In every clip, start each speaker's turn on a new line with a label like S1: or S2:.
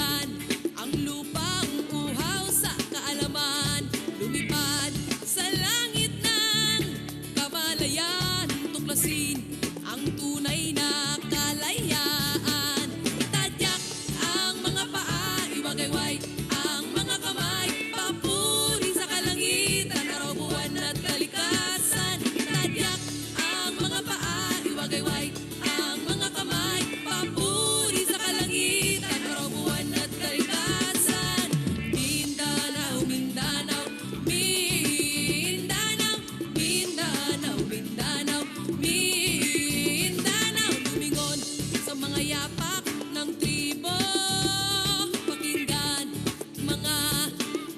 S1: Pakinggan ang lupang uhaw sa kaalaman, lumipad sa langit ng kamalayan, tuklasin ang tunay na kalayaan. Itadyak ang mga paa, iwagayway ang mga kamay, papuri sa kalangitan, araw, buwan at kalikasan. Itadyak ang mga paa, iwagayway ang mga kamay, papuri sa kalangitan, araw, buwan at kalikasan. Mindanao, Mindanao, Mindanao, Mindanao, Mindanao, Mindanao, lumingon sa mga yapak ng tribo. Pakinggan mga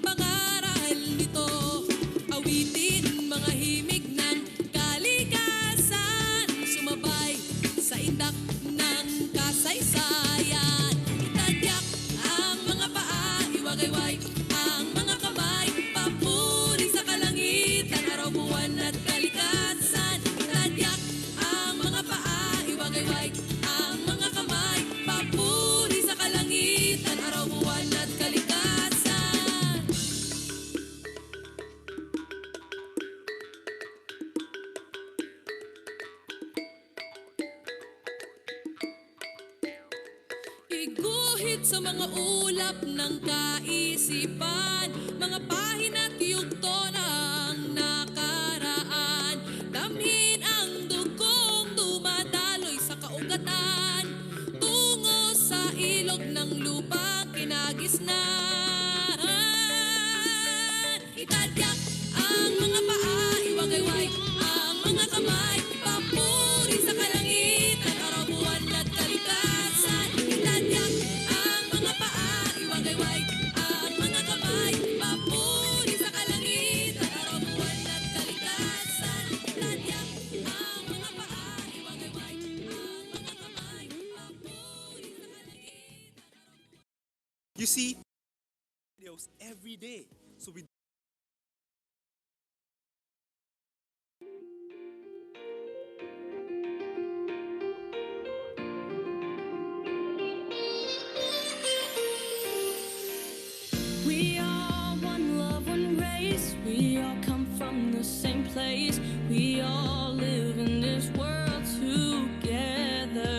S1: pangaral nito, awitin mga himig ng kalikasan, sumabay sa indak ng kasaysayan. Itadyak ang mga paa, iwagayway ang mga kamay, papuri sa kalangitan, araw, buwan at kalikasan. Itadyak ang mga paa, iwagayway ang mga kamay, papuri sa kalangitan, araw, buwan at kalikasan. Iguhit sa mga ulap ng kaisipan, mga pahina't yugto ng nakaraan. Damhin ang dugong dumadaloy sa kaugatan, tungo sa ilog ng lupang kinagisnan. Itadyak ang mga paa, iwagayway ang mga kamay, papuri sa kalangitan, araw, buwan at kalikasan. Itadyak ang mga paa, iwagayway ang mga kamay, papuri sa kalangitan, araw, buwan at kalikasan. Itadyak ang mga paa, iwagayway ang mga kamay, papuri sa kalangitan.
S2: You see, videos every day. So we
S3: We are one love, one race. We all come from the same place. We all live in this world together.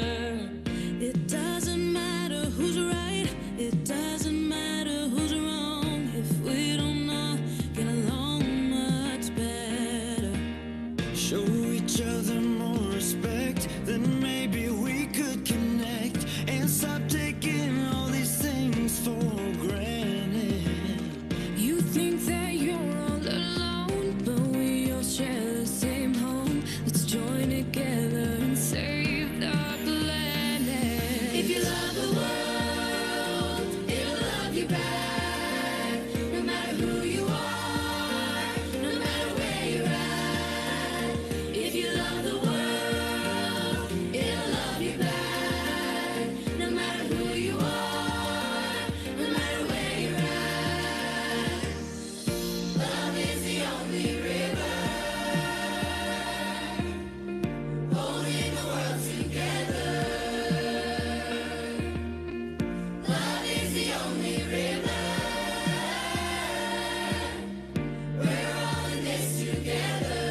S3: It doesn't matter who's right. It doesn't matter who's wrong. If we don't know, get along much better.
S4: Show each other more respect, then maybe we could connect and stop taking all these things for granted.
S3: You think that you're all alone, but we all share the same home. Let's join together and save the planet. If you love the world, it'll love you back. No matter who you are, no matter where you're at. If you love the world, it'll love you back. No matter who you are, no matter where you're at. Love is the only river holding the world together. Love is the only river. We're all in this together.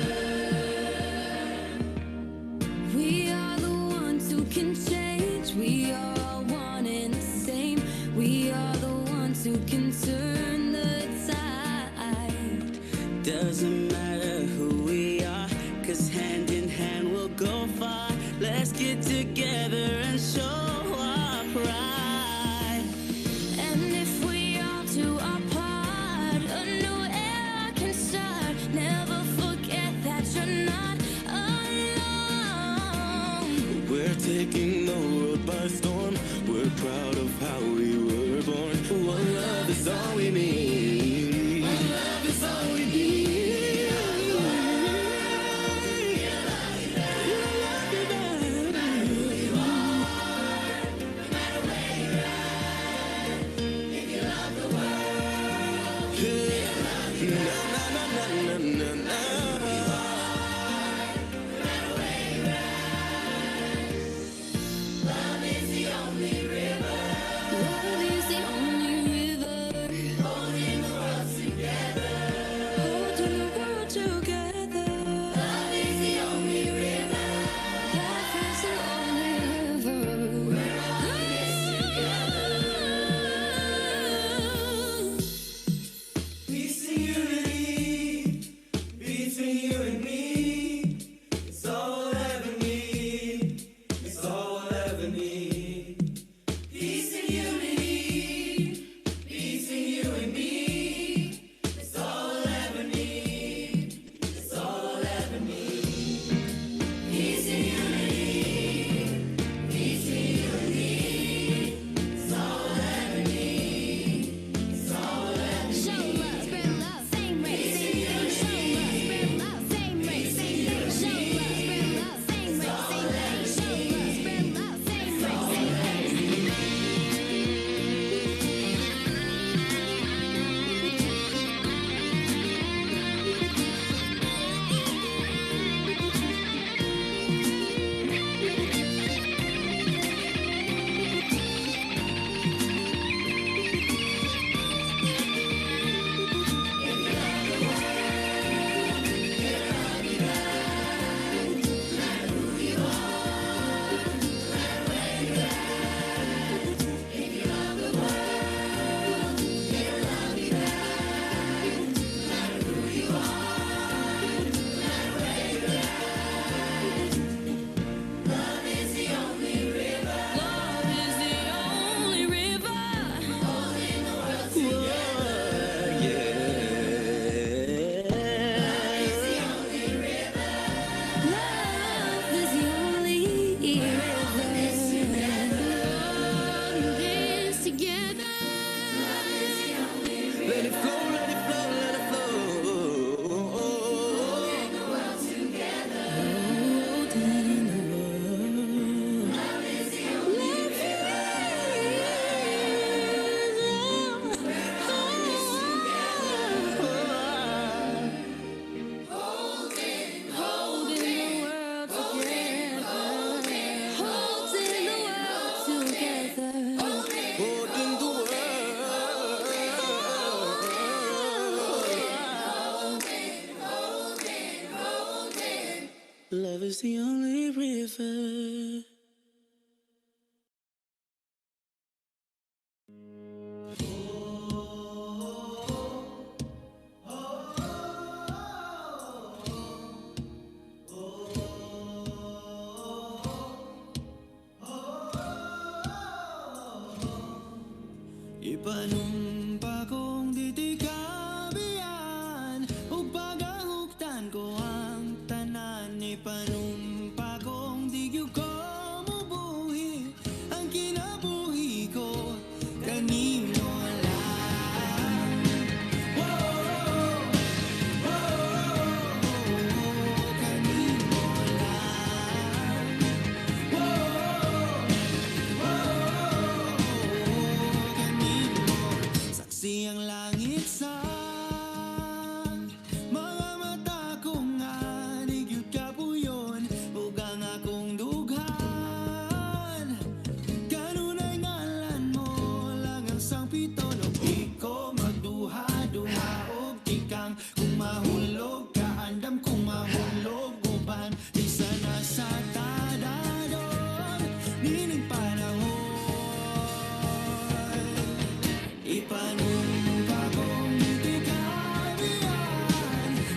S3: We are the ones who can change. We are all one and the same. We are the ones who can turn the tide.
S5: Doesn't matter who we are, 'cause hand in hand we'll go far. Let's get together and show our pride.
S3: And if we all do our part, a new era can start. Never forget that you're not alone.
S4: We're taking the world by storm. We're proud of how we were born. One love is all we need. One love is all we need.
S3: Love is the only
S4: Ipanumpa kong ditikabian ug pagahugtan ko ang tanan. Ipanumpa kong di gyud ko mubuhi ang kinabuhi ko kanimo lang. Kanimo lang. Kanimo saksi ang langit sa mga mata ko nga di gyud kapuyon ug ang akong dughan kanunay ngalan mo lang ang sangpito. No di ko magduha-duha og tikang kung mahulog ka andam kung mahulog uban di sana sa tadadon nining panahon. Ipanumpa kong ditikabian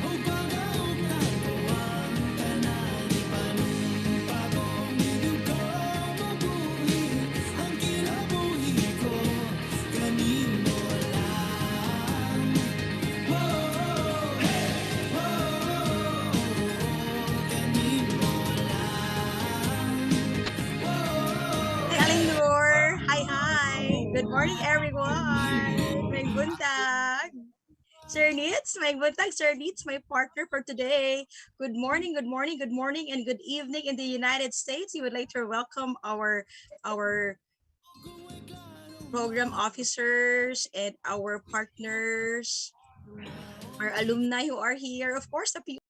S4: ug pagahugtan ko ang tanan. Ipanumpa kong di gyud ko mabuhi ang kinabuhi ko kanimo lang. Kanimo lang.
S6: Hi, Aling Noor. Hi. Good morning, everyone. May buntag. Sir Nitz, may buntag, Sir Nitz, my partner for today. Good morning, and good evening in the United States. We would like to welcome our program officers and our partners, our alumni who are here. Of course, the people.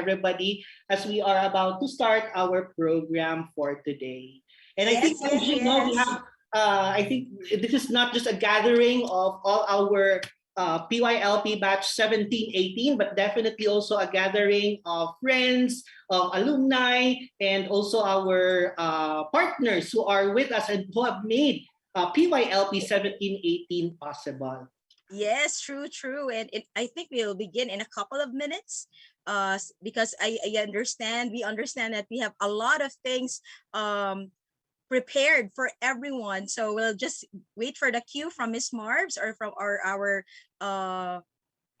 S7: everybody as we are about to start our program for today. And I
S6: Yes,
S7: think,
S6: yes,
S7: Angie, no, we
S6: yes.
S7: have, I think this is not just a gathering of all our PYLP batch 17-18, but definitely also a gathering of friends, of alumni, and also our partners who are with us and who have made PYLP 17-18 possible.
S6: Yes, true, true. And I think we'll begin in a couple of minutes because I understand, we understand that we have a lot of things prepared for everyone. So we'll just wait for the cue from Miss Marbs or from our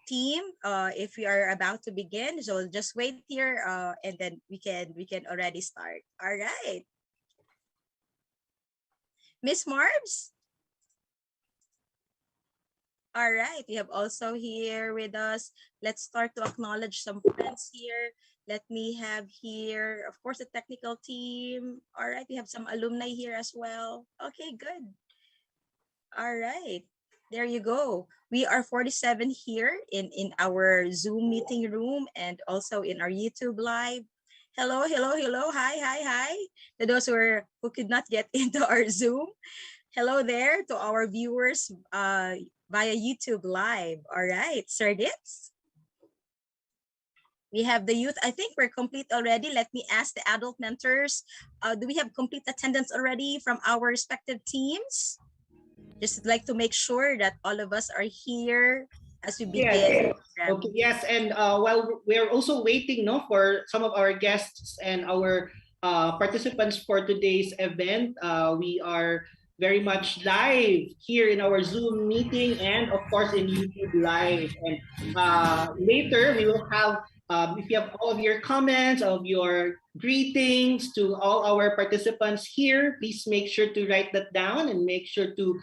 S6: team if we are about to begin. So we'll just wait here and then we can already start. All right. Miss Marbs? All right, we have also here with us. Let's start to acknowledge some friends here. Let me have here, of course, the technical team. All right, we have some alumni here as well. Okay, good. All right, there you go. We are 47 here in our Zoom meeting room and also in our YouTube live. Hello, hello, hello. Hi, hi, hi. To those who could not get into our Zoom. Hello there to our viewers via YouTube Live. All right, Sir Ditz. We have the youth. I think we're complete already. Let me ask the adult mentors. Do we have complete attendance already from our respective teams? Just like to make sure that all of us are here as we begin.
S7: Yes. Okay. Yes, and while we're also waiting, no, for some of our guests and our participants for today's event, we are very much live here in our Zoom meeting and of course in YouTube Live. And later we will have, if you have all of your comments, of your greetings to all our participants here, please make sure to write that down and make sure to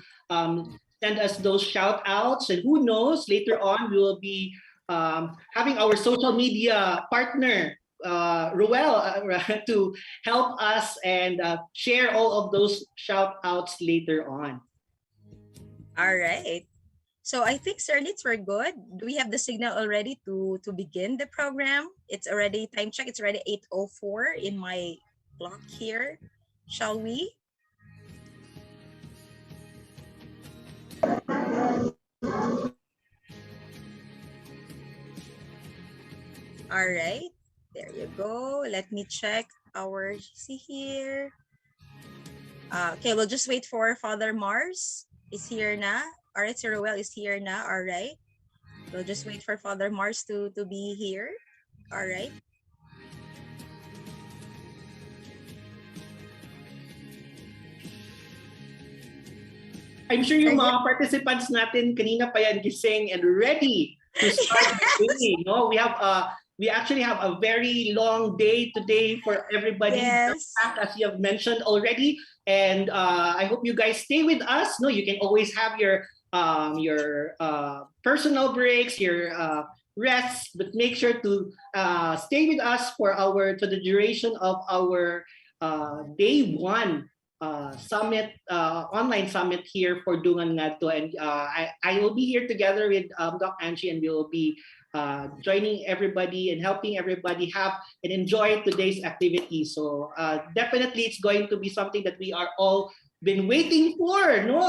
S7: send us those shout outs. And who knows, later on we will be having our social media partner Ruel to help us and share all of those shout outs later on.
S6: All right. So I think, Sir Litz, we're good. Do we have the signal already to begin the program? It's already time check. It's already 8:04 in my clock here. Shall we? All right. There you go. Let me check our see here. Okay, we'll just wait for Father Mars is here na. All right, Sir Ruel is here na. All right. We'll just wait for Father Mars to be here. All right.
S7: I'm sure yung mga participants natin kanina pa yan gising and ready to start the day. No, we actually have a very long day today for everybody.
S6: Yes.
S7: As you have mentioned already, and I hope you guys stay with us. No, you can always have your personal breaks, your rests, but make sure to stay with us for the duration of our day one summit, online summit here for Dungan Ngadto. And I will be here together with Doc Angie, and we will be joining everybody and helping everybody have and enjoy today's activity. So definitely it's going to be something that we are all been waiting for, no?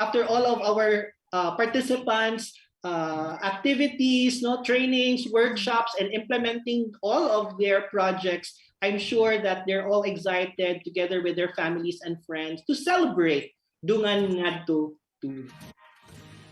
S7: After all of our participants, activities, no, trainings, workshops, and implementing all of their projects, I'm sure that they're all excited together with their families and friends to celebrate Dungan Ngadto too.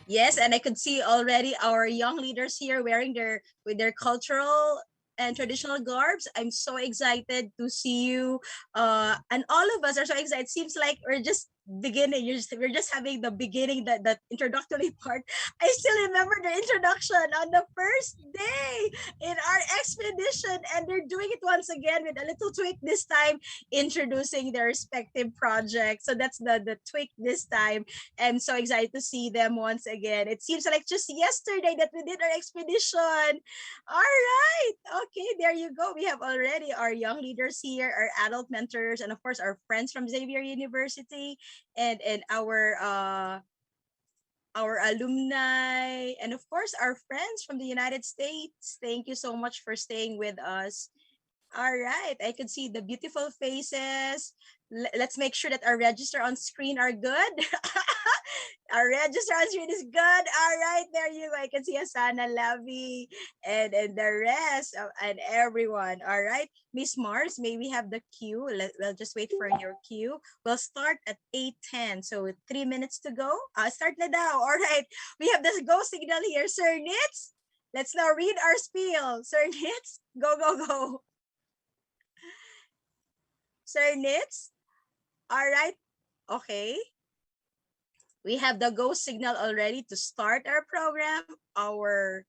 S6: Yes, and I could see already our young leaders here wearing with their cultural and traditional garbs. I'm so excited to see you. And all of us are so excited. It seems like we're just beginning. We're just having the beginning, that introductory part. I still remember the introduction on the first day in our expedition, and they're doing it once again with a little tweak this time, introducing their respective projects. So that's the tweak this time. I'm so excited to see them once again. It seems like just yesterday that we did our expedition. All right. Okay, there you go. We have already our young leaders here, our adult mentors, and of course our friends from Xavier University, and our our alumni, and of course, our friends from the United States. Thank you so much for staying with us. All right, I can see the beautiful faces. Let's make sure that our register on screen are good. Our register on screen is good. All right, there you go. I can see Asana, Lavi, and the rest and everyone. All right, Miss Mars, may we have the cue? We'll just wait for your cue. We'll start at 8:10, so 3 minutes to go. Start na daw. All right, we have this go signal here, Sir Nitz. Let's now read our spiel. Sir Nitz, go, go, go. Sir Nitz? All right. Okay. We have the go signal already to start our program, our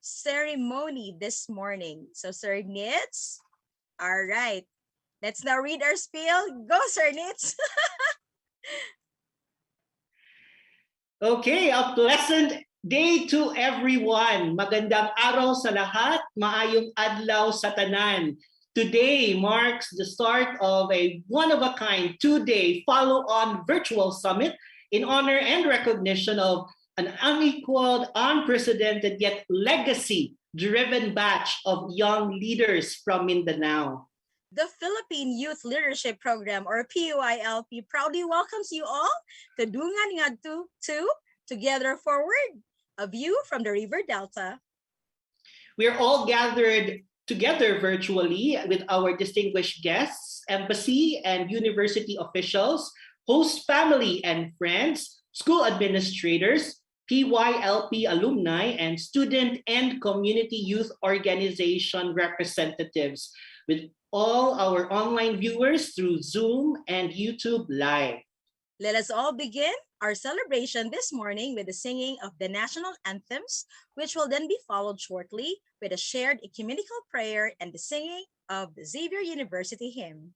S6: ceremony this morning. So, Sir Nitz, all right. Let's now read our spiel. Go, Sir Nitz.
S7: Okay, a pleasant day to everyone. Magandang araw sa lahat. Maayong adlaw sa tanan. Today marks the start of a one-of-a-kind two-day follow-on virtual summit in honor and recognition of an unequaled, unprecedented, yet legacy-driven batch of young leaders from Mindanao.
S6: The Philippine Youth Leadership Program, or PYLP, proudly welcomes you all to Dungan, Ngadto 2, Together Forward, a view from the River Delta.
S7: We are all gathered together virtually with our distinguished guests, embassy and university officials, host family and friends, school administrators, PYLP alumni, and student and community youth organization representatives, with all our online viewers through Zoom and YouTube Live.
S6: Let us all begin our celebration this morning with the singing of the national anthems, which will then be followed shortly with a shared ecumenical prayer and the singing of the Xavier University hymn.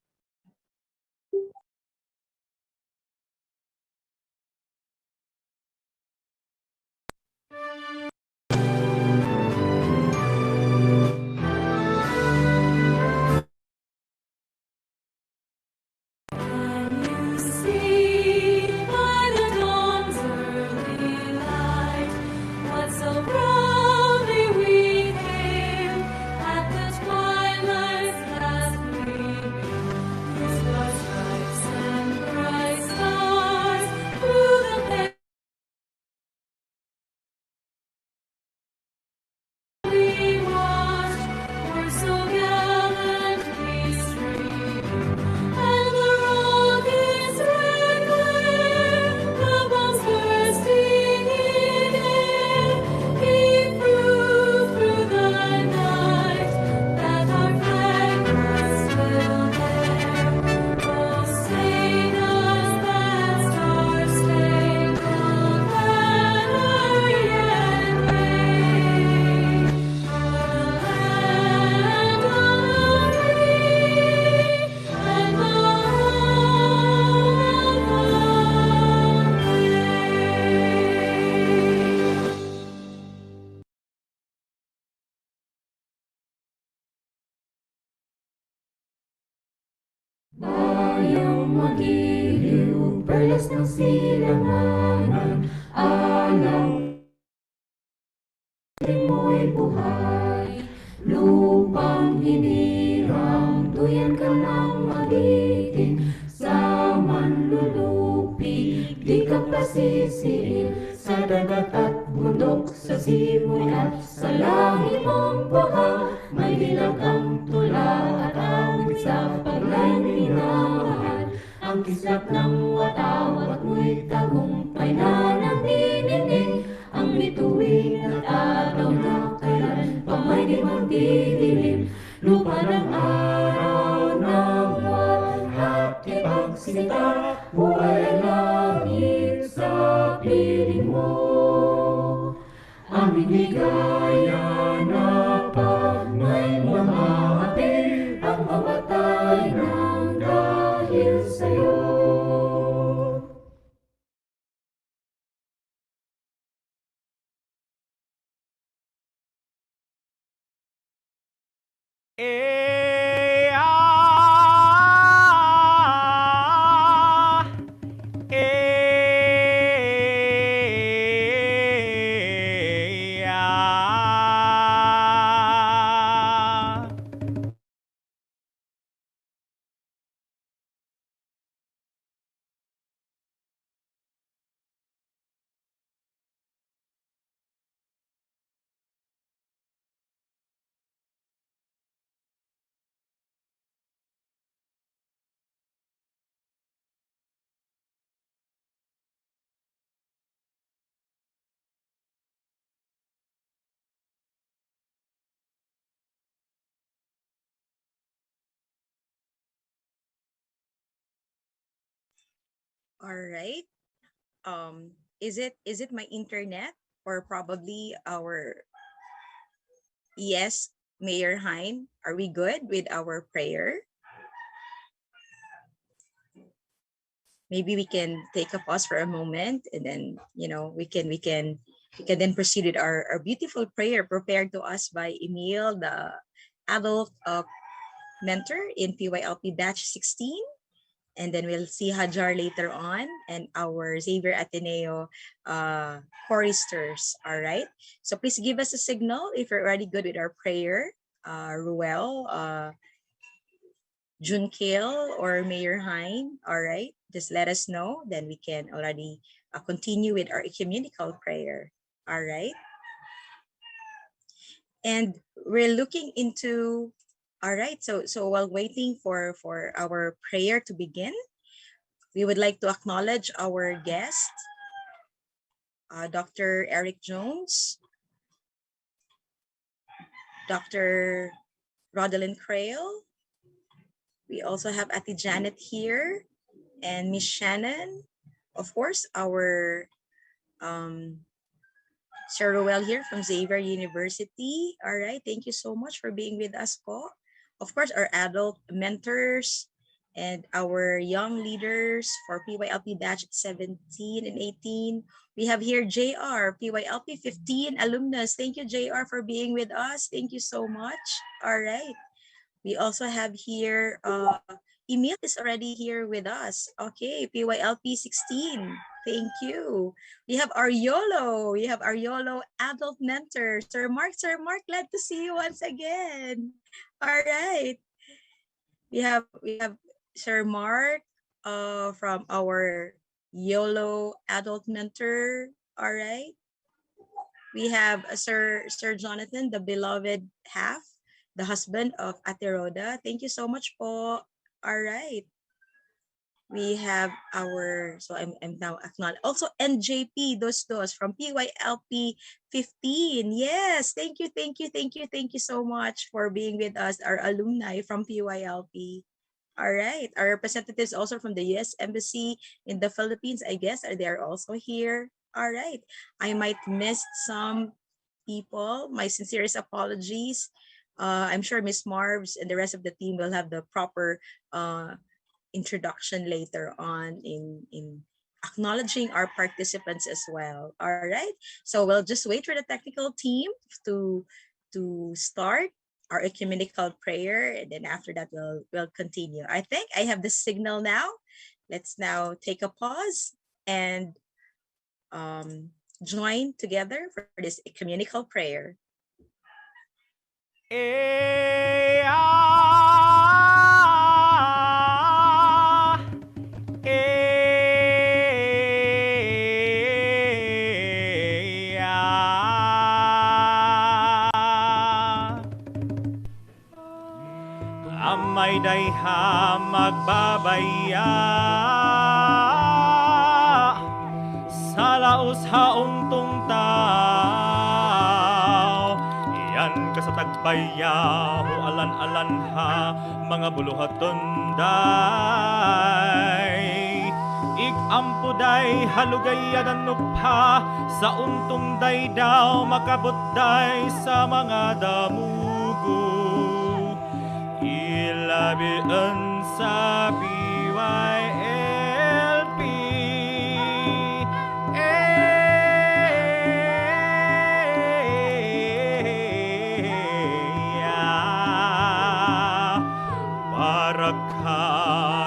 S3: Bayang magiliw, perlas ng silanganan, alam mo'y buhay. Lupang hinirang, tuyan ka ng magiting, sa manlulupi, di ka pasisiin, sa dagat at bundok, sa simoy at sa langit mong baha, may dilag ang tula at awit sa paglayningahan, ang kislap ng watawat mo'y tagumpay na nagdidingding, ang bituin at araw na kailan pa may di magdidilim, lupa ng araw ng walhati pagsinta, buhay ang langit sa piling mo. Aming ligaya na pag may mga api, ang mamatay ng dahil sa'yo.
S6: All right. Is it my internet or probably our yes, Mayor Hein? Are we good with our prayer? Maybe we can take a pause for a moment and then we can then proceed with our beautiful prayer prepared to us by Emil, the adult mentor in PYLP batch 16. And then we'll see Hajar later on and our Xavier Ateneo choristers. All right. So please give us a signal if you're already good with our prayer. Ruel, Junkil, or Mayor Hein. All right. Just let us know. Then we can already continue with our ecumenical prayer. All right. And we're looking into, all right. So while waiting for our prayer to begin, we would like to acknowledge our guest, Dr. Eric Jones, Dr. Rodalyn Crail. We also have Ati Janet here and Miss Shannon. Of course, our Sir Ruel here from Xavier University. All right, thank you so much for being with us, po. Of course, our adult mentors and our young leaders for PYLP batch 17 and 18. We have here JR, PYLP 15 alumnus. Thank you, JR, for being with us. Thank you so much. All right. We also have here, Emil is already here with us. Okay, PYLP 16. Thank you. We have our YOLO. We have our YOLO adult mentor, Sir Mark. Sir Mark, glad to see you once again. All right. We have Sir Mark from our YOLO adult mentor. All right. We have Sir Jonathan, the beloved half, the husband of Ate Rhoda. Thank you so much po. All right. We have our, so I'm now acknowledged. Also NJP, dos from PYLP 15. Yes, thank you so much for being with us, our alumni from PYLP. All right. Our representatives also from the U.S. Embassy in the Philippines, I guess, are they also here. All right. I might miss some people. My sincerest apologies. I'm sure Miss Marvs and the rest of the team will have the proper introduction later on in acknowledging our participants as well. All right. So we'll just wait for the technical team to start our ecumenical prayer, and then after that we'll continue. I think I have the signal now. Let's now take a pause and join together for this ecumenical prayer.
S8: Amay dayha magbabaya sa laos haong tungtaw. Iyan ka sa tagbayaho alan-alan ha mga buluhaton day. Ikampuday halugayadan nupha sa untong day daw makabutday sa mga damugo. Ilabian sa PYLP barakat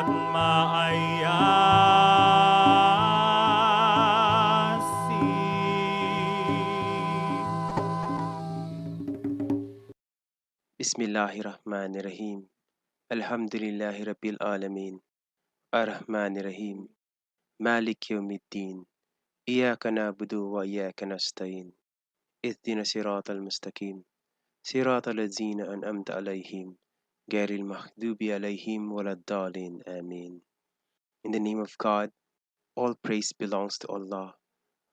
S9: Bismillahirrahmanirrahim. Alhamdulillahi Rabbil Alamin. Ar-Rahmanirrahim. Malik Yawmiddin. Iyaka na'budu wa iyaka nasta'in. Ihdina siratal mustaqim. Siratal ladzina an'amta alayhim. Ghairil maghdubi alayhim waladdallin. Amin. In the name of God, all praise belongs to Allah,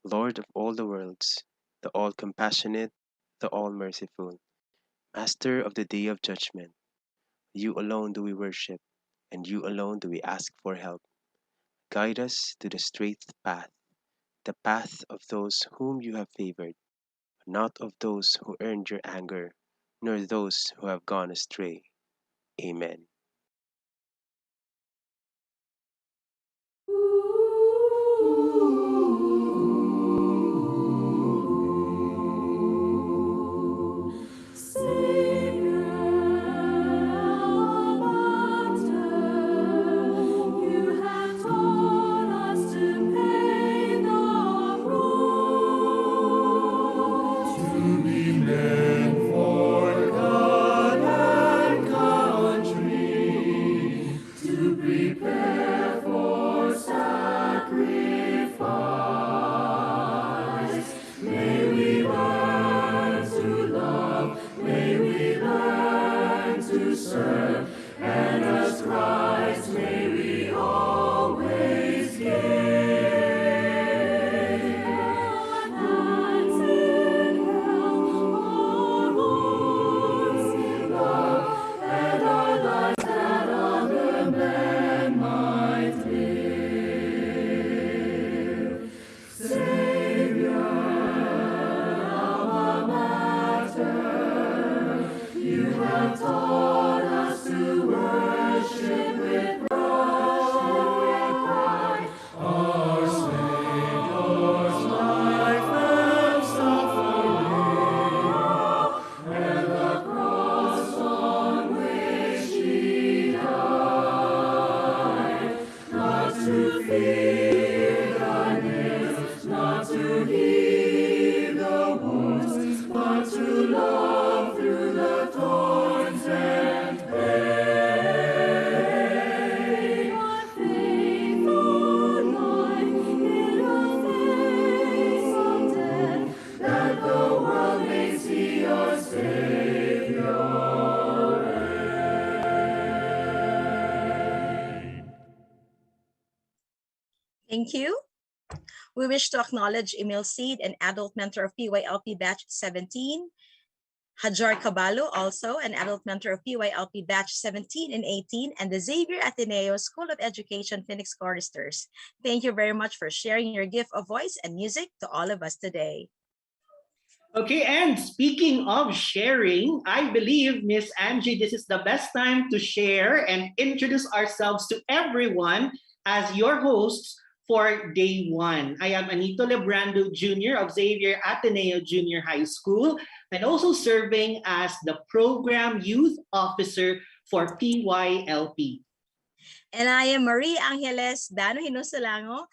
S9: Lord of all the worlds, the all-compassionate, the all-merciful, Master of the Day of Judgment. You alone do we worship, and you alone do we ask for help. guide us to the straight path, the path of those whom you have favored, not of those who earned your anger, nor those who have gone astray. Amen.
S6: Thank you. We wish to acknowledge Emil Seed, an adult mentor of PYLP Batch 17, Hajar Caballo, also an adult mentor of PYLP Batch 17 and 18, and the Xavier Ateneo School of Education Phoenix Choristers. Thank you very much for sharing your gift of voice and music to all of us today.
S7: Okay, and speaking of sharing, I believe, Miss Angie, this is the best time to share and introduce ourselves to everyone as your hosts for day one. I am Anito Lebrando Jr. of Xavier Ateneo Junior High School and also serving as the Program Youth Officer for PYLP.
S6: And I am Marie Angeles Dano Hinosalango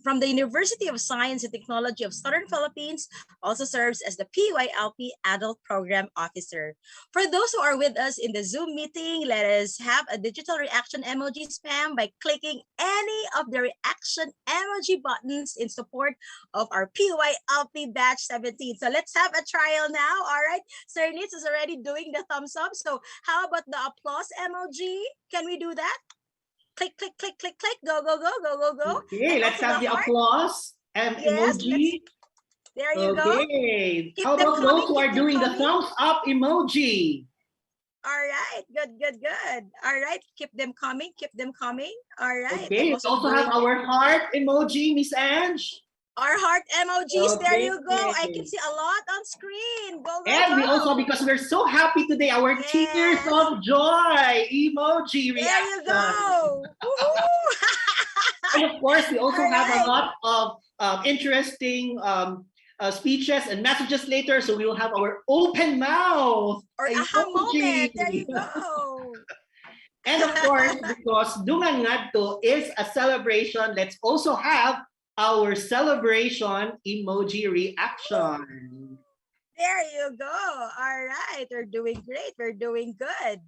S6: from the University of Science and Technology of Southern Philippines, also serves as the PYLP Adult Program Officer. For those who are with us in the Zoom meeting, let us have a digital reaction emoji spam by clicking any of the reaction emoji buttons in support of our PYLP Batch 17. So let's have a trial now. All right, Sir Nitz is already doing the thumbs up. So how about the applause emoji? Can we do that? Click, click, click, click, click, go, go, go, go, go, go.
S7: Okay,
S6: And
S7: let's
S6: also
S7: have the
S6: heart.
S7: applause and
S6: Yes,
S7: emoji.
S6: there you go.
S7: Okay,
S6: Keep
S7: how
S6: them
S7: about
S6: coming,
S7: those who
S6: keep
S7: are
S6: them
S7: doing the
S6: coming.
S7: thumbs up emoji?
S6: All right, good, good, good. All right, keep them coming, keep them coming. All right.
S7: Okay, we also have our heart emoji, Miss Ange.
S6: Our heart emojis, there
S7: Okay.
S6: you go. I can see a lot on screen. Go, go,
S7: And
S6: go.
S7: we also, because we're so happy today, our tears
S6: Yes.
S7: of joy emoji reaction.
S6: There you go. Woohoo!
S7: And of course, we also
S6: All
S7: have a
S6: right.
S7: lot of interesting speeches and messages later. So we will have our open mouth
S6: Or aha moment. There you go.
S7: And of course, because Dungan Ngadto is a celebration, let's also have our celebration emoji reaction.
S6: There you go. All right. We're doing great. We're doing good.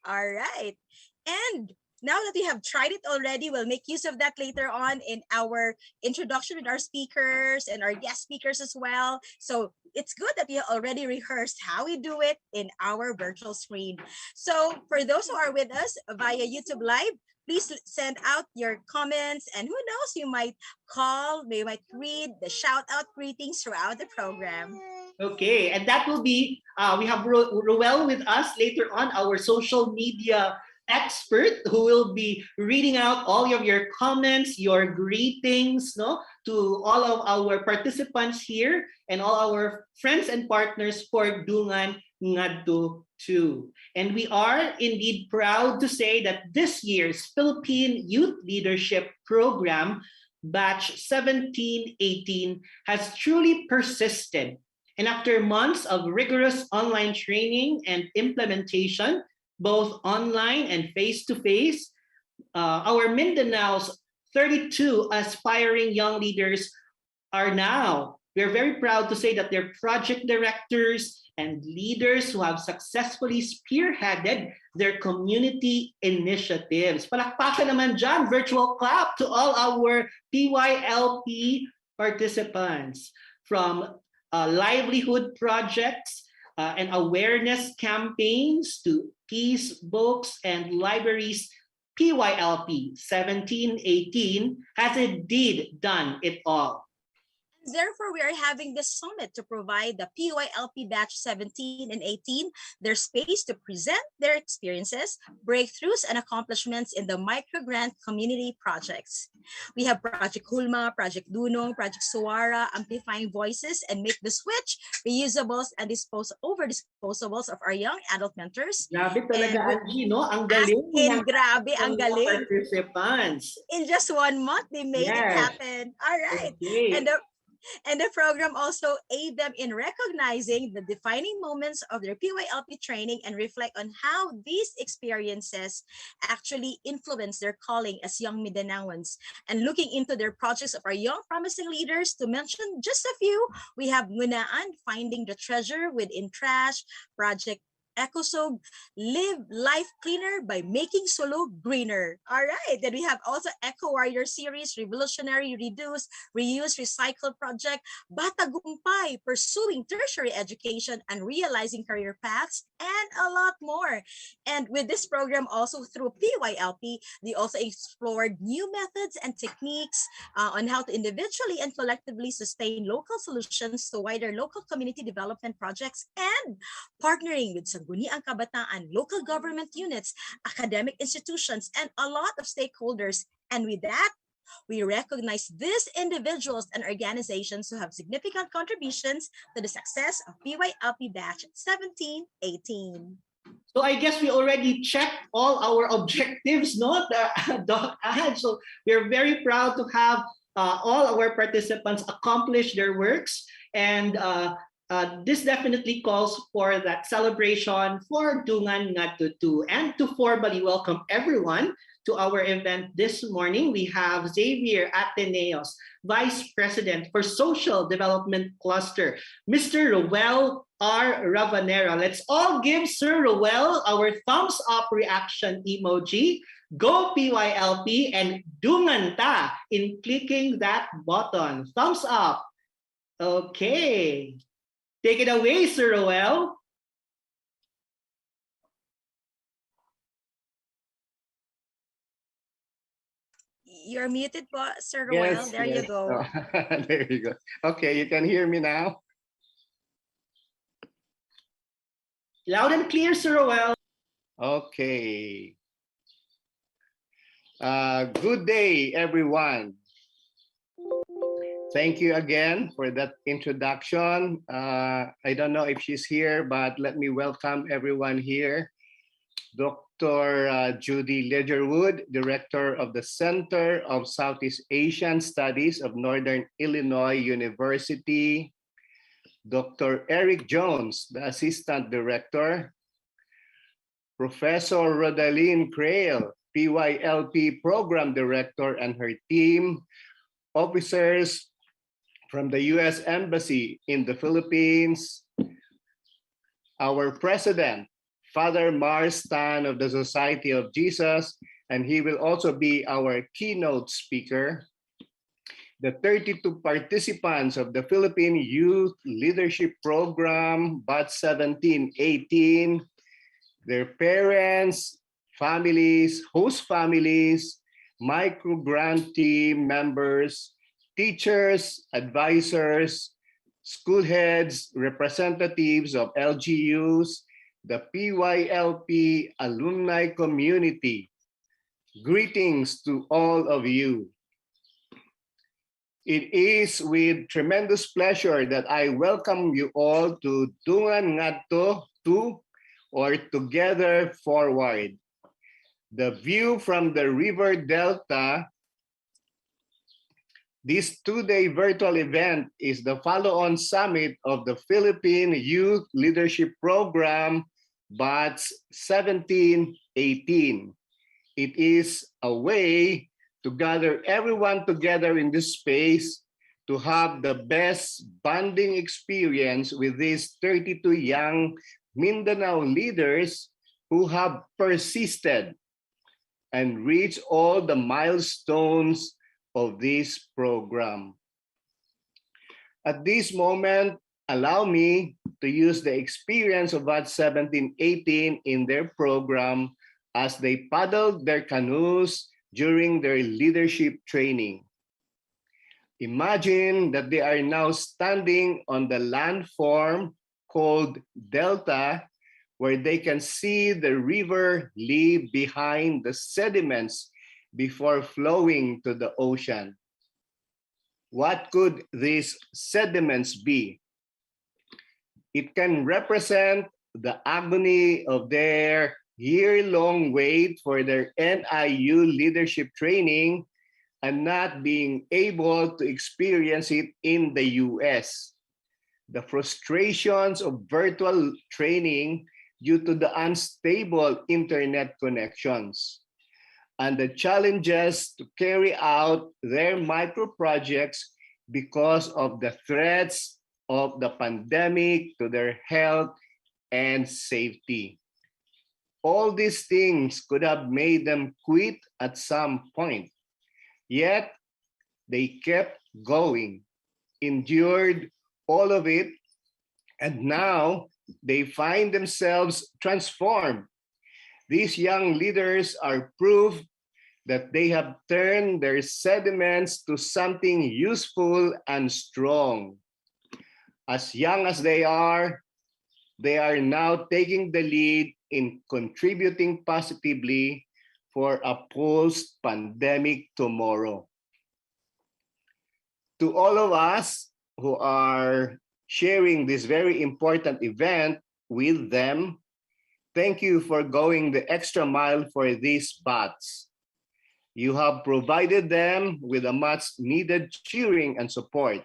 S6: All right. And now that we have tried it already, we'll make use of that later on in our introduction with our speakers and our guest speakers as well. So it's good that we already rehearsed how we do it in our virtual screen. So for those who are with us via YouTube Live, please send out your comments, and who knows, you might call, you might read the shout out greetings throughout the program.
S7: Okay, and that will be, we have Ruel with us later on, our social media expert who will be reading out all of your comments, your greetings, no, to all of our participants here and all our friends and partners for Dungan Ngadto 2. And we are indeed proud to say that this year's Philippine Youth Leadership Program, Batch 1718, has truly persisted. And after months of rigorous online training and implementation, both online and face-to-face, our Mindanao's 32 aspiring young leaders we're very proud to say that they're project directors and leaders who have successfully spearheaded their community initiatives. Palakpakan naman dyan, virtual clap to all our PYLP participants, from livelihood projects and awareness campaigns to peace books and libraries. PYLP 1718 has indeed done it all.
S6: Therefore, we are having this summit to provide the PYLP Batch 17 and 18 their space to present their experiences, breakthroughs, and accomplishments in the microgrant community projects. We have Project Hulma, Project Dunong, Project Suara, Amplifying Voices, and Make the Switch, reusables and disposables of our young adult mentors.
S7: Grabe talaga,
S6: And
S7: Angie, no? Ang galing ng
S6: grabe, ang
S7: mga
S6: galing.
S7: participants.
S6: In just 1 month, they made it
S7: Yes.
S6: happen. All right.
S7: Okay.
S6: And the program also aid them in recognizing the defining moments of their PYLP training and reflect on how these experiences actually influence their calling as young Mindanaoans. And looking into their projects of our young promising leaders, to mention just a few, we have Ngunaan, Finding the Treasure Within Trash, Project EcoSog, Live Life Cleaner by Making Solo Greener. All right. Then we have also Eco Warrior Series, Revolutionary Reduce, Reuse, Recycle Project, Bata Gumpay, Pursuing Tertiary Education and Realizing Career Paths, and a lot more. And with this program also through PYLP, they also explored new methods and techniques on how to individually and collectively sustain local solutions to wider local community development projects, and partnering with Sangguniang Kabataan, local government units, academic institutions, and a lot of stakeholders. And with that, we recognize these individuals and organizations who have significant contributions to the success of PYLP Batch 1718.
S7: So I guess we already checked all our objectives, no, Doc Ahad. So we're very proud to have all our participants accomplish their works, and this definitely calls for that celebration for Dungan Ngadto 2. And to formally welcome everyone to our event this morning, we have Xavier Ateneos, Vice President for Social Development Cluster, Mr. Roel R. Ravanera. Let's all give Sir Roel our thumbs up reaction emoji. Go PYLP and Dunganta in clicking that button. Thumbs up. Okay. Take it away, Sir Roel.
S6: You're muted po, Sir Roel. There you go.
S10: Oh, there you go. Okay, you can hear me now?
S7: Loud and clear, Sir Roel.
S10: Okay. Good day, everyone. Thank you again for that introduction. I don't know if she's here, but let me welcome everyone here. Dr. Judy Ledgerwood, Director of the Center of Southeast Asian Studies of Northern Illinois University. Dr. Eric Jones, the Assistant Director. Professor Rodaline Crail, PYLP Program Director, and her team. Officers from the U.S. Embassy in the Philippines. Our President, Father Mars Tan of the Society of Jesus, and he will also be our keynote speaker. The 32 participants of the Philippine Youth Leadership Program, Batch 1718, their parents, families, host families, micro-grant team members, teachers, advisors, school heads, representatives of LGUs, the PYLP alumni community. Greetings to all of you. It is with tremendous pleasure that I welcome you all to Dungan, Ngadto 2, or Together Forward. The view from the river delta. This two-day virtual event is the follow-on summit of the Philippine Youth Leadership Program, Batch 17-18. It is a way to gather everyone together in this space to have the best bonding experience with these 32 young Mindanao leaders who have persisted and reached all the milestones of this program. At this moment, allow me to use the experience of Batch 17-18 in their program as they paddled their canoes during their leadership training. Imagine that they are now standing on the landform called Delta, where they can see the river leave behind the sediments before flowing to the ocean. What could these sediments be? It can represent the agony of their year-long wait for their NIU leadership training and not being able to experience it in the US. The frustrations of virtual training due to the unstable internet connections, and the challenges to carry out their micro projects because of the threats of the pandemic to their health and safety. All these things could have made them quit at some point, yet they kept going, endured all of it, and now they find themselves transformed. These young leaders are proof that they have turned their sediments to something useful and strong. As young as they are now taking the lead in contributing positively for a post-pandemic tomorrow. To all of us who are sharing this very important event with them, thank you for going the extra mile for these bats. You have provided them with a much needed cheering and support.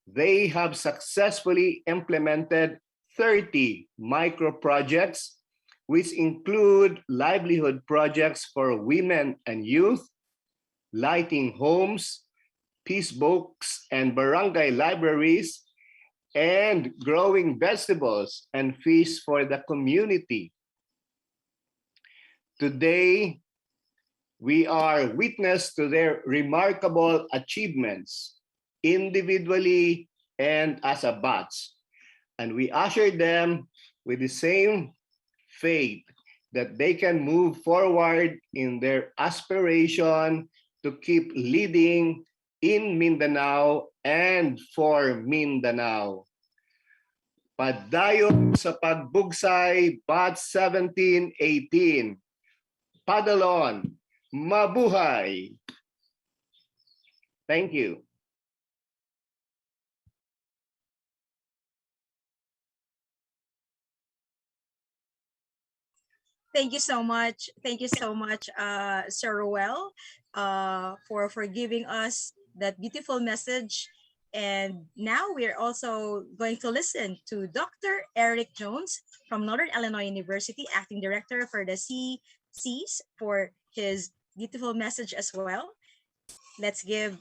S10: They have successfully implemented 30 micro projects, which include livelihood projects for women and youth, lighting homes, peace books and barangay libraries, and growing vegetables and fish for the community. Today, we are witness to their remarkable achievements, individually and as a batch. And we usher them with the same faith that they can move forward in their aspiration to keep leading in Mindanao and for Mindanao. Padayon sa pagbugsay, Batch 17-18. Paddle on. Mabuhay! Thank you.
S6: Thank you so much. Thank you so much, Sir Ruel, for giving us that beautiful message. And now we're also going to listen to Dr. Eric Jones from Northern Illinois University, Acting Director for the CCs, for his beautiful message as well. Let's give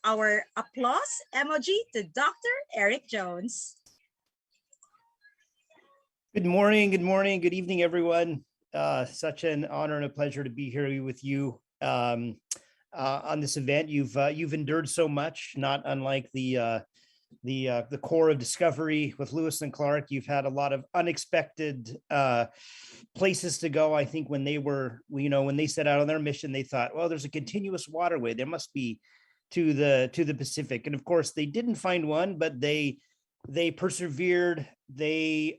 S6: our applause emoji to Dr. Eric Jones.
S11: Good morning, good evening, everyone. Such an honor and a pleasure to be here with you on this event. You've endured so much, not unlike the core of Discovery with Lewis and Clark. You've had a lot of unexpected places to go. I think when they set out on their mission, they thought, well, there's a continuous waterway. There must be to the Pacific. And of course, they didn't find one, but they persevered. they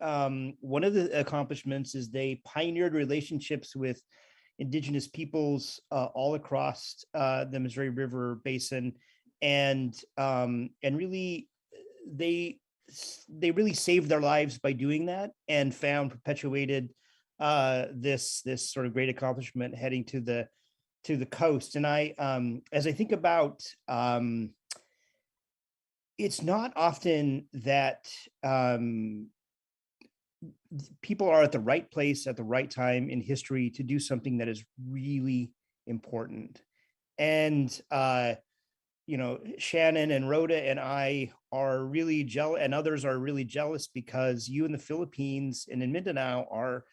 S11: one of the accomplishments is they pioneered relationships with indigenous peoples all across the Missouri River Basin, and really they really saved their lives by doing that, and perpetuated this sort of great accomplishment heading to the coast. And I as I think about it's not often that people are at the right place at the right time in history to do something that is really important. And Shannon and Rhoda and I are really jealous, and others are really jealous, because you in the Philippines and in Mindanao are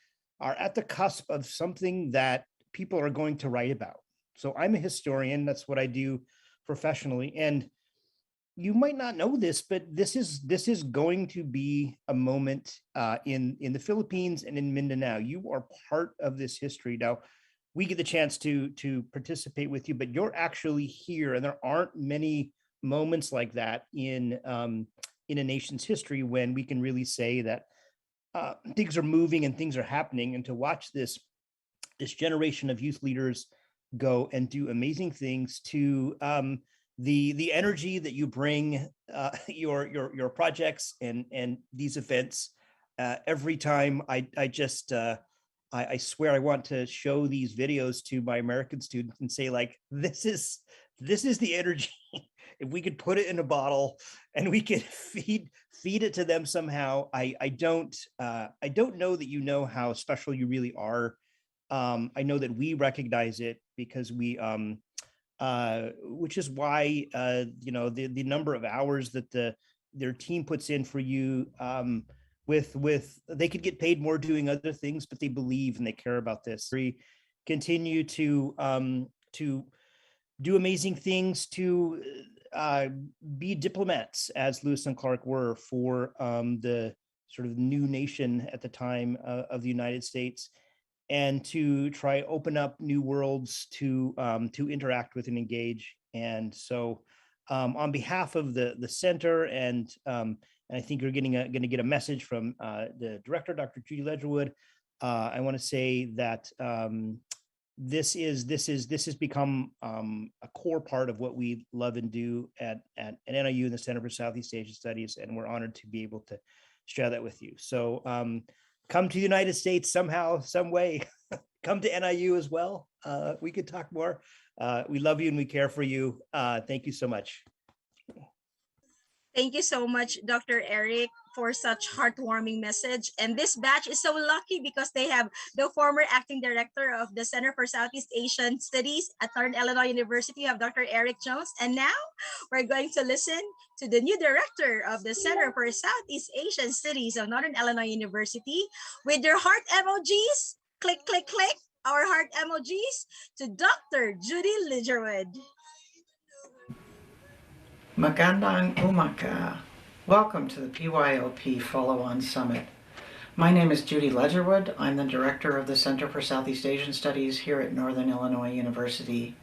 S11: at the cusp of something that people are going to write about. So I'm a historian, that's what I do professionally, and you might not know this, but this is going to be a moment in the Philippines and in Mindanao. You are part of this history. Now, we get the chance to participate with you, but you're actually here, and there aren't many moments like that in a nation's history when we can really say that things are moving and things are happening. And to watch this generation of youth leaders go and do amazing things, to the energy that you bring, your projects and these events, every time I swear I want to show these videos to my American students and say, like, this is the energy. If we could put it in a bottle and we could feed it to them somehow. I don't know that you know how special you really are. I know that we recognize it, because we which is why the number of hours that their team puts in for you, with they could get paid more doing other things, but they believe and they care about this. We continue to do amazing things, to be diplomats, as Lewis and Clark were, for the sort of new nation at the time of the United States, and to try open up new worlds to interact with and engage. And so on behalf of the center, and I think you're going to get a message from the director, Dr. Judy Ledgerwood, I want to say that this has become a core part of what we love and do at NIU and the Center for Southeast Asian Studies, and we're honored to be able to share that with you. So come to the United States somehow, some way. Come to NIU as well. We could talk more. We love you and we care for you. Thank you so much.
S6: Thank you so much, Dr. Eric, for such heartwarming message. And this batch is so lucky because they have the former acting director of the Center for Southeast Asian Studies at Northern Illinois University, of Dr. Eric Jones. And now we're going to listen to the new director of the Center for Southeast Asian Studies of Northern Illinois University, with their heart emojis. Click, click, click. Our heart emojis to Dr. Judy Ledgerwood.
S12: Magandang umaga. Welcome to the PYLP Follow-On Summit. My name is Judy Ledgerwood. I'm the director of the Center for Southeast Asian Studies here at Northern Illinois University.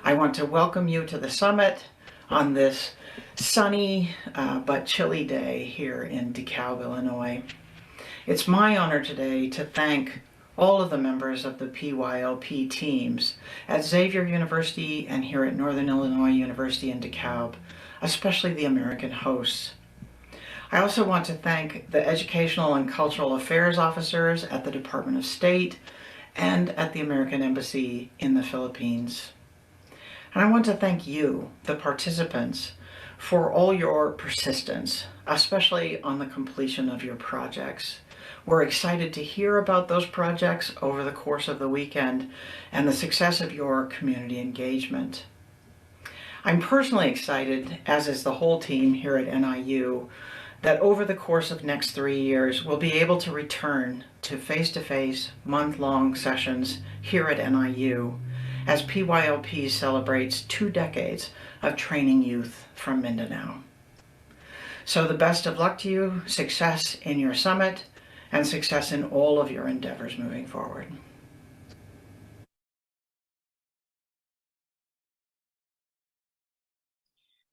S12: I want to welcome you to the summit on this sunny but chilly day here in DeKalb, Illinois. It's my honor today to thank all of the members of the PYLP teams at Xavier University and here at Northern Illinois University in DeKalb, especially the American hosts. I also want to thank the Educational and Cultural Affairs officers at the Department of State and at the American Embassy in the Philippines. And I want to thank you, the participants, for all your persistence, especially on the completion of your projects. We're excited to hear about those projects over the course of the weekend and the success of your community engagement. I'm personally excited, as is the whole team here at NIU, that over the course of next 3 years, we'll be able to return to face-to-face, month-long sessions here at NIU as PYLP celebrates 2 decades of training youth from Mindanao. So the best of luck to you, success in your summit, and success in all of your endeavors moving forward.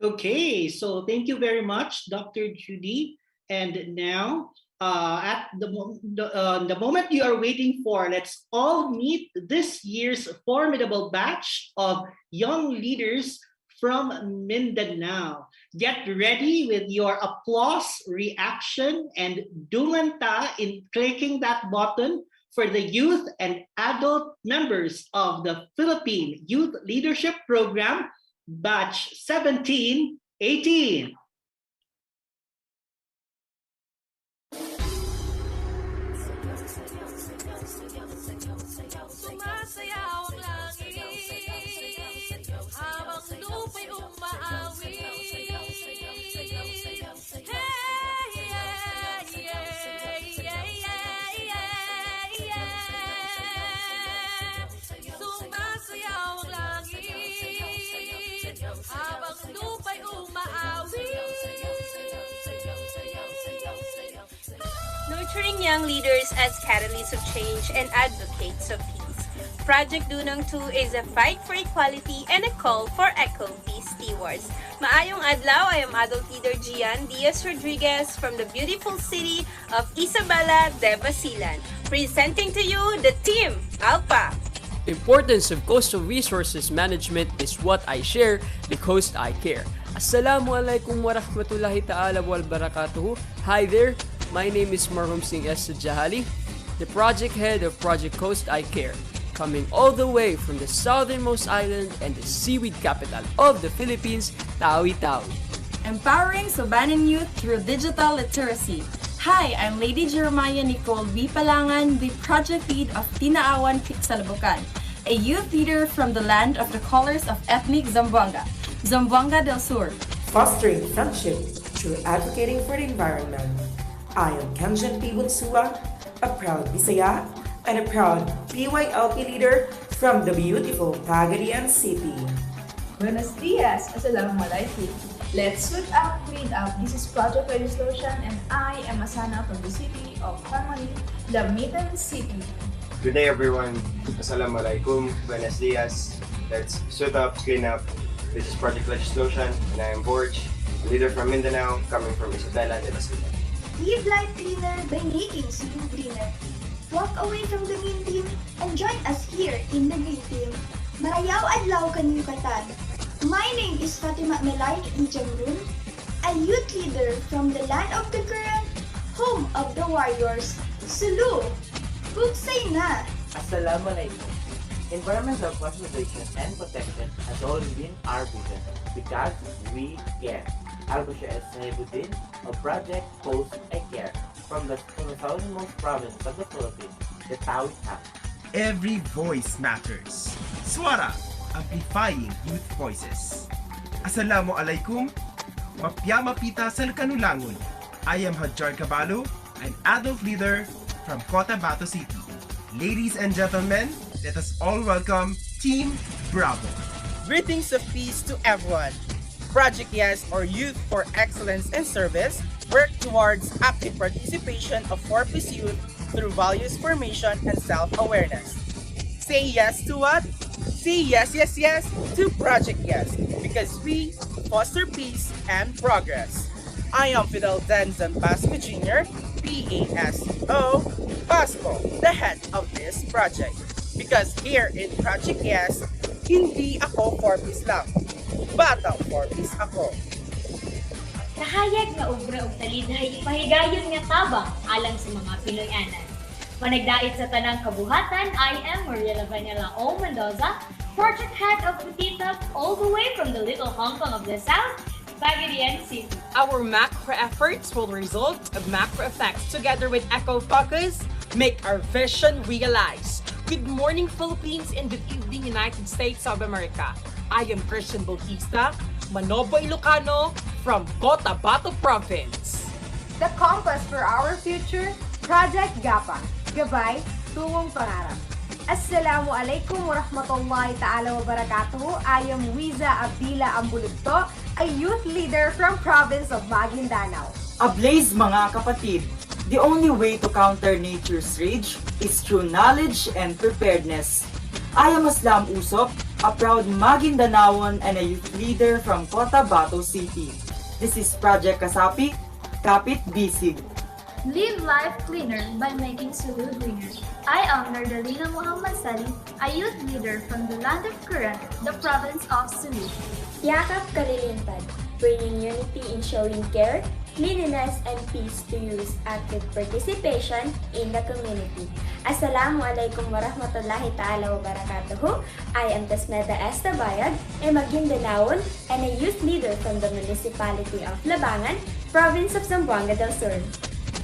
S7: Okay, so thank you very much, Dr. Judy. And now at the moment you are waiting for, let's all meet this year's formidable batch of young leaders from Mindanao. Get ready with your applause, reaction, and Dungan in clicking that button for the youth and adult members of the Philippine Youth Leadership Program, Batch 1718.
S1: Sumasayaw ang langit habang lupa'y umaawi. Sumasayaw ang langit habang lupa'y umaawi.
S13: Nurturing young leaders as catalysts of change and advocates of peace. Project Dunang 2 is a fight for equality and a call for eco-peace stewards. Maayong adlaw, I am Adult Leader Gian Diaz Rodriguez from the beautiful city of Isabela de Basilan, presenting to you the team Alpha.
S14: Importance of coastal resources management is what I share because I care. Assalamualaikum warahmatullahi ta'ala wal barakatuhu. Hi there, my name is Marhum Singh S. Jahali, the project head of Project Coast I Care, coming all the way from the southernmost island and the seaweed capital of the Philippines, Tawi-Tawi.
S15: Empowering Subanan youth through digital literacy. Hi, I'm Lady Jeremiah Nicole B. Palangan, the project lead of Tinaawan Pixalabucan, a youth leader from the land of the colors of ethnic Zamboanga, Zamboanga del Sur.
S16: Fostering friendship through advocating for the environment. I am Kenjan P. Bunsua, a proud Bisaya and a proud PYLP leader from the beautiful Cagayan City.
S17: Buenos dias, assalamualaikum. Let's suit up, clean up. This is Project Legislation and I am Asana from the city of Harmony, Lamitan City.
S18: Good day everyone, assalamualaikum, buenos dias. Let's suit up, clean up. This is Project Legislation and I am Borj, a leader from Mindanao, coming from Isabela de Basilan.
S19: Live life cleaner by making city greener. Walk away from the mean team and join us here in the green team. Marayaw adlaw kaniyo katan. My name is Fatima Melay Ijamrun, a youth leader from the land of the current, home of the warriors. Sulu, Buksay na!
S20: Assalamualaikum. Environmental conservation and protection has always been our vision because we care. Albusha S. Sahibuddin of Project Coast I Care from the southernmost province of the Philippines, the Tawi-Tawi.
S21: Every voice matters. Swara, amplifying youth voices. Assalamualaikum. Mapyamapita sa Kanulangon. I am Hadjar Caballo, an adult leader from Cotabato City. Ladies and gentlemen, let us all welcome Team Bravo.
S22: Greetings of peace to everyone. Project Yes, or Youth for Excellence and Service, work towards active participation of 4P's youth through values formation and self-awareness. Say yes to what? Say yes, yes, yes to Project Yes, because we foster peace and progress. I am Fidel Denzan Basco Jr., PASO, Basco, the head of this project. Because here in Project Yes, hindi ako 4P's lang. Batang 4P's ako.
S23: Nahayag nga obra og talidhay pahigayon nga tabang alang sa mga Pinoy-anan. Managdait sa tanang kabuhatan, I am Maria Lavanya O. Mendoza, project head of Putitas, all the way from the little Hong Kong of the South, Cagayan City.
S24: Our macro efforts will result of macro effects. Together with Eco Focus, make our vision realized. Good morning, Philippines, and good evening, United States of America. I am Christian Bautista, Manobo Ilocano, from Cotabato Province.
S25: The compass for our future, Project Gapa. Gabay, tungong pangarap. Assalamualaikum warahmatullahi ta'ala wabarakatuh. I am Wiza Abdila Ambulugto, a youth leader from province of Maguindanao.
S26: Ablaze mga kapatid, the only way to counter nature's rage is through knowledge and preparedness. I am Aslam Usop, a proud Maguindanaon and a youth leader from Cotabato City. This is Project Kasapi, Kapit Bisig.
S17: Live life cleaner by making Sulu greener. I am Nardalina Muhammad Sali, a youth leader from the land of Quran, the province of Sulu.
S2: Yakap Kalilintad, bringing unity in showing care, cleanliness, and peace to use active participation in the community. Assalamualaikum warahmatullahi ta'ala wabarakatuh. I am Tasmeda Estabayag, a Magindanaon and a youth leader from the municipality of Labangan, province of Zamboanga del Sur.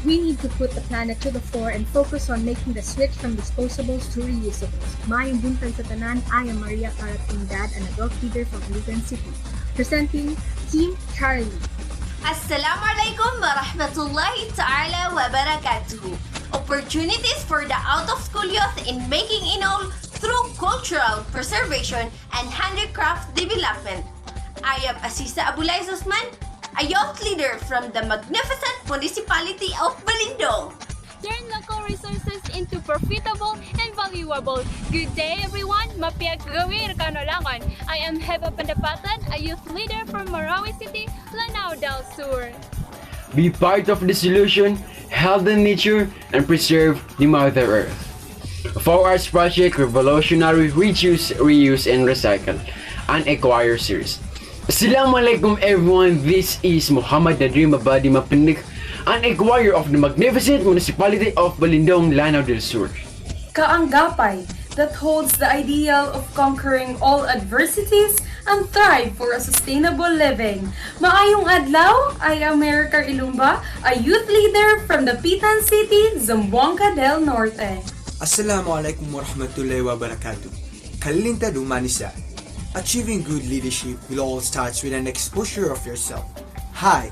S3: We need to put the planet to the fore and focus on making the switch from disposables to reusables. Mayong buntag sa tanan, I am Maria Caratingdad, an adult leader from Dungan City, presenting Team Charlie.
S4: Assalamualaikum warahmatullahi ta'ala wabarakatuh. Opportunities for the out-of-school youth in making inol through cultural preservation and handicraft development. I am Asisa Abulay Susman, a youth leader from the magnificent municipality of Balindong.
S5: Turn local resources into profitable and valuable. Good day, everyone. Mapiag gawir kanolangan. I am Heba Pandapatan, a youth leader from Marawi City, Lanao del Sur.
S8: Be part of the solution, help the nature, and preserve the Mother Earth. For our project, Revolutionary Reduce, Reuse, and Recycle, an Acquire series. Assalamualaikum everyone, this is Muhammad Nadrim Abadi Mapinik, an Acquire of the magnificent municipality of Balindong, Lanao del Sur.
S15: Kaanggapay that holds the ideal of conquering all adversities and thrive for a sustainable living. Maayong adlaw, I am America Ilumba, a youth leader from the Pitan City, Zamboanga del Norte.
S9: Assalamualaikum warahmatullahi wabarakatuh. Kalilintad Umanisa. Achieving good leadership will all start with an exposure of yourself. Hi,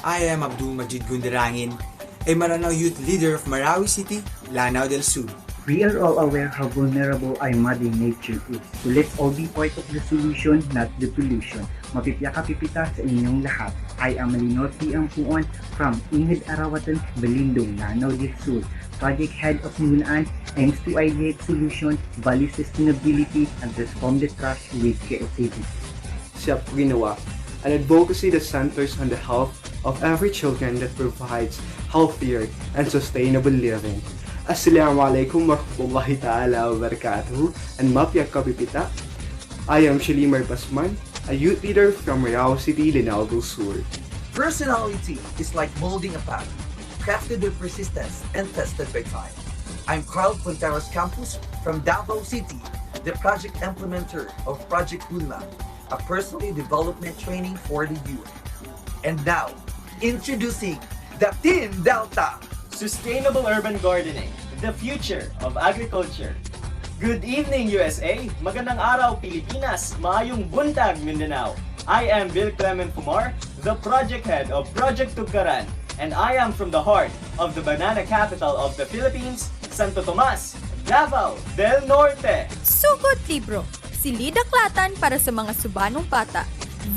S9: I am Abdul Majid Gundarangin, a Maranao youth leader of Marawi City, Lanao del Sur.
S27: We are all aware how vulnerable our Mother Nature is. So let's all be part of the solution, not the pollution. Mapipya-kapipita sa inyong lahat. I am Malinosi Ampuan from Ingrid Arawatan, Balindong, Lanao del Sur. Project Head of Nunaan aims to ideate solution, value sustainability, and transform the trash with creativity.
S28: Siya po ginawa, an advocacy that centers on the health of every children that provides healthier and sustainable living. Assalamualaikum warahmatullahi ta'ala wabarakatuh and Mapia Kapipita. I am Shalimar Basman, a youth leader from Marawi City, Lanao del Sur.
S29: Personality is like molding a pattern, crafted with persistence and tested by time. I'm Carl Quinteros Campus from Davao City, the project implementer of Project Hulma, a personal development training for the youth. And now, introducing the Team Delta.
S30: Sustainable urban gardening, the future of agriculture. Good evening, USA! Magandang araw, Pilipinas! Maayong buntag, Mindanao! I am Bill Clement Fumar, the project head of Project Tugkaran, and I am from the heart of the banana capital of the Philippines, Santo Tomas, Davao del Norte.
S31: Sugod Libro, Silidaklatan para sa mga subanong bata.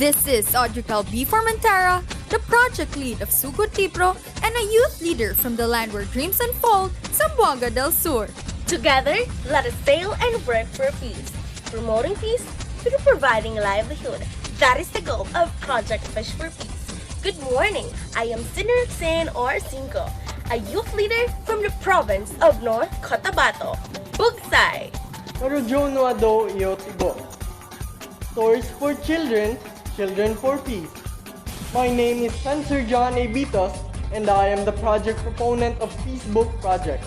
S31: This is Audrical B. Formentera, the project lead of Sugod Libro and a youth leader from the land where dreams unfold, Zamboanga del Sur.
S32: Together, let us sail and work for peace, promoting peace through providing livelihood. That is the goal of Project Fish for Peace. Good morning, I am Sinner Sen or Cinco, a youth leader from the province of North Cotabato, Bugsay.
S33: Marujono Yotibo. Stories for Children, Children for Peace. My name is Spencer John A. Bitos, and I am the project proponent of Peace Book Project.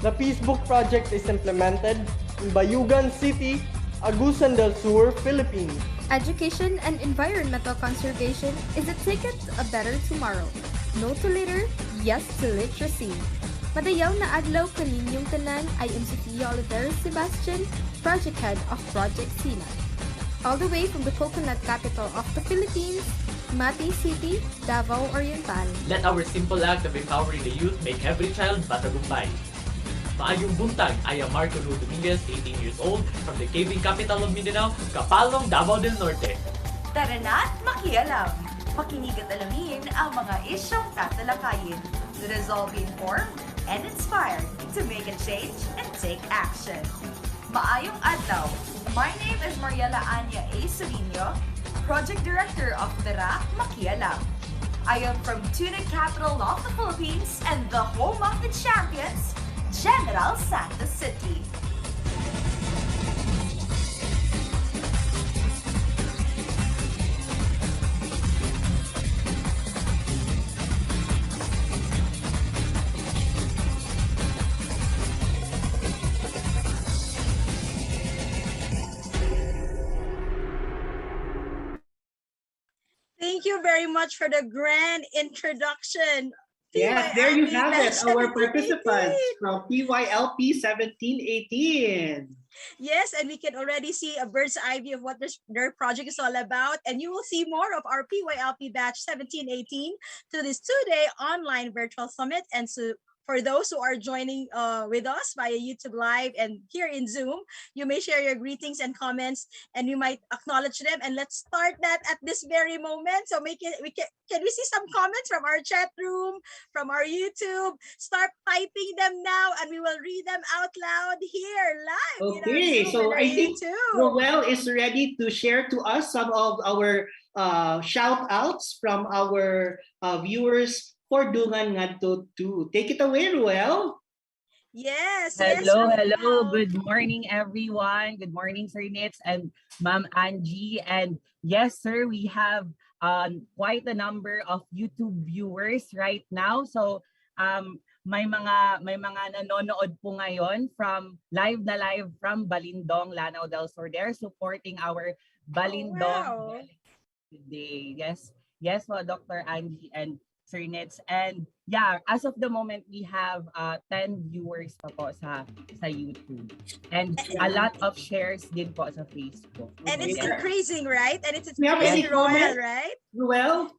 S33: The Peace Book Project is implemented in Bayugan City, Agusan del Sur, Philippines.
S31: Education and environmental conservation is a ticket to a better tomorrow. No to litter, yes to literacy. Madayaw na adlaw kaninyong tanan, I am Sofia Oliveros Sebastian, project head of Project Sina. All the way from the coconut capital of the Philippines, Mati City, Davao Oriental.
S34: Let our simple act of empowering the youth make every child matagumpay. Maayong buntag, I am Marco Lu Dominguez, 18 years old, from the caving capital of Mindanao, Kapalong, Davao del Norte.
S35: Tara na't makialam! Makinig at alamin ang mga isyong tatalakayin. Let us all be informed and inspired to make a change and take action. Maayong adlaw! My name is Mariela Anya A. Savino, Project Director of Tara Makialam. I am from Tuna Capital of the Philippines and the home of the champions, General Santos City.
S1: Thank you very much for the grand introduction.
S6: Yes, there you
S1: PYLP
S6: have it,
S1: Batch
S6: our
S1: 1718.
S6: participants from PYLP 1718.
S1: Yes, and we can already see a bird's eye view of what their project is all about. And you will see more of our PYLP Batch 1718 through this two-day online virtual summit. And so for those who are joining with us via YouTube Live and here in Zoom, you may share your greetings and comments, and we might acknowledge them. And let's start that at this very moment. So can we see some comments from our chat room, from our YouTube? Start typing them now, and we will read them out loud here live.
S6: Okay, so I think Roel is ready to share to us some of our shout outs from our viewers for Dungan Ngadto 2. Take it away, Roel.
S1: Yes.
S7: Hello,
S1: Yes,
S7: hello. Good morning, everyone. Good morning, Sir Nitz and Ma'am Angie. And yes, sir, we have quite a number of YouTube viewers right now. So may mga nanonood po ngayon from live from Balindong, Lanao del Sur. They're supporting our Balindong today. Yes, Dr. Angie and Sir Nitz. And yeah, as of the moment, we have 10 viewers pa po sa YouTube. And a lot of shares din po sa Facebook.
S1: And it's increasing, right? And it's
S6: Do you have any
S1: increasing, Roel,
S6: comments,
S1: right?
S6: Roel?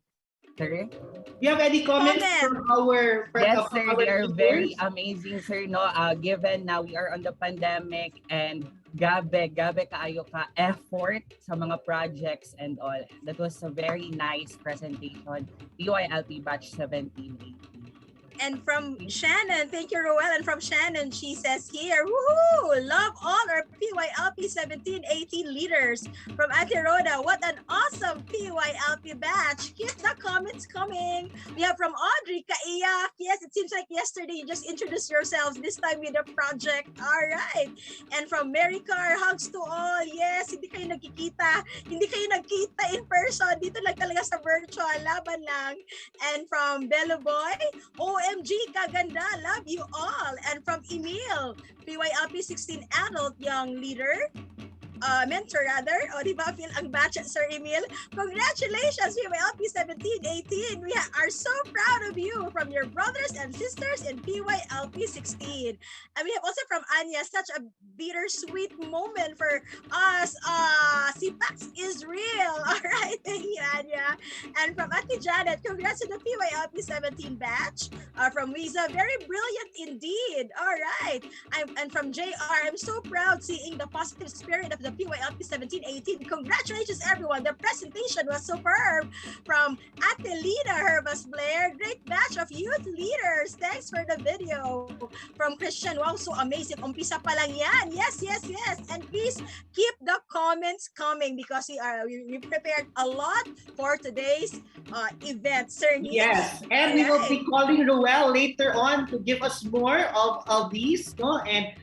S7: Sir?
S6: Do you have any comments from our
S7: Yes, sir. They are
S6: viewers?
S7: very amazing, sir. No, given now we are on the pandemic and gabe kaayo ka effort sa mga projects and all. That was a very nice presentation. PYLP Batch 1718.
S1: And from Shannon, thank you, Roel. And from Shannon, she says here, woohoo! Love all our PYLP 1718 leaders. From Ate Rhoda, what an awesome PYLP batch. Keep the comments coming. We have from Audrey, Kaiyak. Yes, it seems like yesterday you just introduced yourselves, this time with a project. All right. And from Mary Carr, hugs to all. Yes, hindi kayo nagkikita. Hindi kayo nagkita in person. Dito lang talaga sa virtual. Laban lang. And from Bello Boy, OMG, kaganda, love you all. And from Emil, PYLP 16 adult young leader, mentor rather. O, di ba, feel ang batch, Sir Emil? Congratulations, PYLP 1718. We are so proud of you from your brothers and sisters in PYLP 16. And we have also from Anya, such a bittersweet moment for us. Si Pax is real. All right, thank you, Anya. And from Ate Janet, congrats to the PYLP 17 batch. From Wiza, very brilliant indeed. All right. And from JR, I'm so proud seeing the positive spirit of the PYLP 1718. Congratulations, everyone. The presentation was superb. From Ate Lina Herbas Blair, great batch of youth leaders. Thanks for the video. From Christian, wow, so amazing. Umpisa pa lang yan. Yes. And please keep the comments coming because we prepared a lot for today's event, Sir Nitz.
S6: Yes, and we will be calling Roel later on to give us more of these, no? And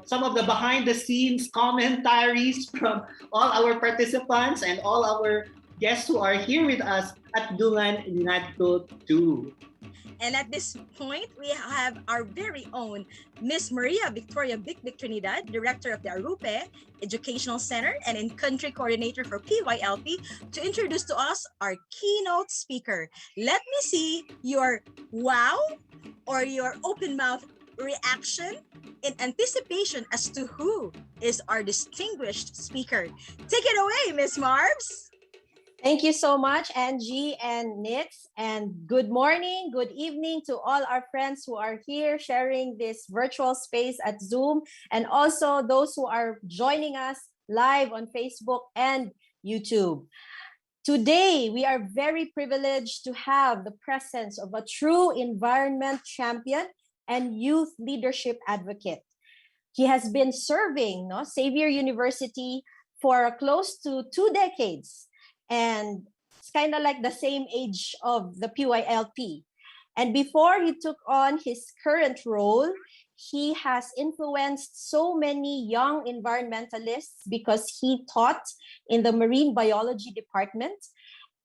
S6: some of the behind the scenes commentaries from all our participants and all our guests who are here with us at Dungan Ngadto 2.
S1: And at this point, we have our very own Miss Maria Victoria Vic Trinidad, Director of the Arupe Educational Center and in-country coordinator for PYLP, to introduce to us our keynote speaker. Let me see your wow or your open mouth reaction in anticipation as to who is our distinguished speaker. Take it away, Miss Marbs.
S10: Thank you so much, Angie and Nitz, and good morning, good evening to all our friends who are here sharing this virtual space at Zoom, and also those who are joining us live on Facebook and YouTube. Today, we are very privileged to have the presence of a true environment champion and youth leadership advocate. He has been serving Xavier University for close to 2 decades. And It's kind of like the same age of the PYLP. And before he took on his current role, he has influenced so many young environmentalists because he taught in the marine biology department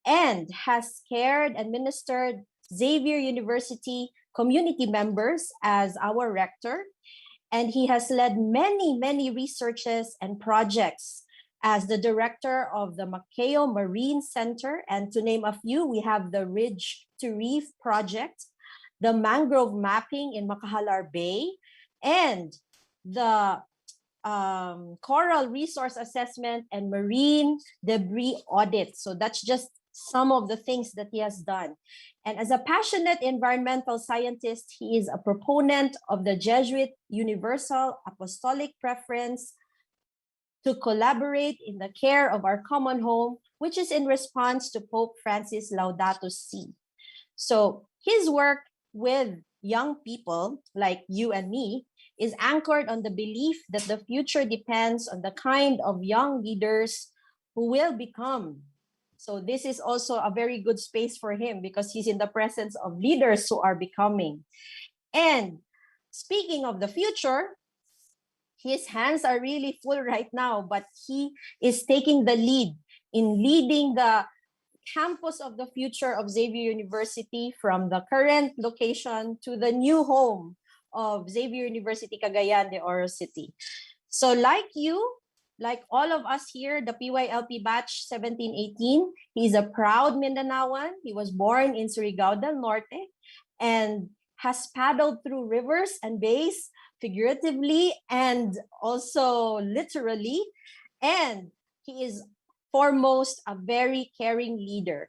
S10: and has cared and ministered Xavier University community members as our rector. And he has led many, many researches and projects as the director of the Macao Marine Center. And to name a few, we have the Ridge to Reef project, the mangrove mapping in Makahalar Bay, and the coral resource assessment and marine debris audit. So that's just some of the things that he has done. And as a passionate environmental scientist, he is a proponent of the Jesuit Universal Apostolic Preference to collaborate in the care of our common home, which is in response to Pope Francis' Laudato Si. So his work with young people like you and me is anchored on the belief that the future depends on the kind of young leaders who will become. So this is also a very good space for him because he's in the presence of leaders who are becoming. And speaking of the future, his hands are really full right now, but he is taking the lead in leading the campus of the future of Xavier University from the current location to the new home of Xavier University Cagayan de Oro City. So like you, like all of us here, the PYLP batch 1718, he's a proud Mindanaoan. He was born in Surigao del Norte and has paddled through rivers and bays figuratively and also literally. And he is foremost a very caring leader.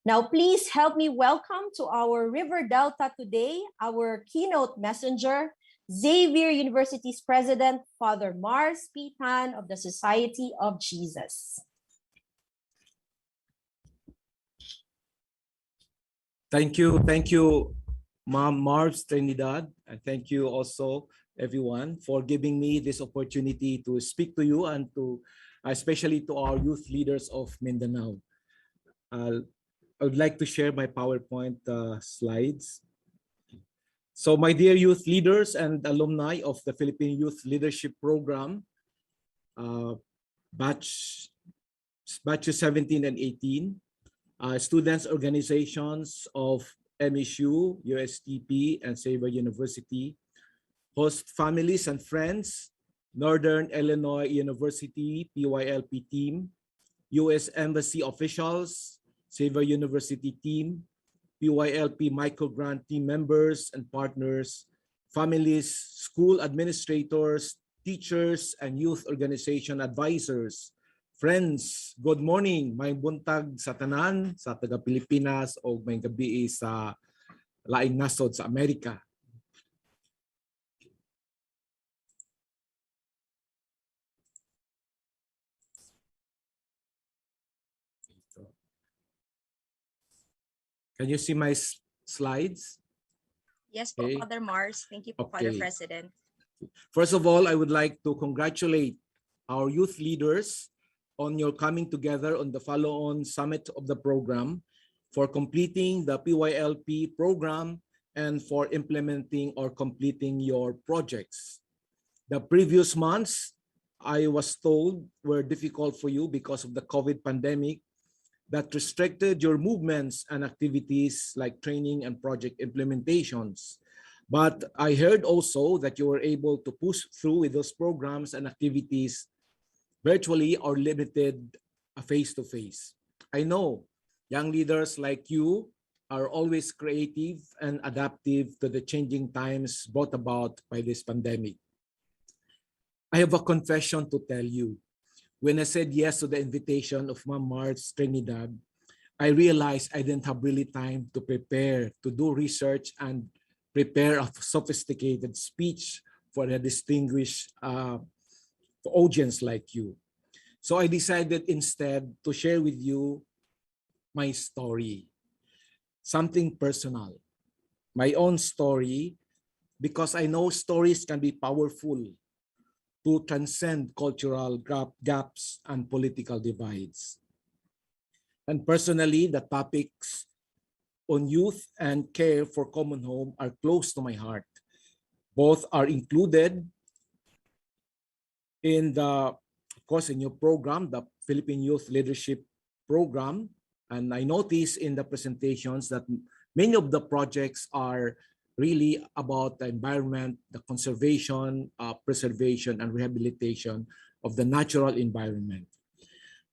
S10: Now, please help me welcome to our River Delta today, our keynote messenger, Xavier University's president, Father Mars P. Tan of the Society of Jesus.
S11: Thank you, Ma'am Mars Trinidad, and thank you also everyone for giving me this opportunity to speak to you and to especially to our youth leaders of Mindanao. I would like to share my PowerPoint slides. So my dear youth leaders and alumni of the Philippine Youth Leadership Program, batches 17 and 18, students organizations of MSU, USTP, and Xavier University, host families and friends, Northern Illinois University PYLP team, U.S. Embassy officials, Xavier University team, PYLP microgrant team members and partners, families, school administrators, teachers, and youth organization advisors. Friends, good morning. May buntag sa tanan, sa taga Pilipinas o may gabi sa laing nasod sa Amerika. Can you see my slides?
S1: Yes, okay. Father Mars. Thank you, Father President.
S11: First of all, I would like to congratulate our youth leaders on your coming together on the follow-on summit of the program for completing the PYLP program and for implementing or completing your projects. The previous months, I was told, were difficult for you because of the COVID pandemic that restricted your movements and activities like training and project implementations. But I heard also that you were able to push through with those programs and activities virtually or limited face-to-face. I know young leaders like you are always creative and adaptive to the changing times brought about by this pandemic. I have a confession to tell you. When I said yes to the invitation of Ma'am Mars Trinidad, I realized I didn't have really time to prepare, to do research and prepare a sophisticated speech for a distinguished audience like you. So I decided instead to share with you my story, something personal, my own story, because I know stories can be powerful to transcend cultural gaps and political divides. And personally, the topics on youth and care for common home are close to my heart. Both are included in the, of course, in your program, the Philippine Youth Leadership Program. And I notice in the presentations that many of the projects are really about the environment, the conservation, preservation, and rehabilitation of the natural environment.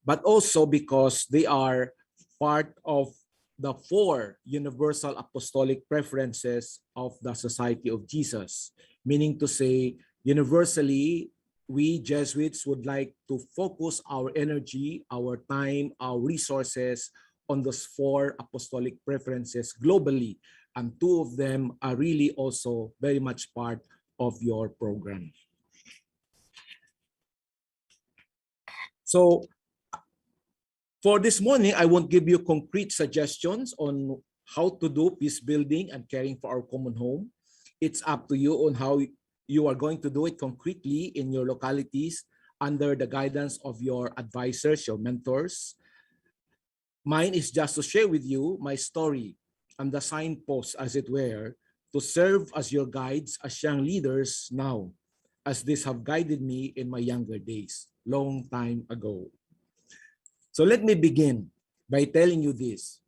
S11: But also because they are part of the 4 universal apostolic preferences of the Society of Jesus, meaning to say, universally, we Jesuits would like to focus our energy, our time, our resources on those 4 apostolic preferences globally. And 2 of them are really also very much part of your program. So for this morning, I won't give you concrete suggestions on how to do peace building and caring for our common home. It's up to you on how you are going to do it concretely in your localities under the guidance of your advisors, your mentors. Mine is just to share with you my story and the signposts, as it were, to serve as your guides as young leaders now, as these have guided me in my younger days, long time ago. So let me begin by telling you this.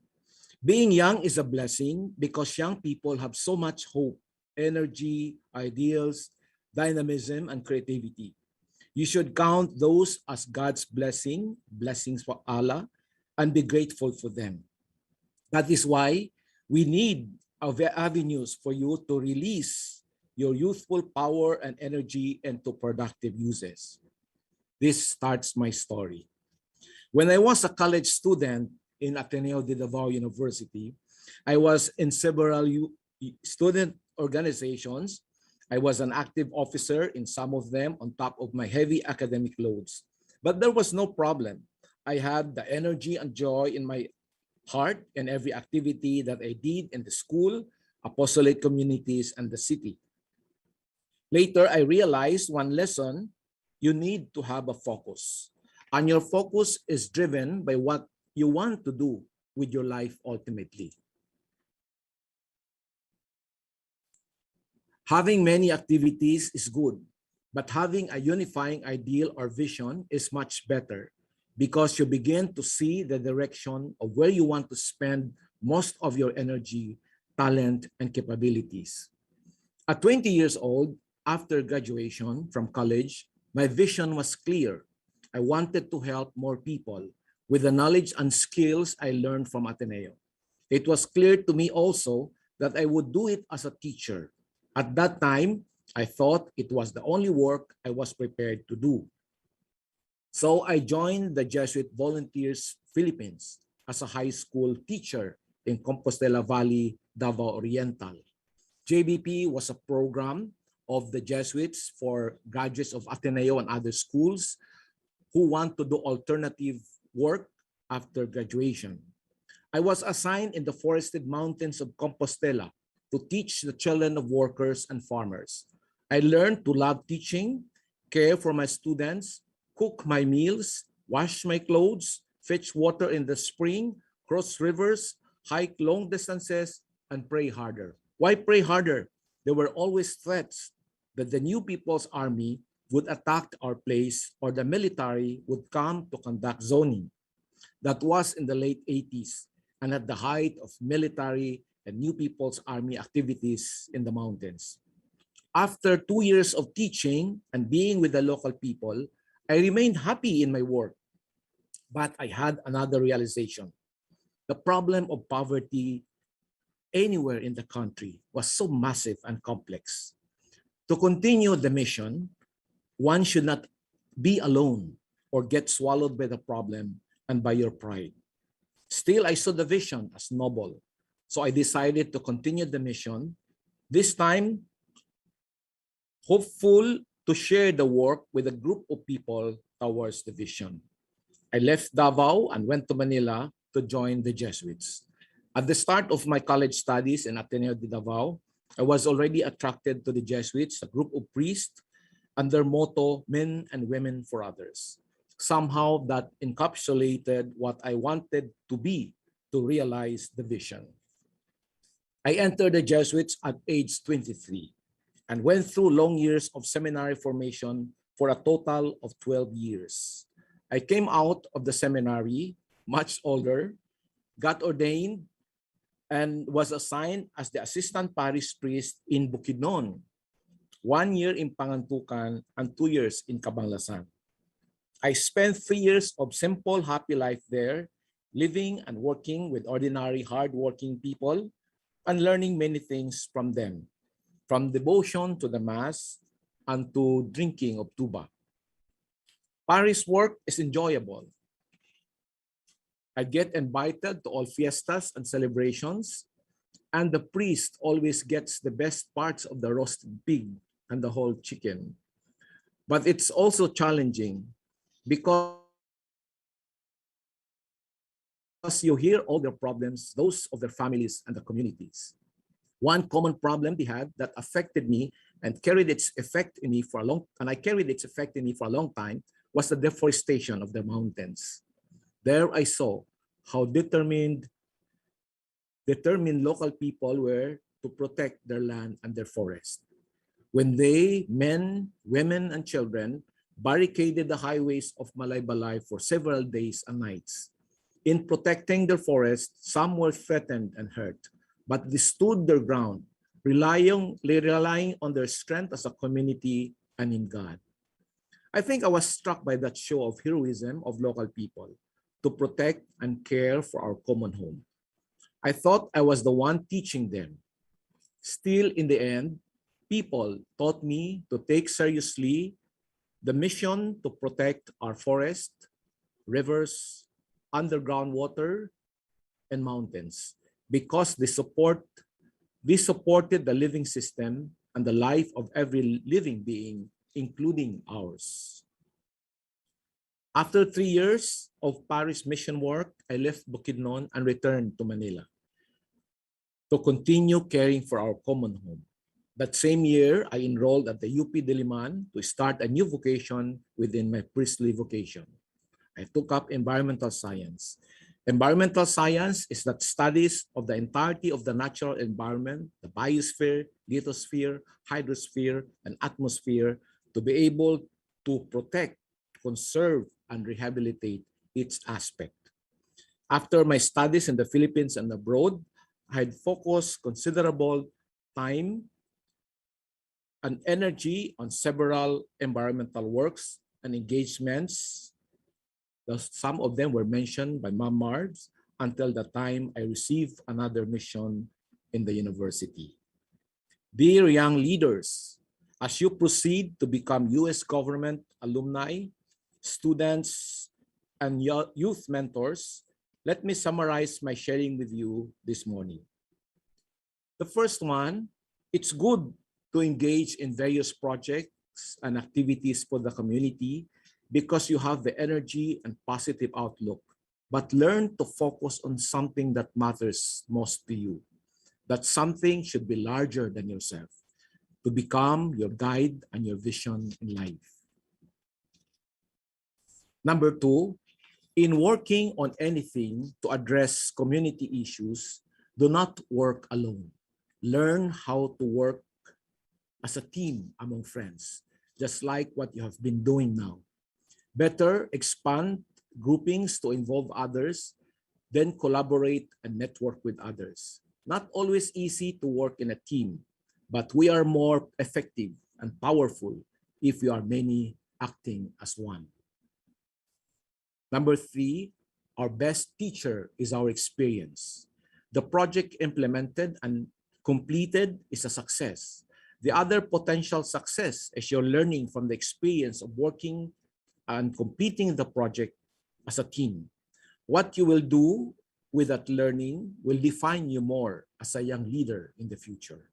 S11: Being young is a blessing because young people have so much hope, energy, ideals, dynamism, and creativity. You should count those as God's blessings for Allah, and be grateful for them. That is why we need avenues for you to release your youthful power and energy into productive uses. This starts my story. When I was a college student in Ateneo de Davao University, I was in several student organizations. I was an active officer in some of them on top of my heavy academic loads. But there was no problem. I had the energy and joy in my heart in every activity that I did in the school, apostolate communities, and the city. Later, I realized one lesson: you need to have a focus. And your focus is driven by what you want to do with your life ultimately. Having many activities is good, but having a unifying ideal or vision is much better, because you begin to see the direction of where you want to spend most of your energy, talent, and capabilities. At 20 years old, after graduation from college, my vision was clear. I wanted to help more people with the knowledge and skills I learned from Ateneo. It was clear to me also that I would do it as a teacher. At that time, I thought it was the only work I was prepared to do. So I joined the Jesuit Volunteers Philippines as a high school teacher in Compostela Valley, Davao Oriental. JBP was a program of the Jesuits for graduates of Ateneo and other schools who want to do alternative work after graduation. I was assigned in the forested mountains of Compostela to teach the children of workers and farmers. I learned to love teaching, care for my students, cook my meals, wash my clothes, fetch water in the spring, cross rivers, hike long distances, and pray harder. Why pray harder? There were always threats that the New People's Army would attack our place or the military would come to conduct zoning. That was in the late 80s and at the height of military and New People's Army activities in the mountains. After 2 years of teaching and being with the local people, I remained happy in my work, but I had another realization. The problem of poverty anywhere in the country was so massive and complex. To continue the mission, one should not be alone or get swallowed by the problem and by your pride. Still, I saw the vision as noble, so I decided to continue the mission, this time hopeful to share the work with a group of people towards the vision. I left Davao and went to Manila to join the Jesuits. At the start of my college studies in Ateneo de Davao, I was already attracted to the Jesuits, a group of priests, and their motto, men and women for others. somehow that encapsulated what I wanted to be to realize the vision. I entered the Jesuits at age 23 and went through long years of seminary formation for a total of 12 years. I came out of the seminary much older, got ordained, and was assigned as the assistant parish priest in Bukidnon, 1 year in Pangantukan and 2 years in Cabanglasan. I spent 3 years of simple, happy life there, living and working with ordinary, hardworking people and learning many things from them, from devotion to the Mass and to drinking of tuba. Parish work is enjoyable. I get invited to all fiestas and celebrations, and the priest always gets the best parts of the roasted pig and the whole chicken. But it's also challenging because you hear all their problems, those of their families and the communities. One common problem they had that affected me and carried its effect in me for a long, and I carried its effect in me for a long time, was the deforestation of the mountains. There I saw how determined local people were to protect their land and their forest. When they, men, women, and children, barricaded the highways of Malaybalay for several days and nights. In protecting their forest, some were threatened and hurt, but they stood their ground, relying on their strength as a community and in God. I think I was struck by that show of heroism of local people to protect and care for our common home. I thought I was the one teaching them. Still, in the end, people taught me to take seriously the mission to protect our forest, rivers, underground water, and mountains because they supported the living system and the life of every living being, including ours. After 3 years of parish mission work, I left Bukidnon and returned to Manila to continue caring for our common home. That same year, I enrolled at the UP Diliman to start a new vocation within my priestly vocation. I took up environmental science. Environmental science is that studies of the entirety of the natural environment, the biosphere, lithosphere, hydrosphere, and atmosphere, to be able to protect, conserve, and rehabilitate each aspect. After my studies in the Philippines and abroad, I had focused considerable time and energy on several environmental works and engagements. Some of them were mentioned by Ma'am Marbs until the time I received another mission in the university. Dear young leaders, as you proceed to become U.S. government alumni, students, and youth mentors, let me summarize my sharing with you this morning. The first one, it's good to engage in various projects and activities for the community because you have the energy and positive outlook, but learn to focus on something that matters most to you. That something should be larger than yourself, to become your guide and your vision in life. Number two, in working on anything to address community issues, do not work alone. Learn how to work as a team among friends, just like what you have been doing now. Better expand groupings to involve others, then collaborate and network with others. Not always easy to work in a team, but we are more effective and powerful if we are many acting as one. Number three, our best teacher is our experience. The project implemented and completed is a success. The other potential success is your learning from the experience of working and completing the project as a team. What you will do with that learning will define you more as a young leader in the future.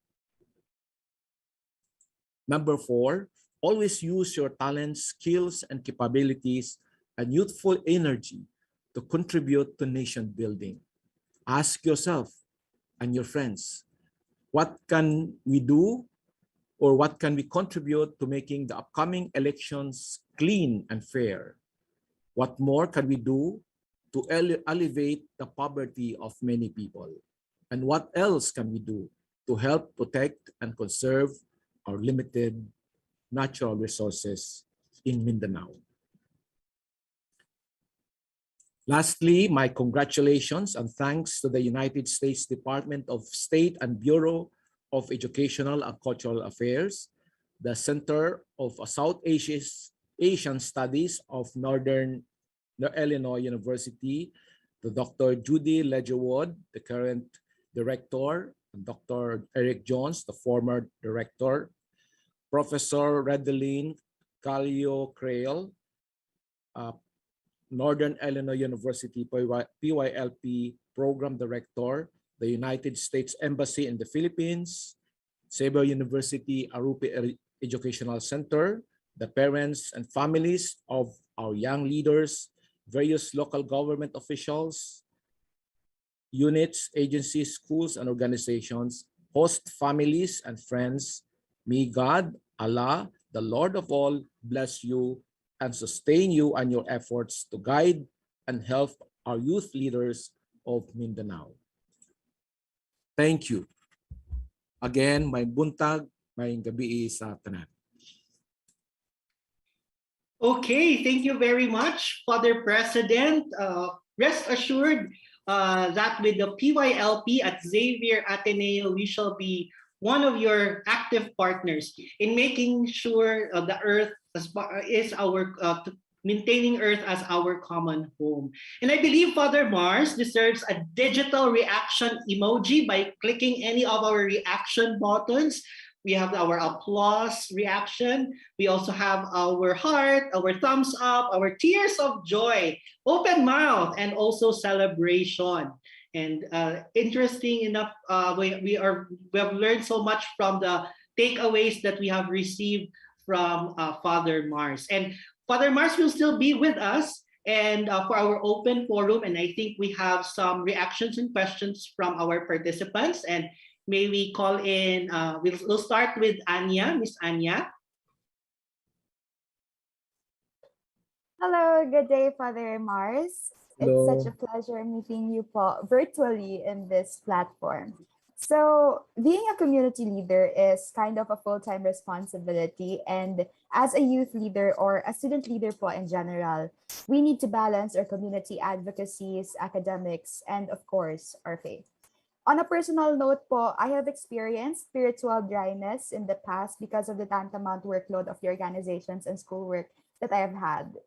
S11: Number four, always use your talents, skills, and capabilities and youthful energy to contribute to nation building. Ask yourself and your friends, what can we do or what can we contribute to making the upcoming elections clean and fair? What more can we do to alleviate the poverty of many people? And what else can we do to help protect and conserve our limited natural resources in Mindanao? Lastly, my congratulations and thanks to the United States Department of State and Bureau of Educational and Cultural Affairs, the Center of South Asian Studies of Northern Illinois University, to Dr. Judy Ledgerwood, the current director, and Dr. Eric Jones, the former director, Professor Redeline Calio Crail, Northern Illinois University PYLP Program Director, the United States Embassy in the Philippines, Xavier University Arupi Educational Center, the parents and families of our young leaders, various local government officials, units, agencies, schools, and organizations, host families and friends. May God, Allah, the Lord of all, bless you and sustain you and your efforts to guide and help our youth leaders of Mindanao. Thank you. Again, may buntag, may gabi sa tanan.
S6: Okay, thank you very much, Father President. Rest assured that with the PYLP at Xavier Ateneo, we shall be one of your active partners in making sure the earth is our maintaining earth as our common home. And I believe Father Mars deserves a digital reaction emoji by clicking any of our reaction buttons. We have our applause reaction. We also have our heart, our thumbs up, our tears of joy, open mouth, and also celebration. And interesting enough, we have learned so much from the takeaways that we have received from Father Mars. And Father Mars will still be with us and for our open forum. And I think we have some reactions and questions from our participants. And may we call in, we'll start with Anya, Miss Anya.
S2: Hello, good day, Father Mars.
S11: Hello.
S2: It's such a pleasure meeting you virtually in this platform. So being a community leader is kind of a full-time responsibility. And as a youth leader or a student leader po in general, we need to balance our community advocacies, academics, and of course, our faith. On a personal note po, I have experienced spiritual dryness in the past because of the tantamount workload of the organizations and schoolwork that I have had.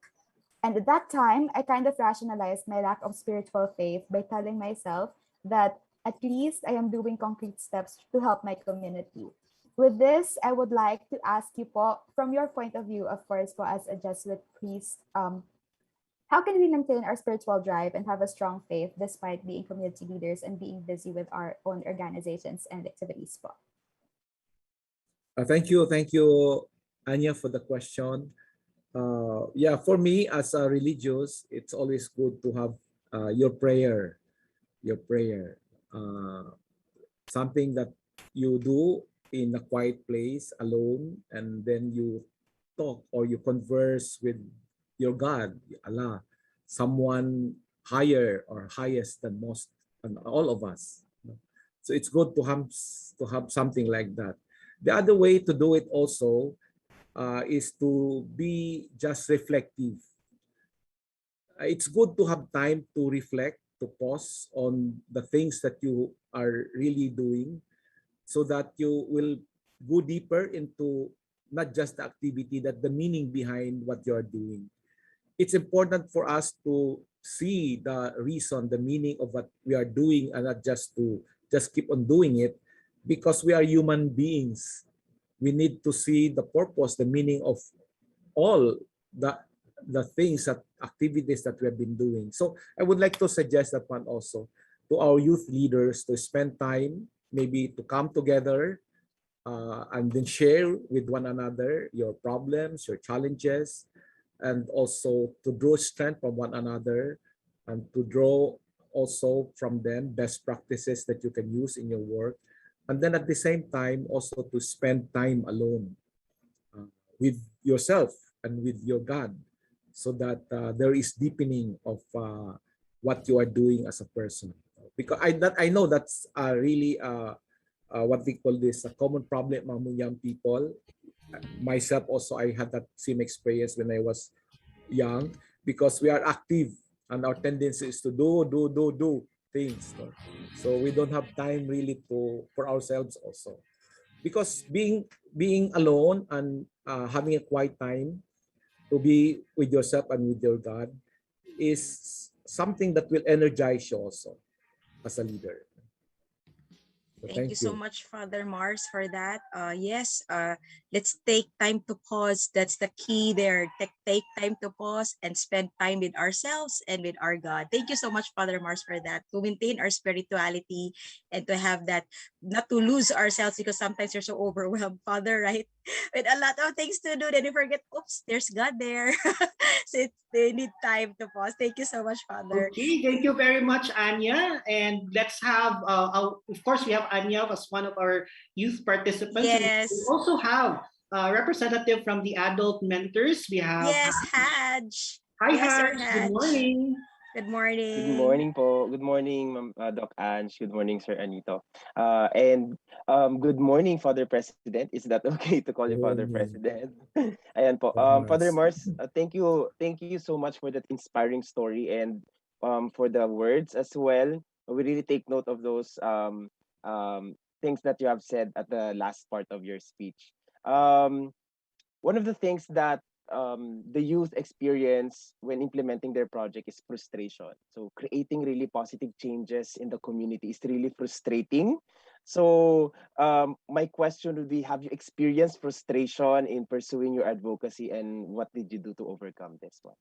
S2: And at that time, I kind of rationalized my lack of spiritual faith by telling myself that at least I am doing concrete steps to help my community. With this, I would like to ask you po, from your point of view, of course, po, as a Jesuit priest, how can we maintain our spiritual drive and have a strong faith despite being community leaders and being busy with our own organizations and activities po?
S11: Thank you, Anya, for the question. Yeah, for me as a religious, it's always good to have your prayer, something that you do in a quiet place alone, and then you talk or you converse with your God, Allah, someone higher or highest than most and all of us. So it's good to have something like that. The other way to do it also is to be just reflective. It's good to have time to reflect, to pause on the things that you are really doing so that you will go deeper into not just the activity, that the meaning behind what you are doing. It's important for us to see the reason, the meaning of what we are doing, and not just to keep on doing it, because we are human beings. We need to see the purpose, the meaning of all the things, that activities that we have been doing. So I would like to suggest that one also to our youth leaders, to spend time, maybe to come together and then share with one another your problems, your challenges, and also to draw strength from one another, and to draw also from them best practices that you can use in your work. And then at the same time, also to spend time alone with yourself and with your God, so that there is deepening of what you are doing as a person. Because I know that's really what we call this a common problem among young people. Myself also, I had that same experience when I was young, because we are active and our tendency is to do things. No? So we don't have time really to for ourselves also, because being alone and having a quiet time to be with yourself and with your God is something that will energize you also as a leader. So
S1: Thank you so much, Father Mars, for that. Yes, let's take time to pause. That's the key there. Take time to pause and spend time with ourselves and with our God. Thank you so much, Father Mars, for that. To maintain our spirituality and to have that, not to lose ourselves, because sometimes you're so overwhelmed, Father, right? With a lot of things to do, then you forget, oops, there's God there. So they need time to pause. Thank you so much, Father.
S6: Okay, thank you very much, Anya. And let's have, of course, we have Anya as one of our youth participants.
S1: Yes.
S6: We also have a representative from the adult mentors. We have
S1: Yes,
S6: Haj.
S1: Haj.
S6: Hi,
S1: Yes, Sir
S6: Haj. Good
S1: Haj.
S6: morning.
S1: Good morning.
S3: Good morning po. Good morning, Doc Ange. Good morning, Sir Anito. And good morning, Father President. Is that okay to call you Father President? Ayan po. Father Mars, thank you so much for that inspiring story and for the words as well. We really take note of those things that you have said at the last part of your speech. One of the things that the youth experience when implementing their project is frustration. So creating really positive changes in the community is really frustrating. So my question would be, have you experienced frustration in pursuing your advocacy, and what did you do to overcome this one?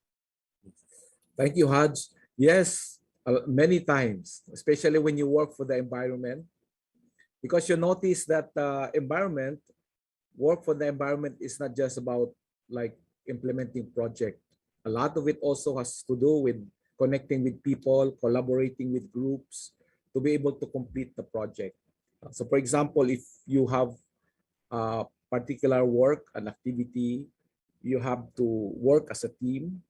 S11: Thank you, Haj. Yes, many times, especially when you work for the environment, because you notice that work for the environment is not just about like implementing project. A lot of it also has to do with connecting with people, collaborating with groups to be able to complete the project. So for example, if you have a particular work, an activity, you have to work as a team.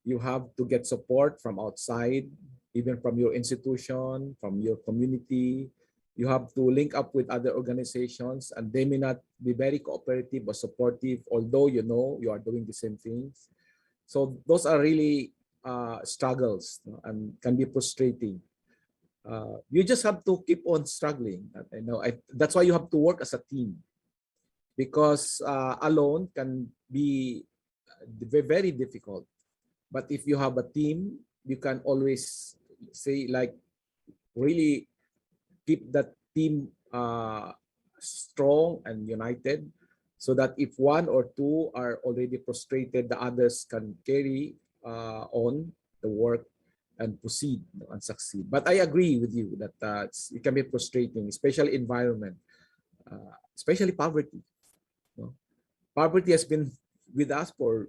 S11: You have to get support from outside, even from your institution, from your community. You have to link up with other organizations, and they may not be very cooperative or supportive, although you know you are doing the same things. So those are really struggles, and can be frustrating. You just have to keep on struggling. That's why you have to work as a team, because alone can be very difficult. But if you have a team, you can always say like really keep that team strong and united, so that if one or two are already frustrated, the others can carry on the work and proceed and succeed. But I agree with you that it can be frustrating, especially environment, especially poverty. Poverty has been with us for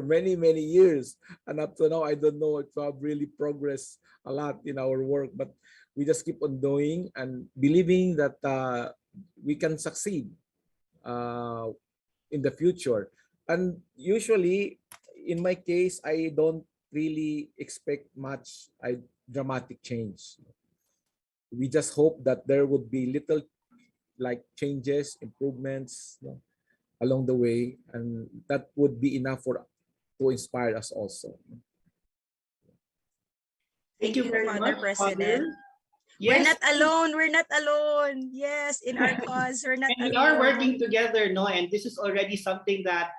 S11: many years, and up to now I don't know if I've really progressed a lot in our work, but we just keep on doing and believing that we can succeed in the future. And usually in my case, I don't really expect much dramatic change. We just hope that there would be little like changes, improvements, along the way, and that would be enough to inspire us also.
S6: Thank you very
S1: Father
S6: much,
S1: President.
S6: Father.
S1: We're
S6: Yes.
S1: not alone. We're not alone. Yes, in our cause, we're not
S6: And
S1: alone.
S6: we are working together, no? And this is already something that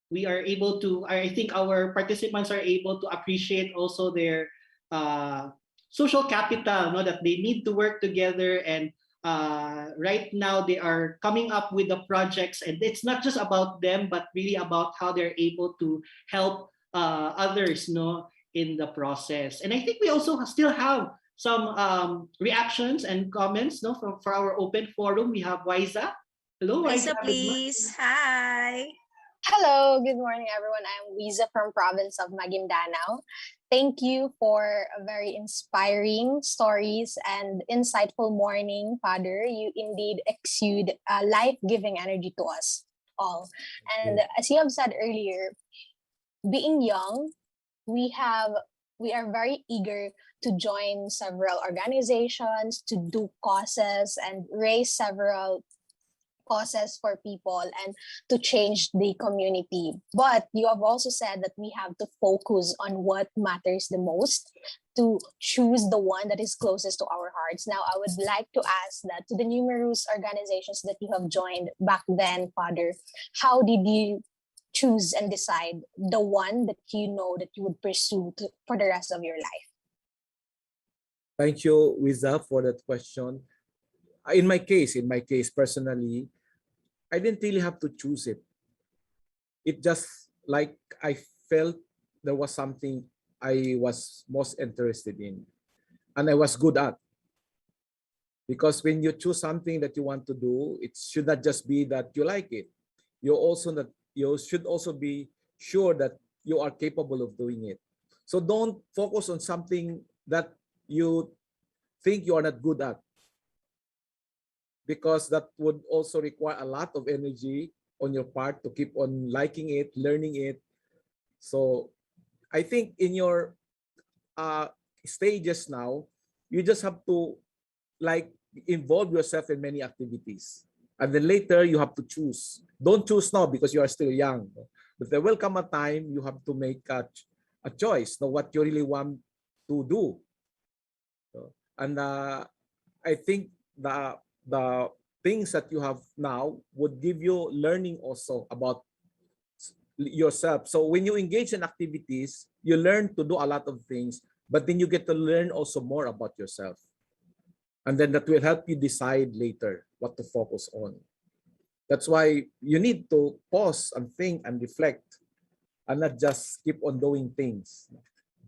S6: we are able to, I think our participants are able to appreciate also their social capital, no? That they need to work together. And right now they are coming up with the projects, and it's not just about them, but really about how they're able to help others, no, in the process. And I think we also still have some reactions and comments, no, for our open forum. We have Wiza. Hello,
S1: Wiza,
S6: Wiza.
S1: please. Hi.
S12: Hello, good morning, everyone. I'm Wiza from province of Maguindanao. Thank you for a very inspiring stories and insightful morning, Father. You indeed exude life-giving energy to us. all. And as you have said earlier, being young, we are very eager to join several organizations, to do causes and raise several causes for people and to change the community. But you have also said that we have to focus on what matters the most, to choose the one that is closest to our hearts. Now, I would like to ask that to the numerous organizations that you have joined back then, Father, how did you choose and decide the one that you know that you would pursue for the rest of your life?
S11: Thank you, Wiza, for that question. In my case personally, I didn't really have to choose it. It just like I felt there was something I was most interested in and I was good at. Because when you choose something that you want to do, it should not just be that you like it. You should also be sure that you are capable of doing it. So don't focus on something that you think you are not good at, because that would also require a lot of energy on your part to keep on liking it, learning it. So I think in your stages now, you just have to like involve yourself in many activities. And then later you have to choose. Don't choose now because you are still young. But there will come a time you have to make a choice, know what you really want to do. And I think the things that you have now would give you learning also about yourself. So when you engage in activities, you learn to do a lot of things, but then you get to learn also more about yourself. And then that will help you decide later what to focus on. That's why you need to pause and think and reflect and not just keep on doing things.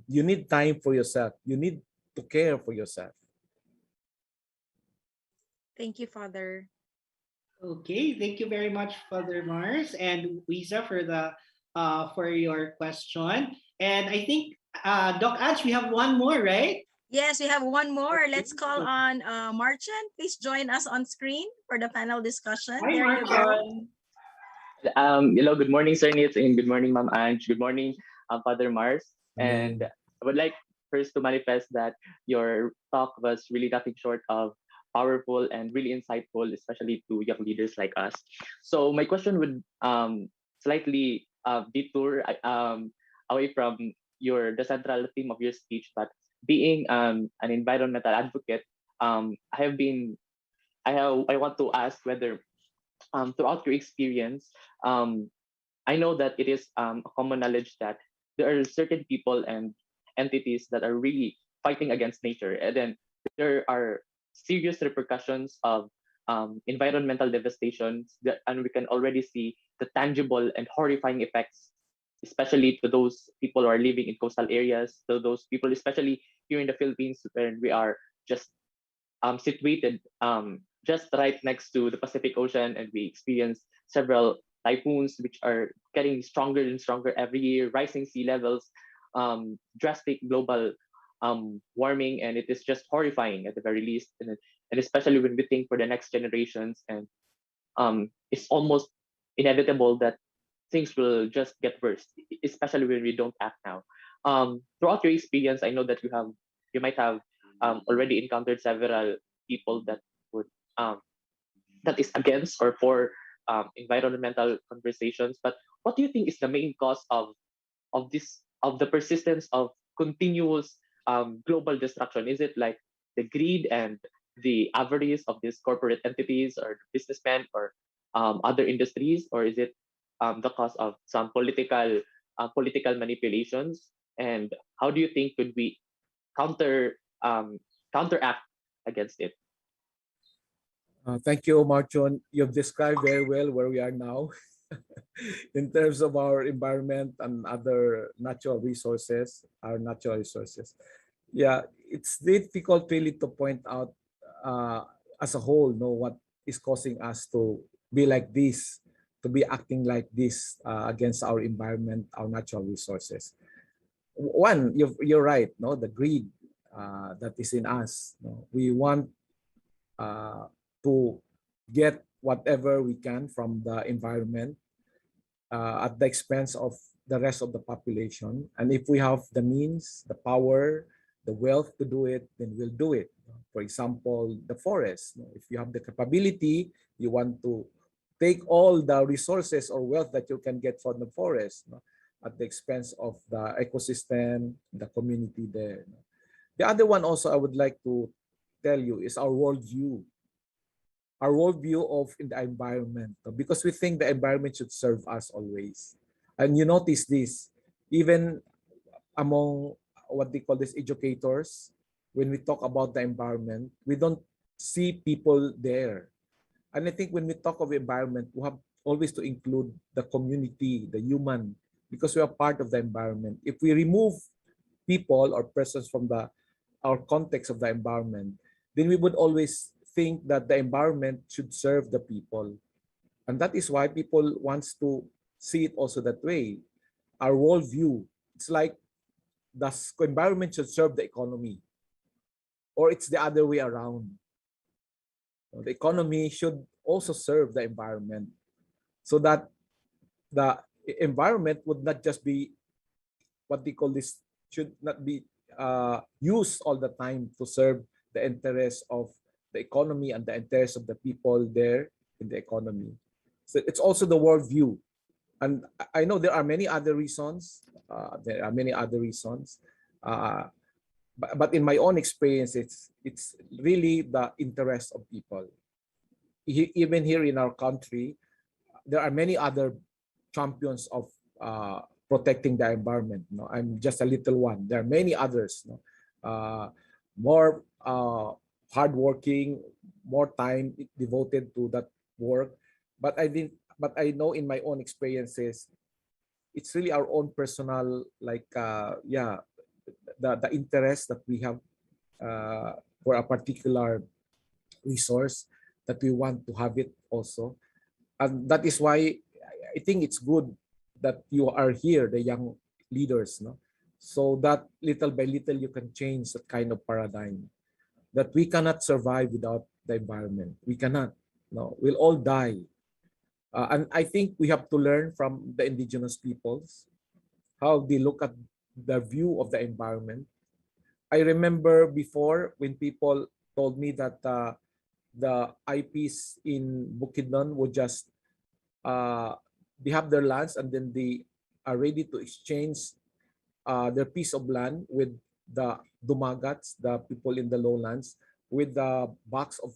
S11: You need time for yourself. You need to care for yourself.
S1: Thank you, Father.
S6: Okay, thank you very much, Father Mars and Wiza, for your question. And I think Doc Ange, we have one more, right?
S1: Yes, we have one more. Let's call on Marchan. Please join us on screen for the panel discussion.
S6: Hi,
S1: There you go.
S4: Hello, good morning, Sir Nitz, and good morning, Ma'am Ange. Good morning, Father Mars. And I would like first to manifest that your talk was really nothing short of powerful and really insightful, especially to young leaders like us. So my question would slightly detour away from the central theme of your speech, but being an environmental advocate, I want to ask whether throughout your experience, I know that it is a common knowledge that there are certain people and entities that are really fighting against nature, and then there are serious repercussions of environmental devastation, and we can already see the tangible and horrifying effects, especially to those people who are living in coastal areas, to those people, especially here in the Philippines, where we are just situated just right next to the Pacific Ocean, and we experience several typhoons which are getting stronger and stronger every year, rising sea levels, drastic global warming, and it is just horrifying at the very least, and especially when we think for the next generations, and it's almost inevitable that things will just get worse, especially when we don't act now. Throughout your experience, I know that you might have already encountered several people that would that is against or for environmental conversations. But what do you think is the main cause of the persistence of continuous global destruction? Is it like the greed and the avarice of these corporate entities or businessmen or other industries, or is it the cause of some political manipulations? And how do you think could we counteract against it?
S11: Thank you, Marchon. You've described very well where we are now in terms of our environment and other natural resources, Yeah, it's difficult really to point out as a whole, what is causing us to be like this, to be acting like this against our environment, our natural resources. One, you're right, the greed that is in us. We want to get whatever we can from the environment at the expense of the rest of the population. And if we have the means, the power, the wealth to do it, then we'll do it. For example, the forest. If you have the capability, you want to take all the resources or wealth that you can get from the forest at the expense of the ecosystem, the community there. The other one also I would like to tell you is our worldview. Our worldview of in the environment, because we think the environment should serve us always. And you notice this, even among what they call this educators, when we talk about the environment, we don't see people there. And I think when we talk of environment, we have always to include the community, the human, because we are part of the environment. If we remove people or persons from our context of the environment, then we would always think that the environment should serve the people. And that is why people wants to see it also that way. Our worldview, it's like the environment should serve the economy, or it's the other way around. The economy should also serve the environment, so that the environment would not just be what they call this, should not be used all the time to serve the interests of the economy and the interests of the people there in the economy. So it's also the worldview. And I know there are many other reasons. But in my own experience, it's really the interest of people. Even here in our country, there are many other champions of protecting the environment. I'm just a little one. There are many others. More hardworking, more time devoted to that work. But I know in my own experiences, it's really our own personal, the interest that we have for a particular resource, that we want to have it also. And that is why I think it's good that you are here, the young leaders, so that little by little you can change that kind of paradigm, that we cannot survive without the environment. We cannot. No, we'll all die. And I think we have to learn from the indigenous peoples, how they look at the view of the environment. I remember before when people told me that the IPs in Bukidnon would just, they have their lands and then they are ready to exchange their piece of land with the Dumagats, the people in the lowlands, with the box of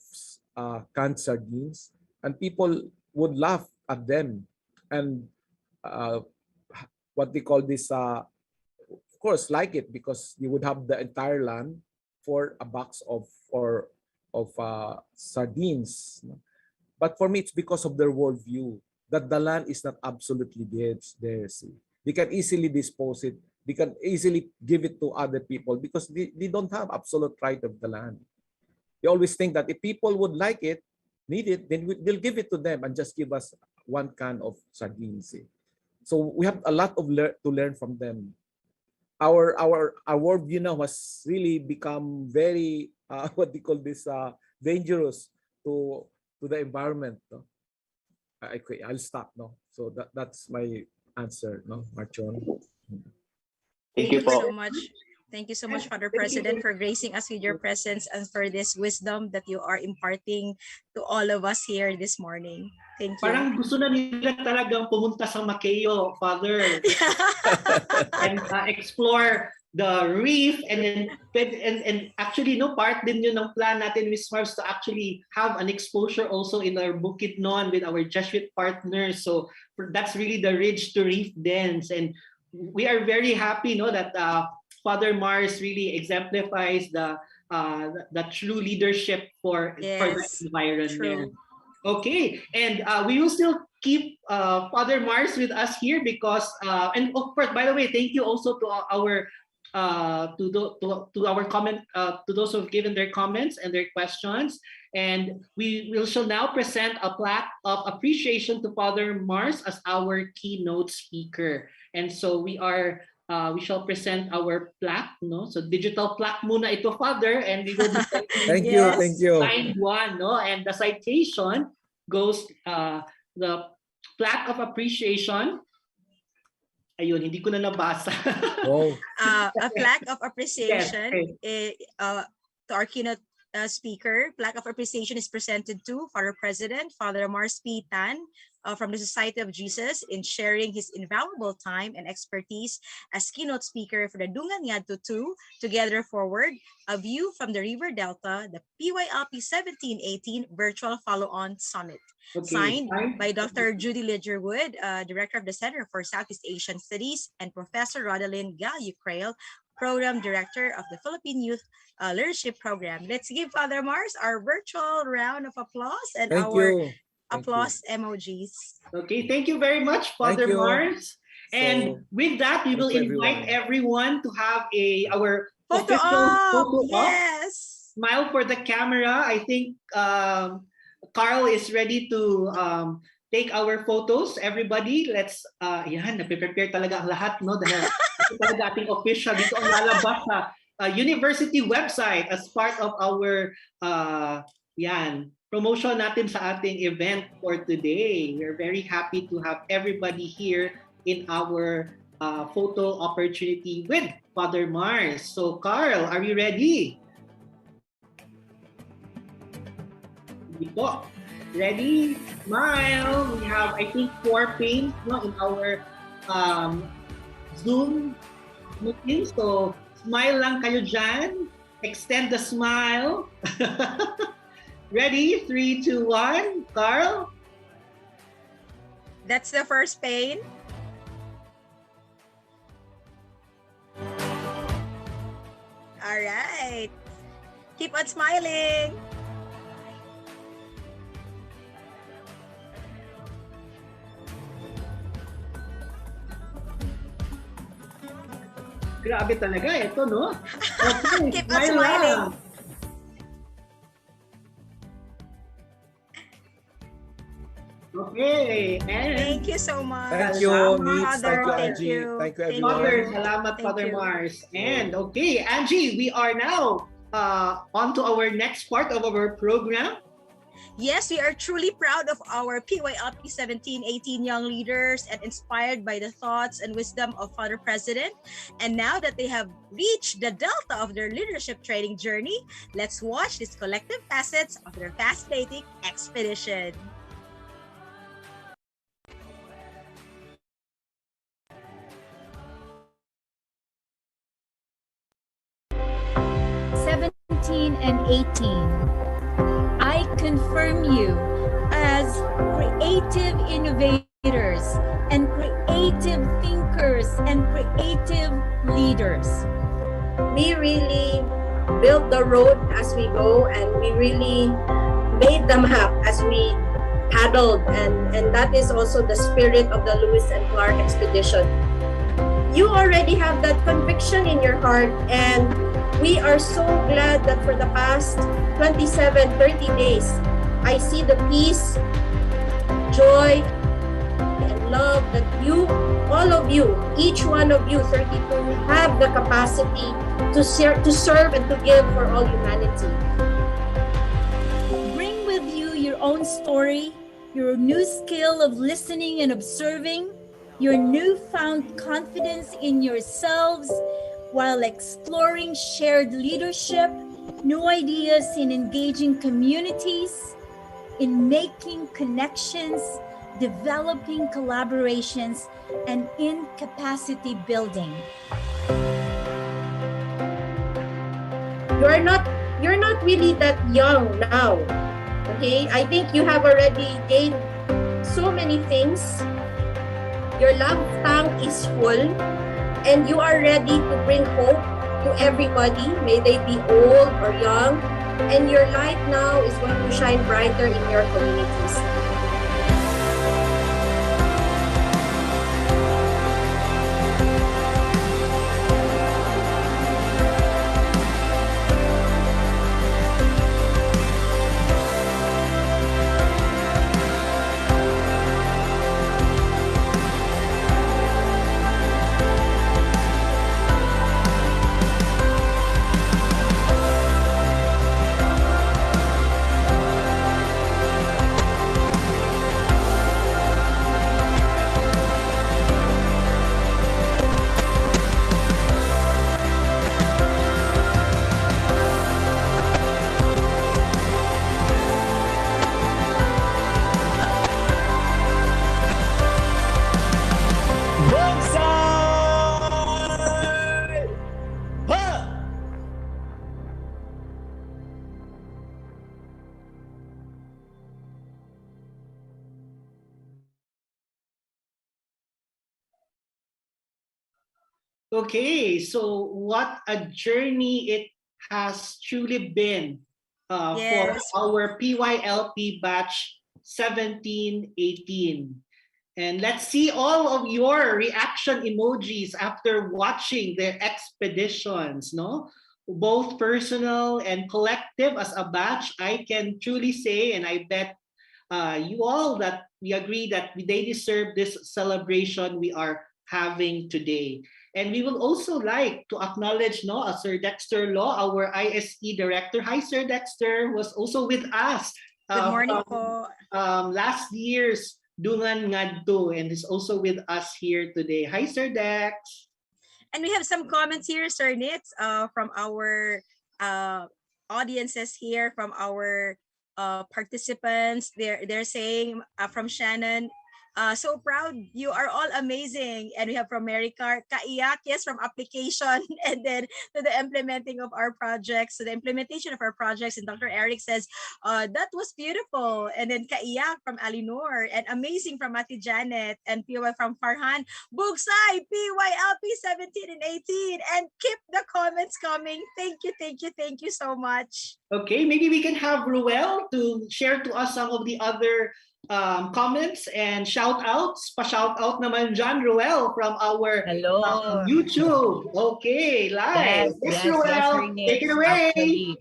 S11: canned sardines, and people would laugh at them. And what they call this, of course, like it, because you would have the entire land for a box of sardines. But for me, it's because of their worldview, that the land is not absolutely theirs. They can easily dispose it. They can easily give it to other people because they don't have absolute right of the land. They always think that if people would like it, need it, then they'll give it to them and just give us one can of sardines. So we have a lot to learn from them. Our worldview now has really become very what they call this, dangerous to the environment. I'll stop now. So that's my answer, Marchon.
S1: Thank you so much. Thank you so much, Father President, for gracing us with your presence and for this wisdom that you are imparting to all of us here this morning. Thank you.
S6: Parang gusto na nila talagang pumunta sa Maceo, Father, and explore the reef, and actually part din yun ng plan natin with Smarbs to actually have an exposure also in our Bukidnon with our Jesuit partners. So that's really the ridge to reef dens, and we are very happy that Father Mars really exemplifies the true leadership for the environment. True. Okay, and we will still keep Father Mars with us here because and of course, by the way, thank you also to our to those who have given their comments and their questions. And we shall now present a plaque of appreciation to Father Mars as our keynote speaker. And so we shall present our plaque, So digital plaque muna ito, Father, and we will be
S11: thank you.
S6: signed one, And the citation goes the plaque of appreciation. Ayun, hindi ko na nabasa.
S11: Oh.
S1: A plaque of appreciation
S6: Yes,
S1: to our keynote speaker. Plaque of appreciation is presented to Father President, Father Mars P. Tan, from the Society of Jesus, in sharing his invaluable time and expertise as keynote speaker for the Dungan Ngadto 2, Together Forward, a view from the River Delta, the PYLP 1718 Virtual Follow-On Summit. Signed by Dr. Judy Ledgerwood, Director of the Center for Southeast Asian Studies, and Professor Rodalyn Galyucrail, Program Director of the Philippine Youth Leadership Program. Let's give Father Mars our virtual round of applause and
S11: Thank
S1: our
S11: you.
S1: applause emojis.
S6: Okay, thank you very much, Father
S11: you.
S6: Mars. And with that, we will invite everyone to have our official photo op.
S1: Yes.
S6: Smile for the camera. I think Carl is ready to take our photos. Everybody, let's, yan, nape-prepare talaga ang lahat, no? Dahil ito talaga ating official dito ang lalabas sa university website as part of our, yan, promotion natin sa ating event for today. We're very happy to have everybody here in our photo opportunity with Father Mars. So, Carl, are you ready? Po. Ready? Smile. We have, I think, 4 panes, no, in our Zoom meeting. So, smile lang kayo dyan. Extend the smile. Ready? 3, 2, 1. Carl?
S1: That's the first pane. All right. Keep on smiling.
S6: Grabe talaga ito, no? Okay,
S1: keep on smiling.
S6: Okay, and
S1: thank you so much.
S11: Thank you, Mitch. Thank you, Angie. Thank you, everyone.
S6: Father, salamat, Father Mars. And okay, Angie, we are now on to our next part of our program.
S1: Yes, we are truly proud of our PYLP 1718 young leaders and inspired by the thoughts and wisdom of Father President. And now that they have reached the delta of their leadership training journey, let's watch these collective facets of their fascinating expedition.
S5: And 18. I confirm you as creative innovators and creative thinkers and creative leaders.
S10: We really built the road as we go, and we really made the map as we paddled, and that is also the spirit of the Lewis and Clark expedition. You already have that conviction in your heart, and we are so glad that for the past 27, 30 days, I see the peace, joy, and love that you, all of you, each one of you, 32, have the capacity to serve and to give for all humanity.
S5: Bring with you your own story, your new skill of listening and observing, your newfound confidence in yourselves, while exploring shared leadership, new ideas in engaging communities, in making connections, developing collaborations, and in capacity building.
S10: You're not really that young now, okay? I think you have already gained so many things. Your love tank is full, and you are ready to bring hope to everybody, may they be old or young, and your light now is going to shine brighter in your communities.
S6: Okay, so what a journey it has truly been for
S1: Yes.
S6: our PYLP batch 1718. And let's see all of your reaction emojis after watching their expeditions, no? Both personal and collective as a batch. I can truly say, and I bet you all that we agree that they deserve this celebration we are having today. And we will also like to acknowledge no, Sir Dexter Law, our ISE director. Hi, Sir Dexter, was also with us
S1: Good morning
S6: from
S1: po.
S6: last year's Dungan Ngadto and is also with us here today. Hi, Sir Dex.
S1: And we have some comments here, Sir Nitz, from our audiences here, from our participants. They're saying from Shannon, so proud, you are all amazing. And we have from Mary Kaiyak, yes, from application and then to the implementing of our projects, so the implementation of our projects. And Dr. Eric says, that was beautiful. And then Kaiyak from Alinor, and amazing from Ate Janet, and PY from Farhan. Bugsay, PYLP 17 and 18. And keep the comments coming. Thank you, thank you, thank you so much.
S6: Okay, maybe we can have Ruel to share to us some of the other comments and shout outs. Pa-shout out naman dyan, Ruel, from our YouTube. Okay, live.
S7: Yes,
S6: Ruel, take it away.
S7: Actually,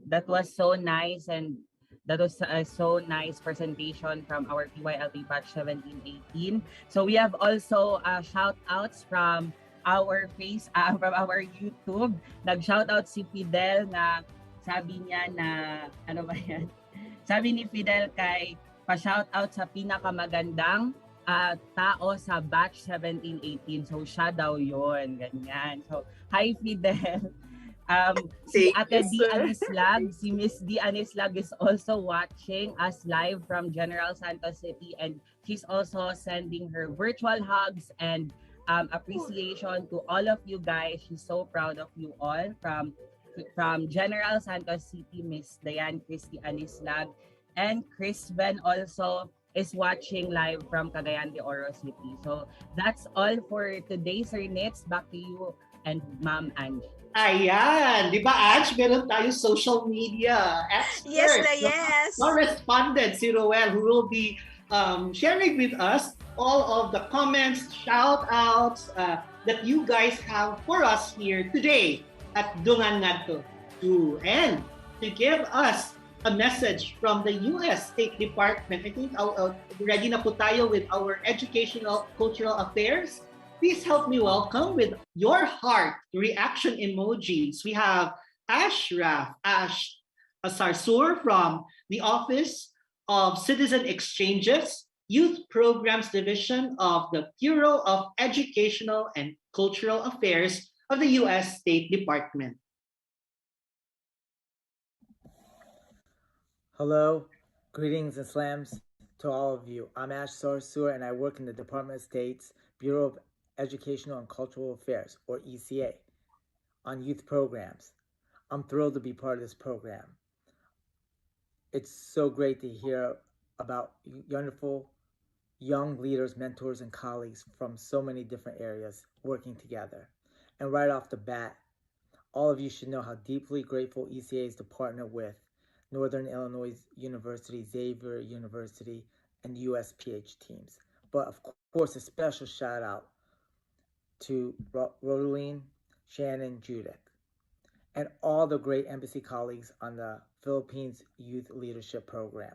S7: that was so nice, and that was a so nice presentation from our PYLP batch 1718. So we have also shout outs from our from our YouTube. Nag-shout out si Fidel na sabi niya na, ano ba yan? Sabi ni Fidel kay pa-shout out sa pinakamagandang tao sa batch 1718. So siya daw yun, ganyan. So hi Fidel. Si Ate D. Anislag, si Miss D. Anislag is also watching us live from General Santos City, and she's also sending her virtual hugs and appreciation to all of you guys. She's so proud of you all from General Santos City, Miss Diane Christy Anislag. And Chris Ben also is watching live from Cagayan de Oro City. So that's all for today, Sir Nitz. Back to you and Ma'am Angie.
S6: Ayan, di ba Ange, meron tayo social media expert.
S1: Yes.
S6: Correspondent si Roel, who will be sharing with us all of the comments, shout outs that you guys have for us here today at Dungan Ngadto. And to give us a message from the U.S. State Department, I think ready na po tayo with our educational cultural affairs. Please help me welcome with your heart reaction emojis. We have Ash Sarsur from the Office of Citizen Exchanges, Youth Programs Division of the Bureau of Educational and Cultural Affairs of the U.S. State Department.
S8: Hello, greetings and slams to all of you. I'm Ash Sarsur and I work in the Department of State's Bureau of Educational and Cultural Affairs, or ECA, on youth programs. I'm thrilled to be part of this program. It's so great to hear about wonderful young leaders, mentors, and colleagues from so many different areas working together. And right off the bat, all of you should know how deeply grateful ECA is to partner with Northern Illinois University, Xavier University, and USPH teams. But of course, a special shout out to Rodaline, Shannon, Judic, and all the great embassy colleagues on the Philippines Youth Leadership Program.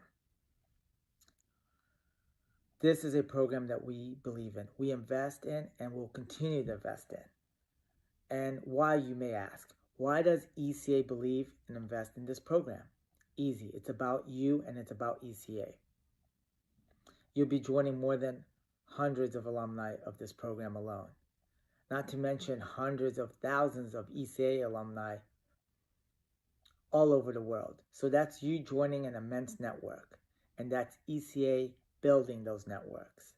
S8: This is a program that we believe in, we invest in, and will continue to invest in. And why, you may ask, why does ECA believe and invest in this program? Easy, it's about you and it's about ECA. You'll be joining more than hundreds of alumni of this program alone. Not to mention hundreds of thousands of ECA alumni all over the world. So that's you joining an immense network, and that's ECA building those networks.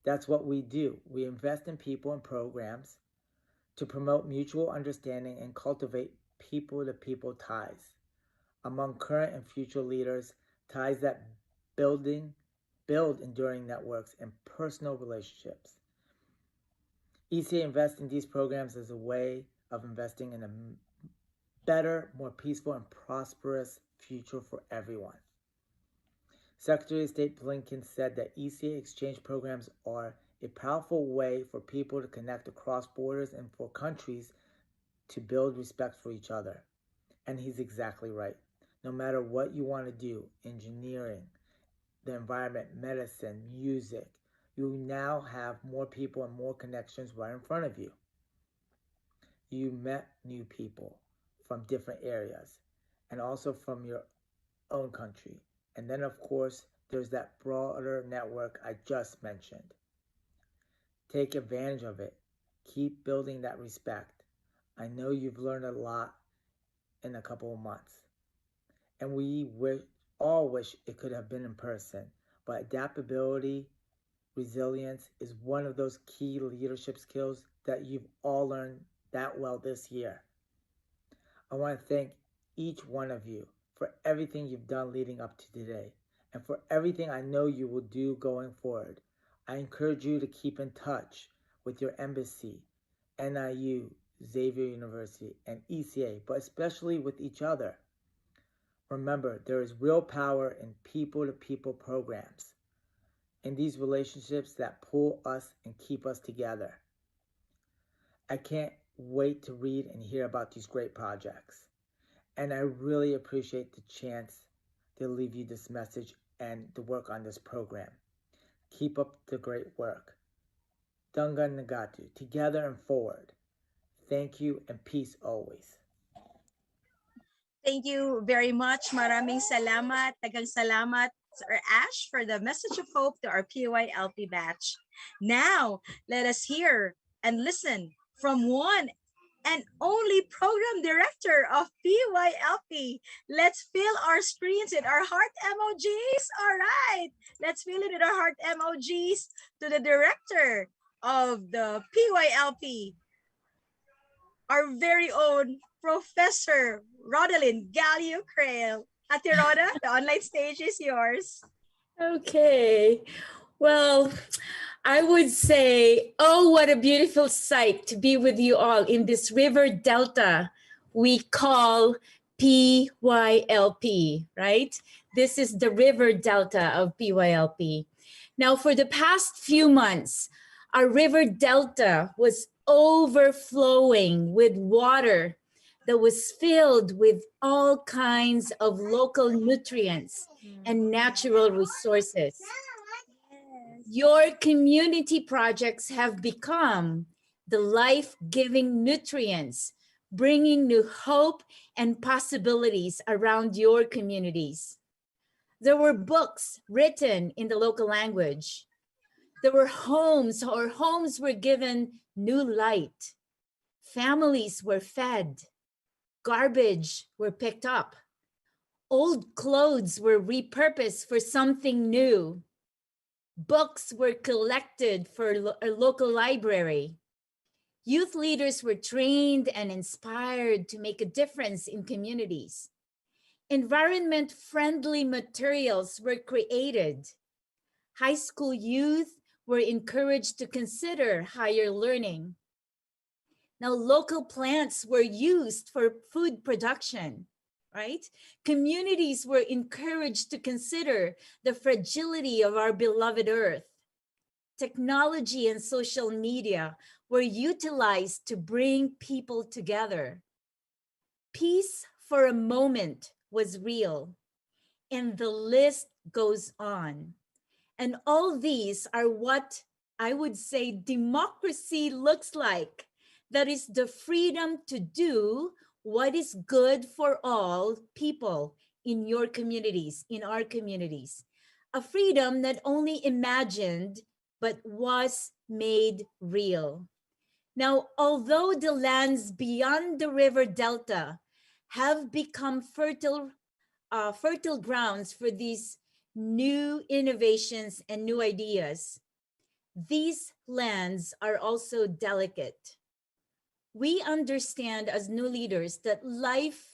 S8: That's what we do. We invest in people and programs to promote mutual understanding and cultivate people-to-people ties among current and future leaders, ties that build enduring networks and personal relationships. ECA invests in these programs as a way of investing in a better, more peaceful, and prosperous future for everyone. Secretary of State Blinken said that ECA exchange programs are a powerful way for people to connect across borders and for countries to build respect for each other. And he's exactly right. No matter what you want to do, engineering, the environment, medicine, music, you now have more people and more connections right in front of you. You met new people from different areas and also from your own country. And then, of course, there's that broader network I just mentioned. Take advantage of it. Keep building that respect. I know you've learned a lot in a couple of months. And we all wish it could have been in person. But adaptability, resilience is one of those key leadership skills that you've all learned that well this year. I want to thank each one of you for everything you've done leading up to today and for everything I know you will do going forward. I encourage you to keep in touch with your embassy, NIU, Xavier University, and ECA, but especially with each other. Remember, there is real power in people-to-people programs, in these relationships that pull us and keep us together. I can't wait to read and hear about these great projects. And I really appreciate the chance to leave you this message and to work on this program. Keep up the great work. Dungan, Ngadto, together and forward. Thank you and peace always.
S1: Thank you very much. Maraming salamat. Tagang salamat, Sir Ash, for the message of hope to our PYLP batch. Now, let us hear and listen from one and only program director of PYLP. Let's fill our screens with our heart emojis. All right, let's fill it with our heart emojis to the director of the PYLP, our very own Professor Rodalyn Gallio-Crail. Ate Roda, the online stage is yours.
S5: Okay. Well, I would say, oh, what a beautiful sight to be with you all in this river delta we call PYLP, right? This is the river delta of PYLP. Now, for the past few months, our river delta was overflowing with water that was filled with all kinds of local nutrients and natural resources. Your community projects have become the life-giving nutrients, bringing new hope and possibilities around your communities. There were books written in the local language. There were homes, or homes were given new light. Families were fed. Garbage were picked up. Old clothes were repurposed for something new. Books were collected for a local library. Youth leaders were trained and inspired to make a difference in communities. Environment-friendly materials were created. High school youth were encouraged to consider higher learning. Now, local plants were used for food production, right? Communities were encouraged to consider the fragility of our beloved earth. Technology and social media were utilized to bring people together. Peace for a moment was real, and the list goes on. And all these are what I would say democracy looks like. That is the freedom to do what is good for all people in your communities, in our communities. A freedom not only imagined, but was made real. Now, although the lands beyond the river delta have become fertile grounds for these new innovations and new ideas, these lands are also delicate. We understand as new leaders that life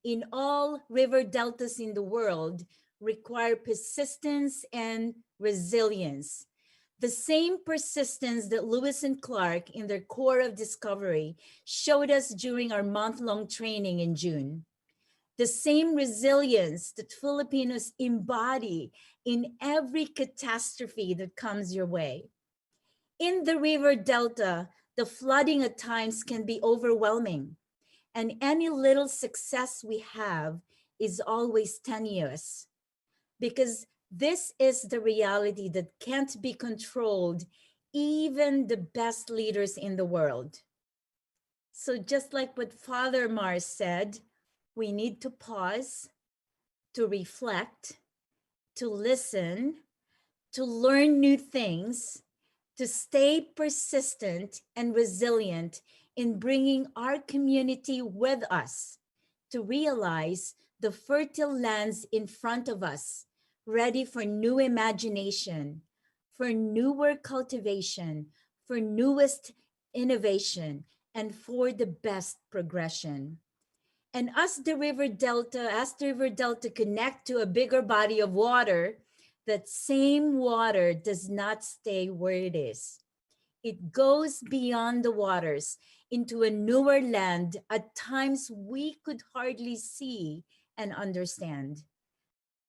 S5: in all river deltas in the world require persistence and resilience. The same persistence that Lewis and Clark in their core of discovery showed us during our month-long training in June. The same resilience that Filipinos embody in every catastrophe that comes your way. In the river delta, the flooding at times can be overwhelming, and any little success we have is always tenuous, because this is the reality that can't be controlled, even the best leaders in the world. So just like what Father Mars said, we need to pause, to reflect, to listen, to learn new things, to stay persistent and resilient in bringing our community with us, to realize the fertile lands in front of us, ready for new imagination, for newer cultivation, for newest innovation, and for the best progression. And as the river delta connect to a bigger body of water, that same water does not stay where it is. It goes beyond the waters into a newer land at times we could hardly see and understand.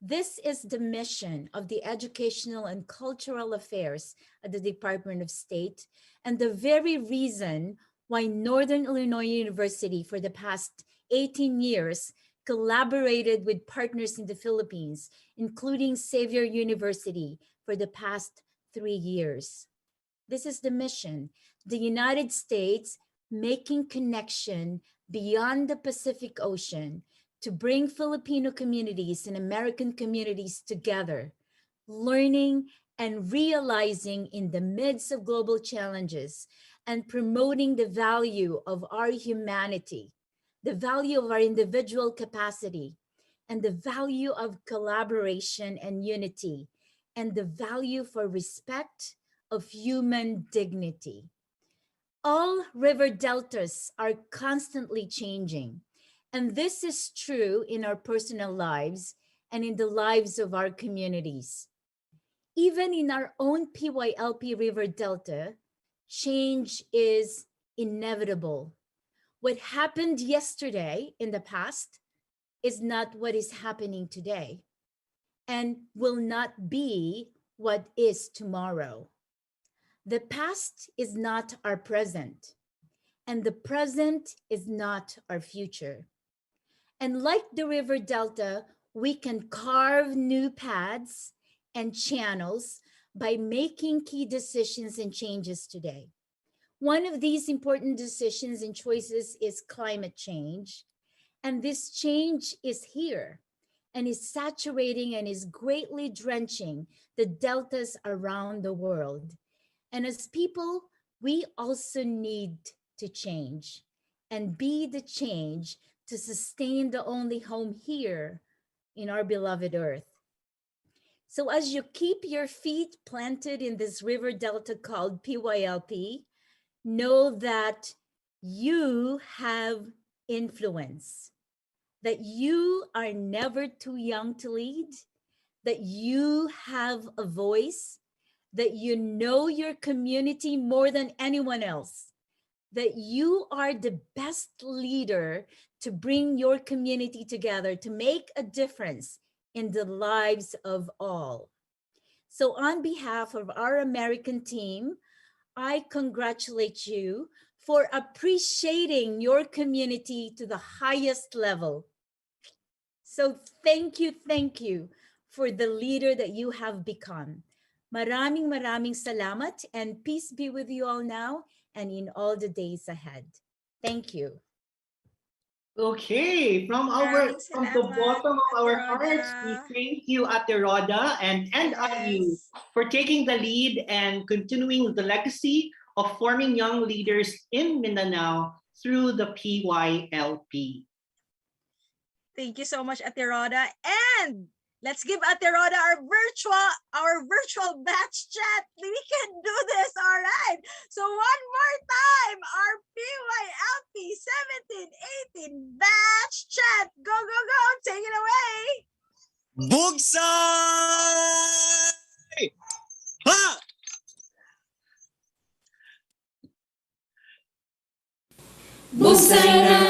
S5: This is the mission of the Educational and Cultural Affairs at the Department of State, and the very reason why Northern Illinois University for the past 18 years collaborated with partners in the Philippines, including Xavier University for the past 3 years. This is the mission. The United States making connection beyond the Pacific Ocean to bring Filipino communities and American communities together, learning and realizing in the midst of global challenges, and promoting the value of our humanity, the value of our individual capacity, and the value of collaboration and unity, and the value for respect of human dignity. All river deltas are constantly changing, and this is true in our personal lives and in the lives of our communities. Even in our own PYLP River Delta, change is inevitable. What happened yesterday in the past is not what is happening today, and will not be what is tomorrow. The past is not our present, and the present is not our future. And like the river delta, we can carve new paths and channels by making key decisions and changes today. One of these important decisions and choices is climate change. And this change is here and is saturating and is greatly drenching the deltas around the world. And as people, we also need to change and be the change to sustain the only home here in our beloved earth. So as you keep your feet planted in this river delta called PYLP, know that you have influence, that you are never too young to lead, that you have a voice, that you know your community more than anyone else, that you are the best leader to bring your community together to make a difference in the lives of all. So on behalf of our American team, I congratulate you for appreciating your community to the highest level. So thank you for the leader that you have become. Maraming salamat, and peace be with you all now and in all the days ahead. Thank you.
S6: Okay, from the bottom of our hearts, we thank you, Ate Roda and IU for taking the lead and continuing the legacy of forming young leaders in Mindanao through the PYLP.
S1: Thank you so much, Ate Roda. And let's give Ate Roda our virtual batch chat. We can do this, all right. So one more time, our PYLP 17-18 batch chat. Go, go, go. Take it away.
S9: Bugsay! Ha! bugsay na.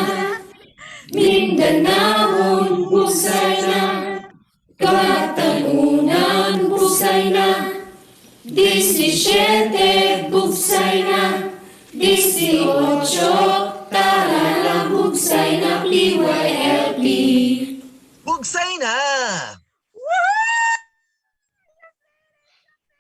S9: Mindanao, bugsay na. Katalunan, bugsay na. 17, bugsay na. 18, tara na, bugsay na, PYLP.
S13: Bugsay na!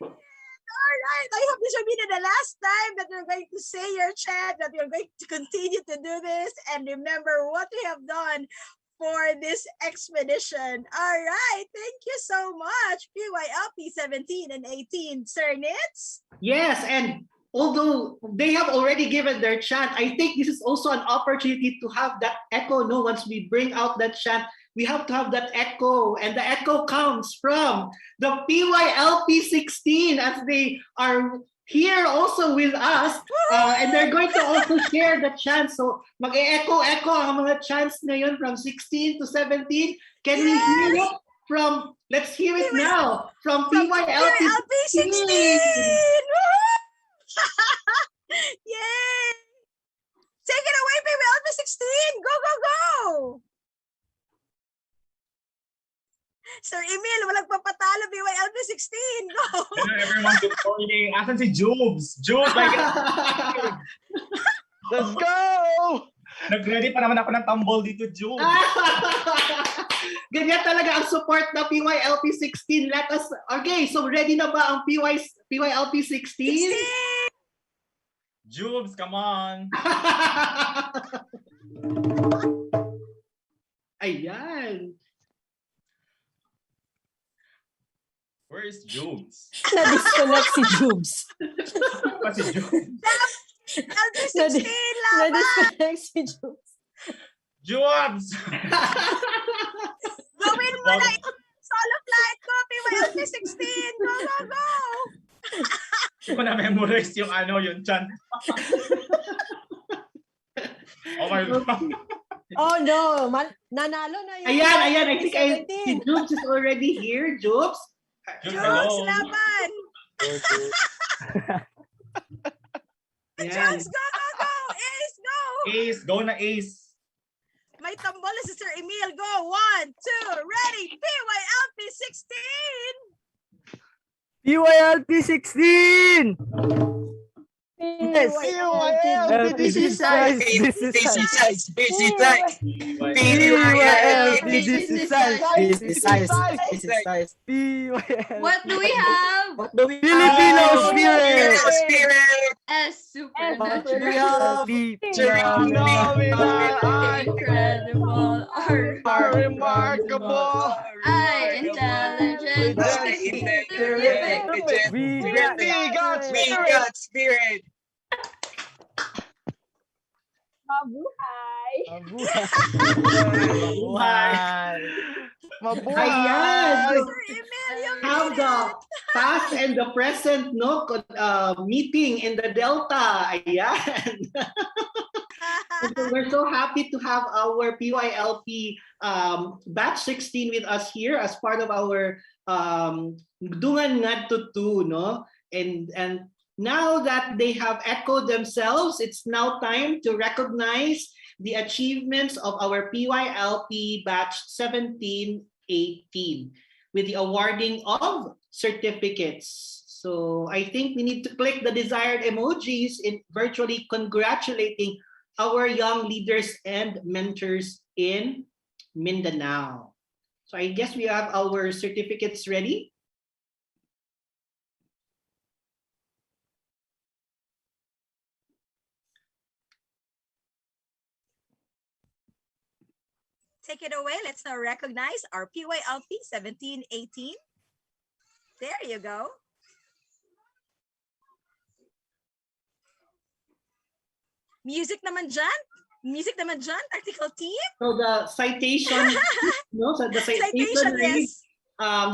S1: Alright, I hope this will be the last time that you're going to say your chant, that you're going to continue to do this, and remember what we have done for this expedition. All right, thank you so much, PYLP 17 and 18. Sir Nitz?
S6: Yes, and although they have already given their chant, I think this is also an opportunity to have that echo. No, once we bring out that chant, we have to have that echo, and the echo comes from the PYLP 16 as they are here also with us, and they're going to also share the chant. So mag-echo-echo ang mga chants ngayon from 16 to 17. Can we hear it from, let's hear it now, from PYLP 16.
S1: Yay! Take it away, PYLP 16. Go, go, go! Sir Emil, walang papatalo, PYLP 16. Go!
S14: Hello everyone, good morning. Asan si Jubes? Jubes, my God!
S3: Let's go!
S14: Nag-ready pa naman ako ng tambol dito, Jubes.
S6: Ganyan talaga ang support na PYLP 16. Let us, okay, so ready na ba ang PYLP 16?
S14: Jubes, come on!
S6: Ayan.
S14: Where is Jubes?
S10: Na-disconnect si Jubes.
S14: Pa si Jubes?
S1: PYLP 16, laban!
S10: Na-disconnect si Jubes.
S14: Jubes!
S1: Gawin mo na yung solo flight ko, PYLP 16. Go, go, go!
S14: Hindi ko na-memorize yung yung chant. Oh my God.
S10: Oh no, nanalo na yung
S6: Ayan, I think si Jubes is already here. Jubes?
S1: Jubes, laban! Jubes, go, go, go! Ace, go!
S14: Ace, go na Ace!
S1: May tambol na si Sir Emil. Go! 1, 2, ready! PYLP 16!
S15: PYLP 16! Yes.
S1: PYLP,
S15: this is size. This is size.
S13: This is size.
S15: PYLP, this is size.
S13: This is size. This is size.
S16: What do we have?
S15: What do we have? Filipino spirit.
S16: S supernatural. Incredible.
S15: Are remarkable.
S16: I intelligent. Terrific.
S13: We got spirit.
S10: Mabuhay!
S15: Mabuhay! Mabuhay!
S6: Ayan! How the past and the present meeting in the Delta. Ayan! So we're so happy to have our PYLP batch 16 with us here as part of our Dungan Ngadto 2, no? And now that they have echoed themselves, it's now time to recognize the achievements of our PYLP batch 17-18 with the awarding of certificates. So I think we need to click the desired emojis in virtually congratulating our young leaders and mentors in Mindanao. So I guess we have our certificates ready.
S1: Take it away. Let's now recognize our PYLP 17-18. There you go. Music naman dyan. Music naman dyan, Article Team.
S6: So the citation, so the citation
S1: yes.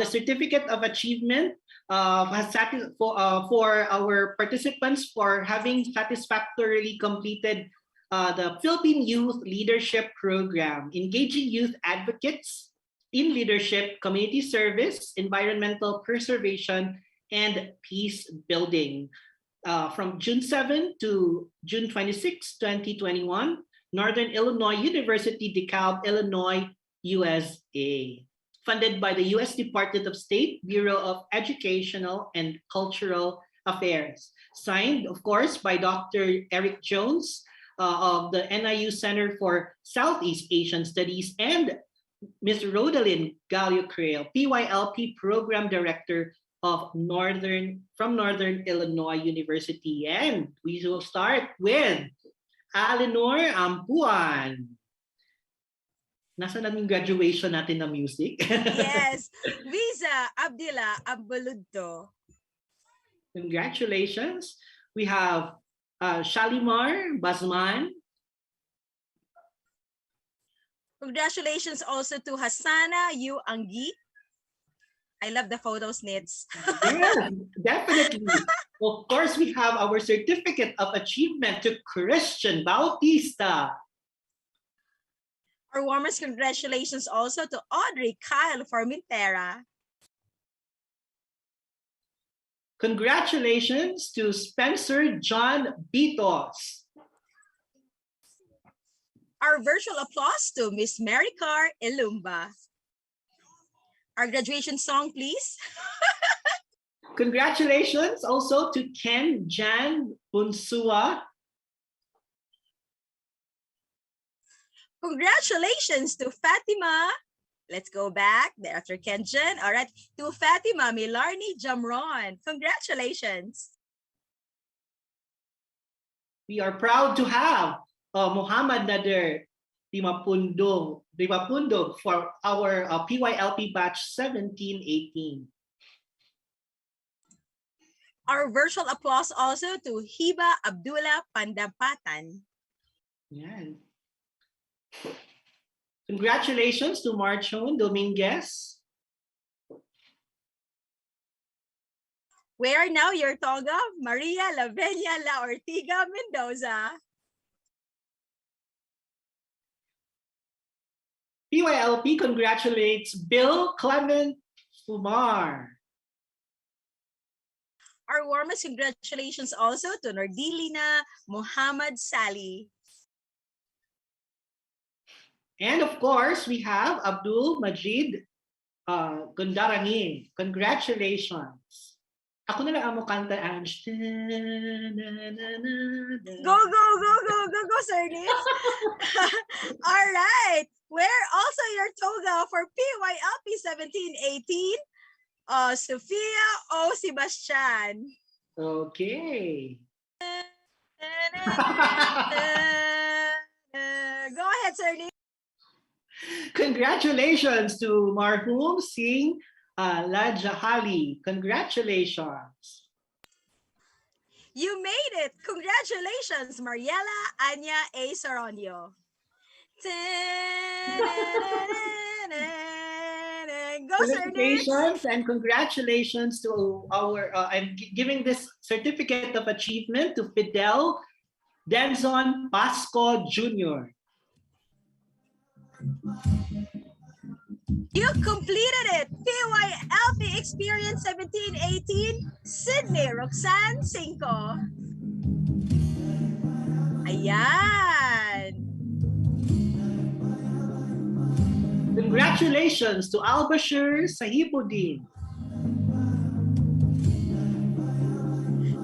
S6: The certificate of achievement has for our participants for having satisfactorily completed the Philippine Youth Leadership Program, engaging youth advocates in leadership, community service, environmental preservation, and peace building. From June 7 to June 26, 2021, Northern Illinois University, DeKalb, Illinois, USA. Funded by the U.S. Department of State, Bureau of Educational and Cultural Affairs. Signed, of course, by Dr. Eric Jones of the NIU Center for Southeast Asian Studies and Ms. Rodalyn Gallo-Creal, PYLP Program Director of Northern Illinois University. And we will start with Alinor Ampuan. Nasa naming graduation natin na music?
S1: Yes. Visa Abdila Abuludto.
S6: Congratulations. We have Shalimar Basman.
S1: Congratulations also to Hassana Yu Angi. I love the photos, Nits.
S6: Yes, definitely. Of course, we have our certificate of achievement to Christian Bautista.
S1: Our warmest congratulations also to Audrey Kyle Formentera.
S6: Congratulations to Spencer John Bitos.
S1: Our virtual applause to Miss Mary Carr Ilumba. Our graduation song, please.
S6: Congratulations also to Ken Jan Bunsua.
S1: Congratulations to Fatima. Let's go back after Kenjan. All right, to Fatima Milarni Jamron. Congratulations.
S6: We are proud to have Muhammad Nader Dimapundo for our PYLP batch 1718.
S1: Our virtual applause also to Hiba Abdullah Pandapatan.
S6: Yan. Congratulations to Marchon Dominguez.
S1: Where now your toga, Maria Lavenia La Ortiga Mendoza.
S6: PYLP congratulates Bill Clement Fumar.
S1: Our warmest congratulations also to Nordilina Muhammad Sali.
S6: And of course, we have Abdul Majid Gundarangin. Congratulations. Ako na lang ang kanta, Ange.
S1: Go, Sir Nitz. All right. Wear also your toga for PYLP 1718, Sofia O. Sebastian.
S6: Okay.
S1: Go ahead, Sir Nitz.
S6: Congratulations to Marhum Singh Lajahali. Congratulations.
S1: You made it. Congratulations, Mariela Anya A. Saronio. Go,
S6: Felicitations and congratulations to our, I'm giving this certificate of achievement to Fidel Denzon Pasco Jr.
S1: You completed it! PYLP Experience 1718, Sydney Roxanne Cinco. Ayan!
S6: Congratulations to Albashir Sahibuddin.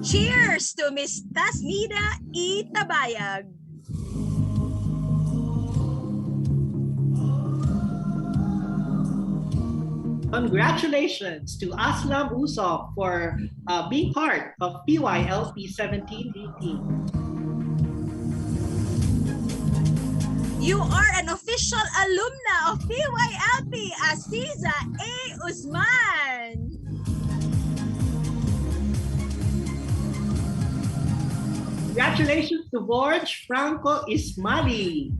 S1: Cheers to Miss Tasmida E. Tabayag.
S6: Congratulations to Aslam Usop for being part of PYLP 1718.
S1: You are an official alumna of PYLP, Aziza A. Usman.
S6: Congratulations to Borj Franco Ismali.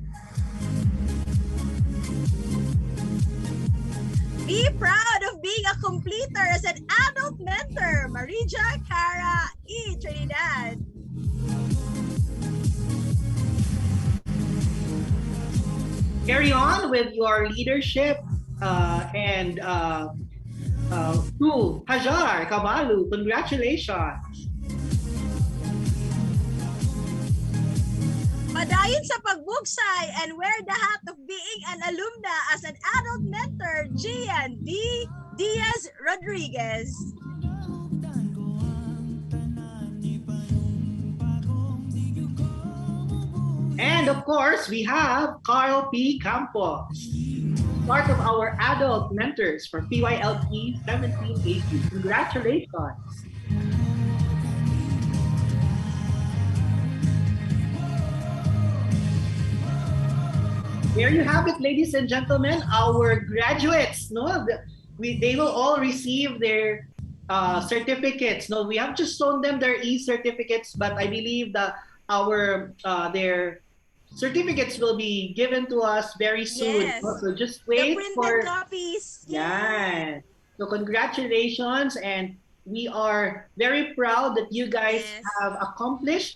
S1: Be proud of being a completer as an adult mentor, Marija Cara E. Trinidad.
S6: Carry on with your leadership and to Hajar Kabalu, congratulations.
S1: But Padayon sa pagbuksay and wear the hat of being an alumna as an adult mentor, Gian D. Diaz Rodriguez.
S6: And of course, we have Carl P. Campos, part of our adult mentors for PYLP 1780. Congratulations. There you have it, ladies and gentlemen, our graduates. No, they will all receive their certificates. No, we have just shown them their e-certificates, but I believe that their certificates will be given to us very soon.
S1: Yes.
S6: So just
S1: The
S6: wait
S1: printed
S6: for
S1: copies.
S6: yeah. So congratulations, and we are very proud that you guys have accomplished,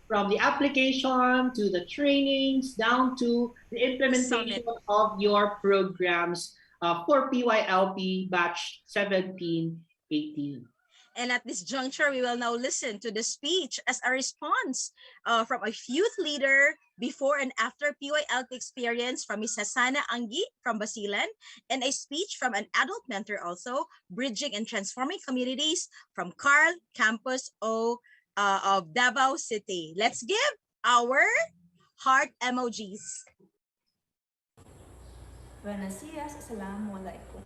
S6: from the application to the trainings down to the implementation of your programs for PYLP batch 1718.
S1: And at this juncture, we will now listen to the speech as a response from a youth leader before and after PYLP experience from Ms. Hasana Angi from Basilan, and a speech from an adult mentor also, Bridging and Transforming Communities from Carl Campos of Davao City. Let's give our heart emojis.
S17: Buenos dias, assalamualaikum.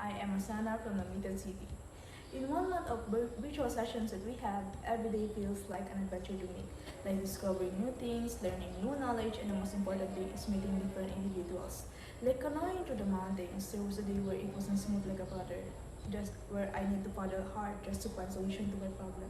S17: I am Asana from Ngadto City. In 1 month of virtual sessions that we have, every day feels like an adventure to me, like discovering new things, learning new knowledge, and the most important thing is meeting different individuals. Like canoeing through the mountains, there was a day where it wasn't smooth like a butter, just where I need to paddle hard just to find solution to my problem.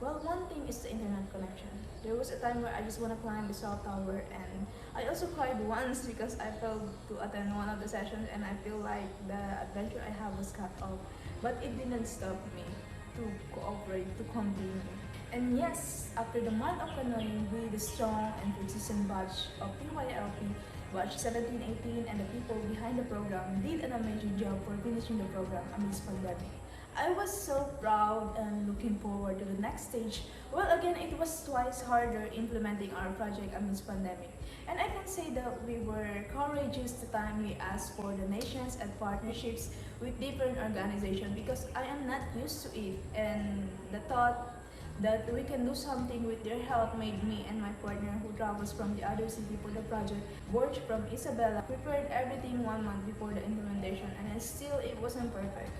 S17: Well, one thing is the internet connection. There was a time where I just want to climb the South Tower, and I also cried once because I failed to attend one of the sessions and I feel like the adventure I have was cut off. But it didn't stop me to cooperate, to continue. And yes, after the month of canoeing, we, the strong and persistent batch of PYLP, batch 1718, and the people behind the program did an amazing job for finishing the program amidst pandemic. I was so proud and looking forward to the next stage. Well, again, it was twice harder implementing our project amidst pandemic. And I can say that we were courageous the time we asked for donations and partnerships with different organizations because I am not used to it. And the thought that we can do something with their help made me and my partner, who travels from the other city for the project, Borge from Isabela, prepared everything 1 month before the implementation, and still it wasn't perfect.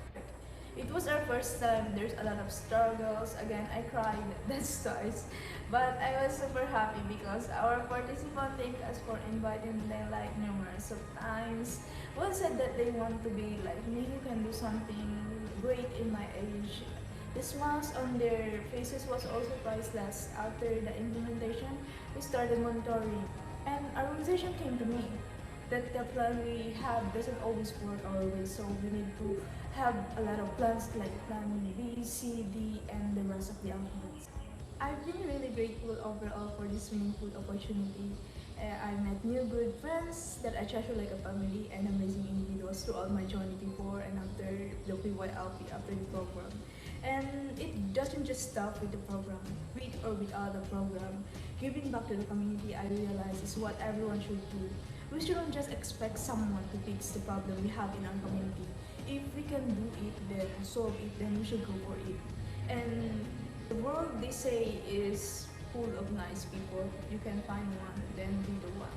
S17: It was our first time, there's a lot of struggles. Again, I cried, that's twice. But I was super happy because our participants thanked us for inviting them like numerous of times. One said that they want to be like me, who can do something great in my age. The smiles on their faces was also priceless. After the implementation, we started monitoring, and our organization came to me that the plan we have doesn't always work our way, so we need to have a lot of plans like plan B, C, D, and the rest of the alphabets. I've been really grateful overall for this meaningful opportunity. I met new good friends that I treasure like a family, and amazing individuals throughout my journey before and after the PYLP, after the program. And it doesn't just stop with the program, with or without the program. Giving back to the community, I realize, is what everyone should do. We shouldn't just expect someone to fix the problem we have in our community. If we can do it, then solve it, then we should go for it. And the world, they say, is full of nice people. You can find one, then be the one.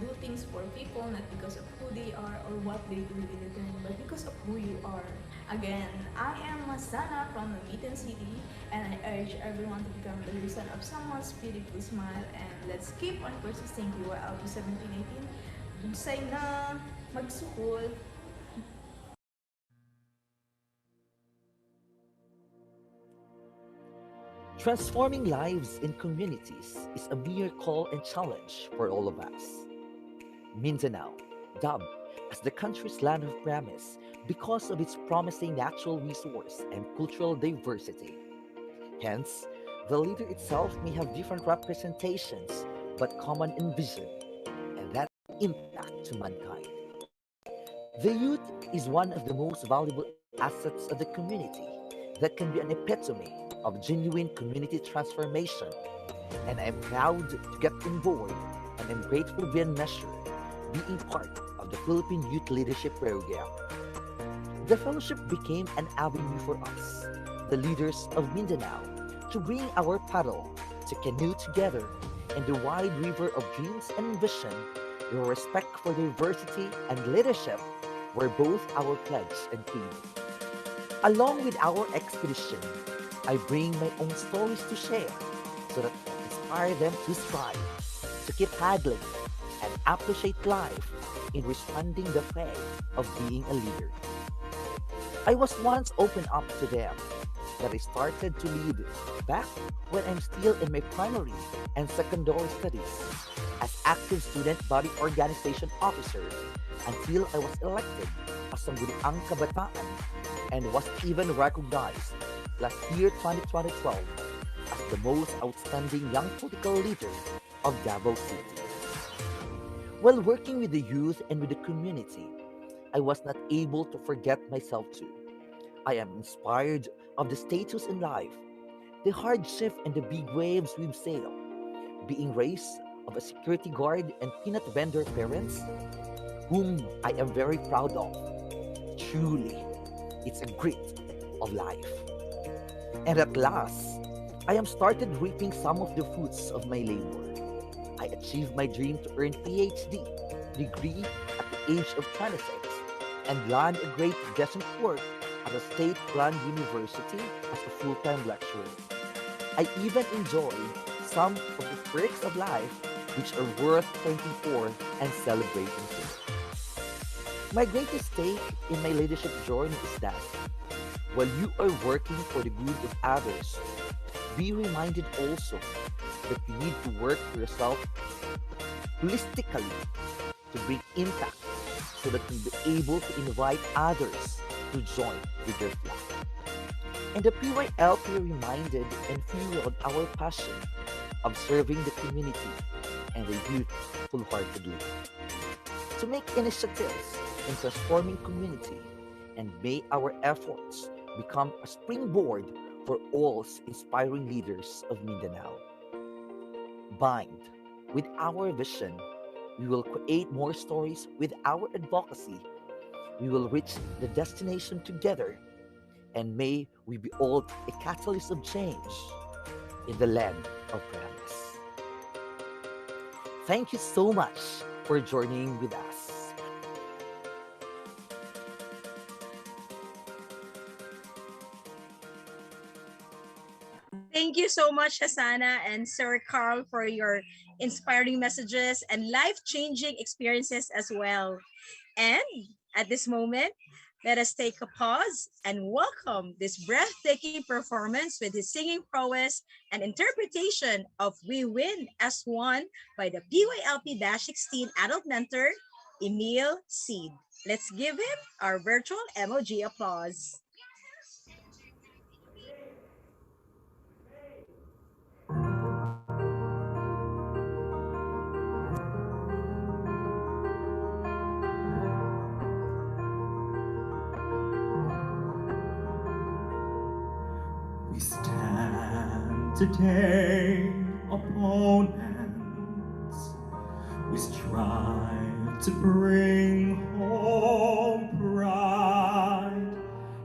S17: Do things for people, not because of who they are or what they do in return, but because of who you are. Again, I am Masana from Ngadto City, and I urge everyone to become the reason of someone's beautiful smile, and let's keep on persisting PYLP 1718. Bugsay na, magsukol.
S18: Transforming lives in communities is a mere call and challenge for all of us. Mindanao, dubbed as the country's land of promise because of its promising natural resource and cultural diversity. Hence, the leader itself may have different representations, but common in vision, and that impact to mankind. The youth is one of the most valuable assets of the community that can be an epitome of genuine community transformation, and I'm proud to get on board, and I'm grateful beyond measure being part of the Philippine Youth Leadership Program. The fellowship became an avenue for us, the leaders of Mindanao, to bring our paddle to canoe together in the wide river of dreams and ambition, where respect for diversity and leadership were both our pledge and creed. Along with our expedition, I bring my own stories to share so that I inspire them to strive, to keep paddling, and appreciate life in responding the fray of being a leader. I was once open up to them that I started to lead back when I'm still in my primary and secondary studies as active student body organization officer until I was elected as Sangguniang Kabataan and was even recognized last year 2012 as the most outstanding young political leader of Davao City. While working with the youth and with the community, I was not able to forget myself too. I am inspired of the status in life, the hardship and the big waves we've sailed, being raised of a security guard and peanut vendor parents, whom I am very proud of. Truly, it's a grit of life. And at last, I am started reaping some of the fruits of my labor. I achieved my dream to earn PhD degree at the age of 26 and land a great distant work at a state-run university as a full-time lecturer. I even enjoy some of the perks of life which are worth thanking for and celebrating too. My greatest stake in my leadership journey is that while you are working for the good of others, be reminded also that you need to work for yourself holistically to bring impact so that you'll be able to invite others to join with your flock. And the PYLP reminded and fueled our passion of serving the community and the youth full-heartedly. To make initiatives in transforming community, and may our efforts become a springboard for all inspiring leaders of Mindanao. Bind with our vision, we will create more stories with our advocacy. We will reach the destination together, and may we be all a catalyst of change in the land of promise. Thank you so much for joining with us.
S1: Thank you so much, Hasana and Sir Carl, for your inspiring messages and life-changing experiences as well. And at this moment, let us take a pause and welcome this breathtaking performance with his singing prowess and interpretation of We Win as One by the PYLP-16 adult mentor, Emil Seed. Let's give him our virtual emoji applause.
S14: We stand today opponents. We strive to bring home pride,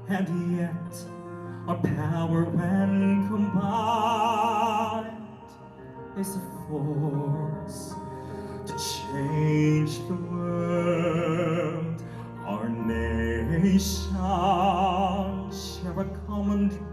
S14: and yet our power when combined is a force to change the world. Our nation share a common dream.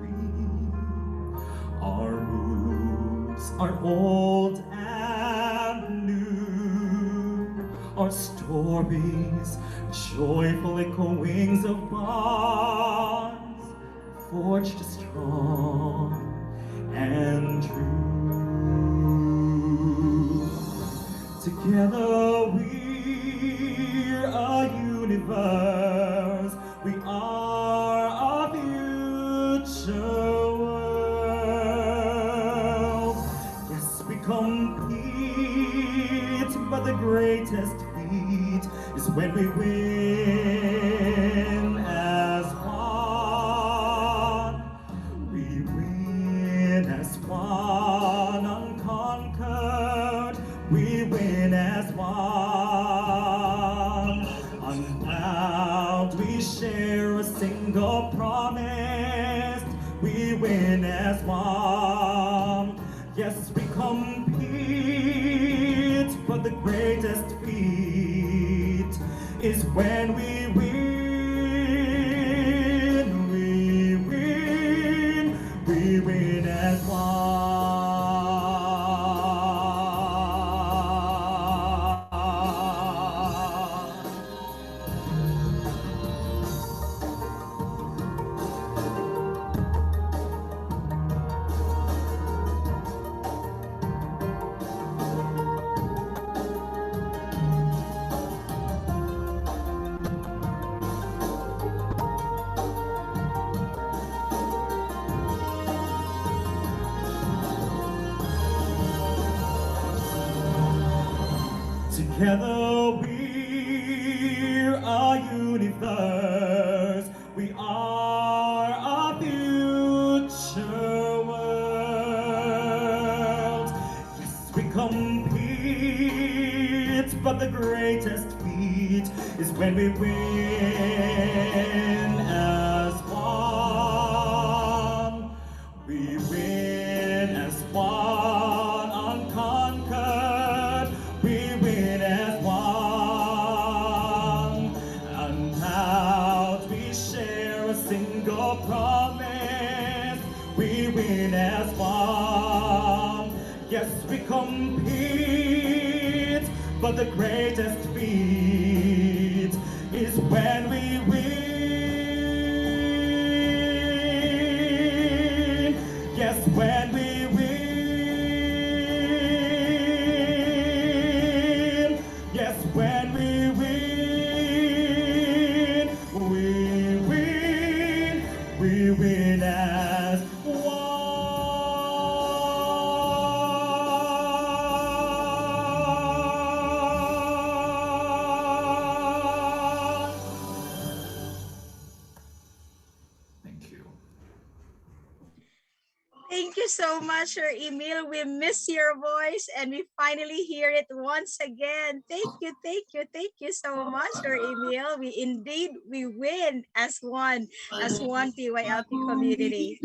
S14: Our roots are old and new. Our stories, joyful echoings of bonds, forged strong and true. Together we're a universe. We are a future world. Yes, we compete, but the greatest feat is when we win as one. We win
S19: we compete, but the greatest feat is when we win. We win as one. Together we're a universe. We are a future world. Yes, we compete, but the greatest feat is when we win as one. We win as one, unconquered. We win as one, unbound. We share a single promise. We win as one. Yes, we compete, but the greatest feat is when we win. Yes, when we win. Yes, when we win. We win. We win as one.
S1: Thank you so much, Sir Emil. We miss your voice and we finally hear it once again. Thank you so much, Sir Emil. We win as one PYLP community.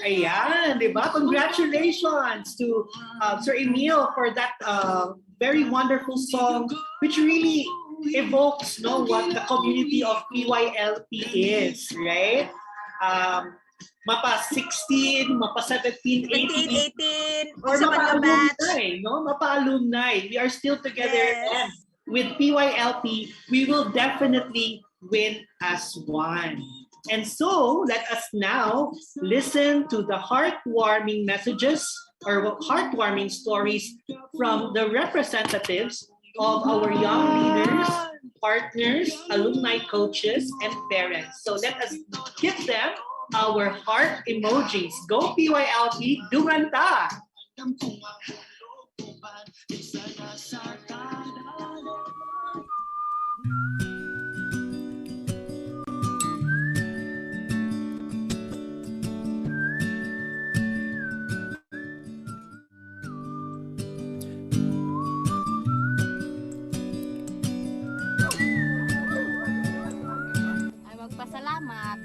S6: Ayan, di ba? Congratulations to Sir Emil for that very wonderful song, which really evokes what the community of PYLP is, right? Mapa 16, mapa 17, 18, or mapa alumni, mapa alumni. We are still together, and with PYLP, we will definitely win as one. And so, let us now listen to the heartwarming messages or heartwarming stories from the representatives of our young leaders, partners, alumni coaches, and parents. So let us give them our heart emojis. Go PYLP, Dungan ta!
S20: Ay magpasalamat.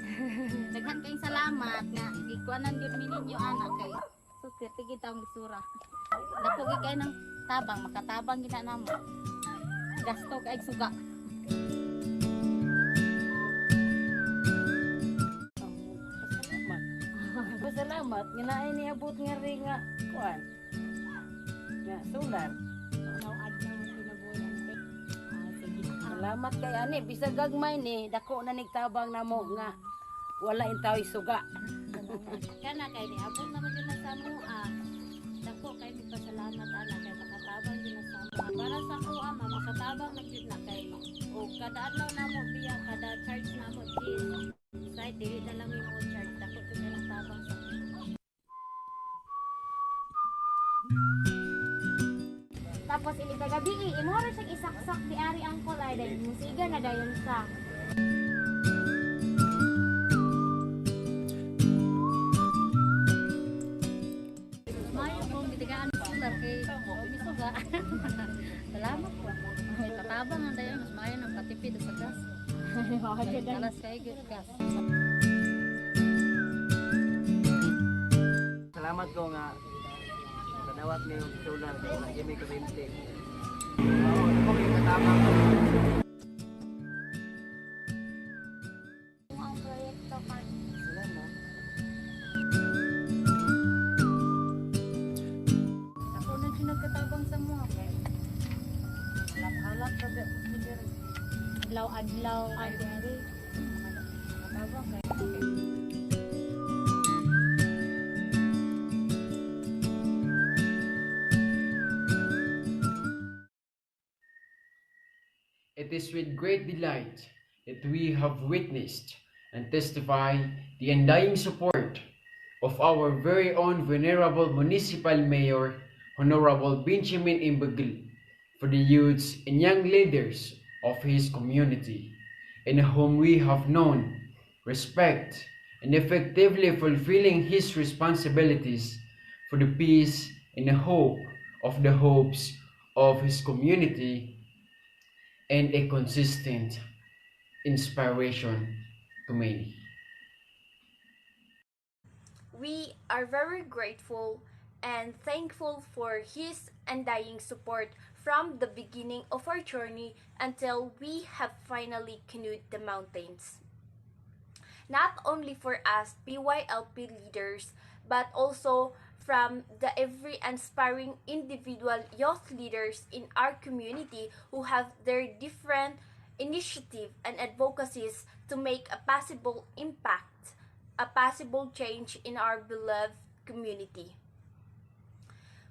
S20: Daghan kayong salamat nga ikuanan gyud mi ninyo anak kay sukir tigid taong isura. Dako gyud kay nang tabang makatabang gina namo. Gasto kay suga.
S21: Pasalamat nga naay niabot nga ring nga kuan. Nga solar. Salamat kay ani bisag gagmay ni dako na nigtabang namo nga wala intaw suga.
S20: Kana kay ni abot naman gyud na sa mo dako kay pasalamat ana kay makatabang gyud na sa mo. Para sa ko makatabang na gyud na kay o kada adlaw namo biya kada charge namo din. Say dili na lang yung charge dako gyud na tabang sa
S22: tapos ini gabi imo ra siyang isaksak di ari angkol ay dahil musiga na dayon sa
S20: mayo kong bitigaan solar kay bisuga. Salamat po. May tatabang ang dayon mas mayo nang patipid sa gas. Alas kay good gas.
S23: Salamat ko nga
S13: nawat niyo solar kay lagi may kuryente. Oo, ako may katama ko.
S22: Ang proyekto ka.
S13: Salamat.
S21: Ako na siya nagkatabang sa mga kay. Halap-halap ka ba?
S22: Adlaw-adlaw ka diri.
S21: Katabang kay.
S2: It is with great delight that we have witnessed and testify the undying support of our very own venerable municipal mayor, Honorable Benjamin Imbagil, for the youths and young leaders of his community, in whom we have known, respect, and effectively fulfilling his responsibilities for the peace and the hope of the hopes of his community, and a consistent inspiration to many.
S12: We are very grateful and thankful for his undying support from the beginning of our journey until we have finally canoed the mountains. Not only for us PYLP leaders, but also from the every inspiring individual youth leaders in our community who have their different initiative and advocacies to make a possible impact, a possible change in our beloved community.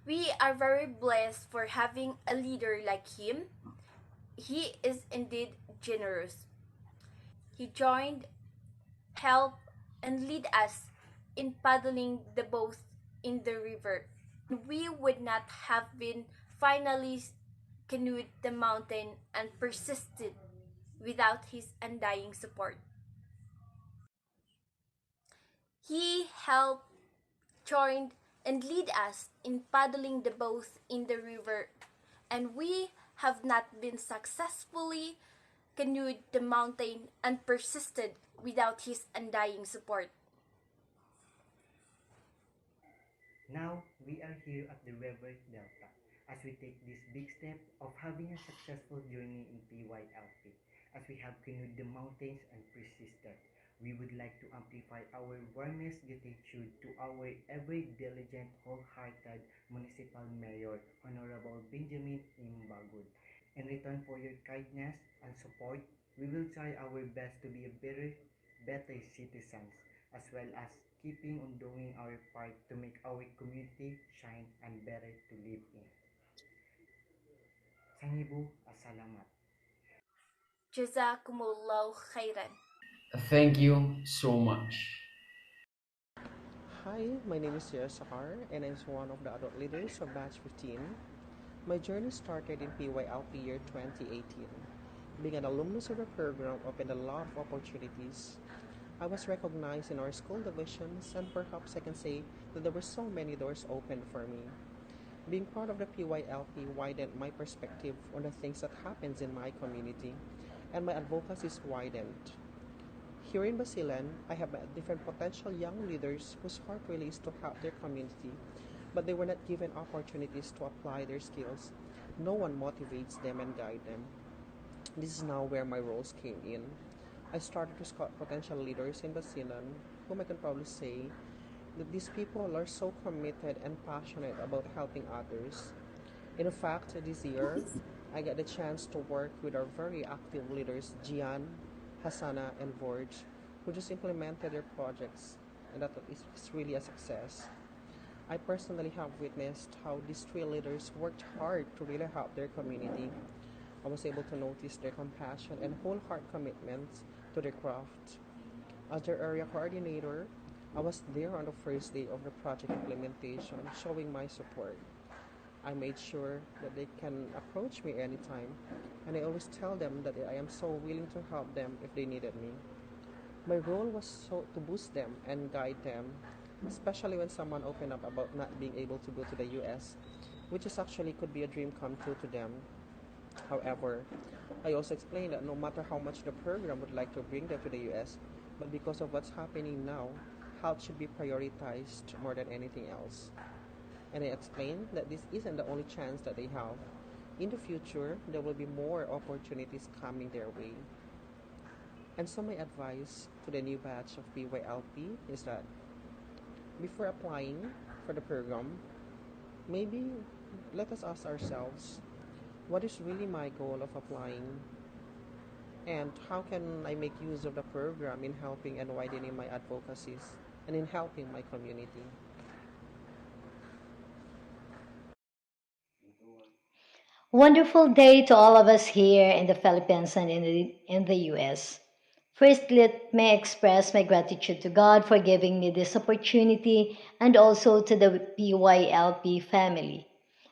S12: We are very blessed for having a leader like him. He is indeed generous. He joined, helped, and lead us in paddling the boat in the river. We would not have been finally canoed the mountain and persisted without his undying support. He helped, joined, and lead us in paddling the boat in the river, and we have not been successfully canoed the mountain and persisted without his undying support.
S23: Now, we are here at the River Delta as we take this big step of having a successful journey in PYLP. As we have canoed the mountains and persisted, we would like to amplify our warmest gratitude to our ever diligent, wholehearted Municipal Mayor, Honorable Benjamin Imbagud. In return for your kindness and support, we will try our best to be a better citizens, as well as keeping on doing our part to make our community shine and better to live in. Sangibu, asalamat.
S12: Jazakumullahu khairan.
S2: Thank you so much.
S24: Hi, my name is Sir Sakar, and I'm one of the adult leaders of Batch 15. My journey started in PYLP year 2018. Being an alumnus of the program opened a lot of opportunities. I was recognized in our school divisions, and perhaps I can say that there were so many doors open for me. Being part of the PYLP widened my perspective on the things that happens in my community, and my advocacy is widened. Here in Basilan, I have met different potential young leaders whose heart really is to help their community, but they were not given opportunities to apply their skills. No one motivates them and guide them. This is now where my roles came in. I started to scout potential leaders in Basilan, whom I can probably say that these people are so committed and passionate about helping others. In fact, this year, I got the chance to work with our very active leaders, Gian, Hassana, and Vorj, who just implemented their projects, and that is really a success. I personally have witnessed how these three leaders worked hard to really help their community. I was able to notice their compassion and whole-heart commitment to their craft. As their area coordinator, I was there on the first day of the project implementation, showing my support. I made sure that they can approach me anytime, and I always tell them that I am so willing to help them if they needed me. My role was to boost them and guide them, especially when someone opened up about not being able to go to the US, which is actually could be a dream come true to them. However, I also explained that no matter how much the program would like to bring them to the US, but because of what's happening now, health should be prioritized more than anything else. and I explained that this isn't the only chance that they have. In the future, there will be more opportunities coming their way. And so my advice to the new batch of PYLP is that before applying for the program, maybe let us ask ourselves, what is really my goal of applying? And how can I make use of the program in helping and widening my advocacies and in helping my community?
S4: Wonderful day to all of us here in the Philippines and in the US. First, let me express my gratitude to God for giving me this opportunity and also to the PYLP family.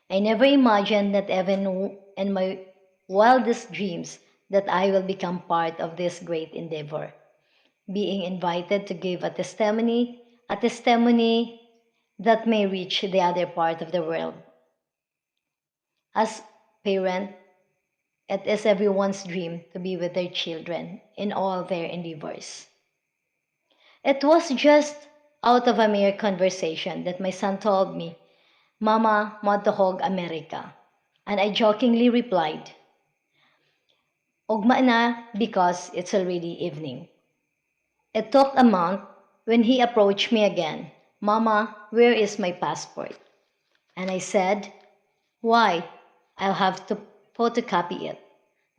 S4: I never imagined that even in my wildest dreams that I will become part of this great endeavor. Being invited to give a testimony that may reach the other part of the world. As parent, it is everyone's dream to be with their children in all their endeavors. It was just out of a mere conversation that my son told me, Mama, madtohog America. And I jokingly replied, Ugma na because it's already evening. It took a month when he approached me again, Mama, where is my passport? And I said, Why? I'll have to photocopy it.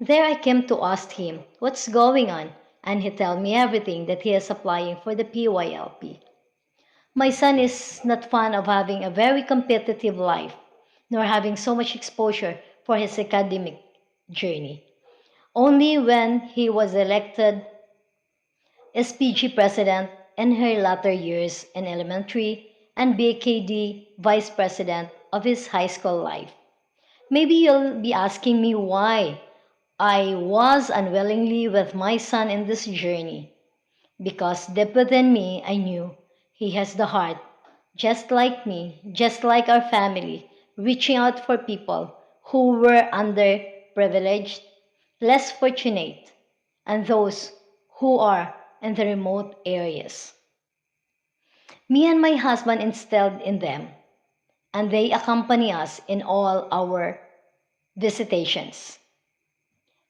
S4: There I came to ask him what's going on, and he told me everything that he is applying for the PYLP. My son is not fond of having a very competitive life, nor having so much exposure for his academic journey. Only when he was elected SPG president in her latter years in elementary and BKD vice president of his high school life. Maybe you'll be asking me why I was unwillingly with my son in this journey. Because deep within me, I knew he has the heart, just like me, just like our family, reaching out for people who were underprivileged, less fortunate, and those who are in the remote areas. Me and my husband instilled in them, and they accompany us in all our visitations.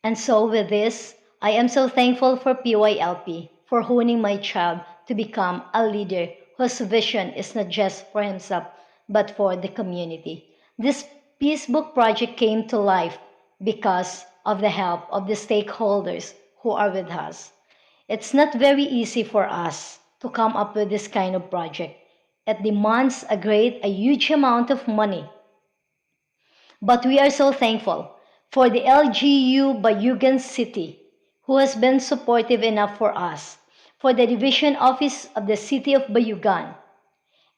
S4: And so, with this, I am so thankful for PYLP for honing my child to become a leader whose vision is not just for himself, but for the community. This Peace Book project came to life because of the help of the stakeholders who are with us. It's not very easy for us to come up with this kind of project. It demands a huge amount of money. But we are so thankful for the LGU Bayugan City, who has been supportive enough for us, for the Division Office of the City of Bayugan,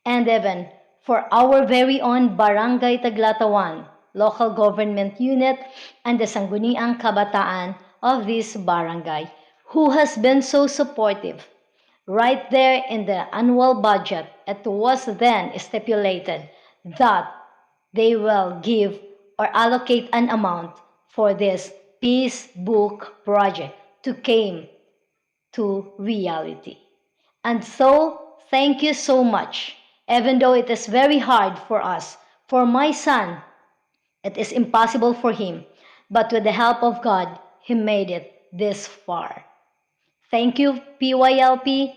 S4: and even for our very own Barangay Taglatawan, local government unit, and the Sangguniang Kabataan of this barangay, who has been so supportive. Right there in the annual budget, it was then stipulated that they will give or allocate an amount for this Peace Book project to came to reality. And so, thank you so much. Even though it is very hard for us, for my son, it is impossible for him, but with the help of God, he made it this far. Thank you, PYLP.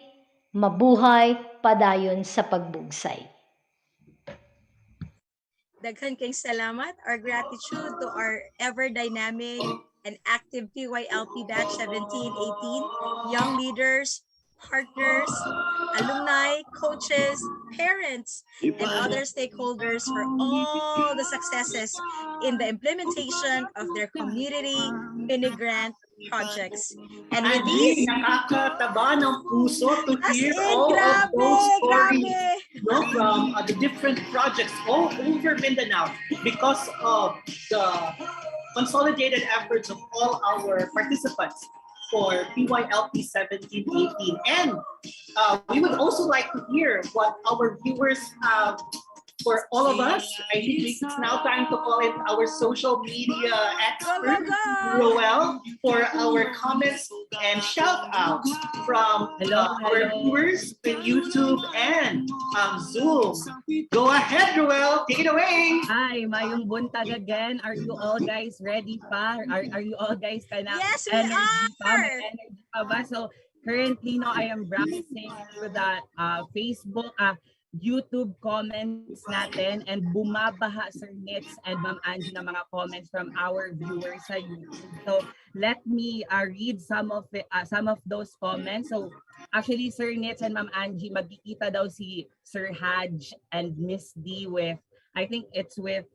S4: Mabuhay padayon sa pagbugsay.
S1: Daghan kayong salamat. Our gratitude to our ever-dynamic and active PYLP Batch 1718, young leaders, partners, alumni, coaches, parents, and other stakeholders for all the successes in the implementation of their community mini grant projects. And with these,
S6: nakakataba ng puso to hear all
S1: grabe,
S6: of those stories
S1: grabe.
S6: from the different projects all over Mindanao because of the consolidated efforts of all our participants for PYLP 1718. And we would also like to hear what our viewers have for all of us, I think it's now time to call in our social media expert, Roel, for our comments and shout outs from our viewers in YouTube and Zoom. Go ahead, Roel, take it away.
S5: Hi, mayong buntag again. Are you all guys ready pa? Are you all guys kind of
S1: Yes, we
S5: energy pa?
S1: are.
S5: May energy pa ba? So currently, no, I am browsing through the Facebook, YouTube comments natin, and bumabaha, Sir Nits and Ma'am Angie, na mga comments from our viewers sa YouTube. So let me read some of those comments. So actually, Sir Nits and Ma'am Angie, magkikita daw si Sir Haj and Miss D with, I think it's with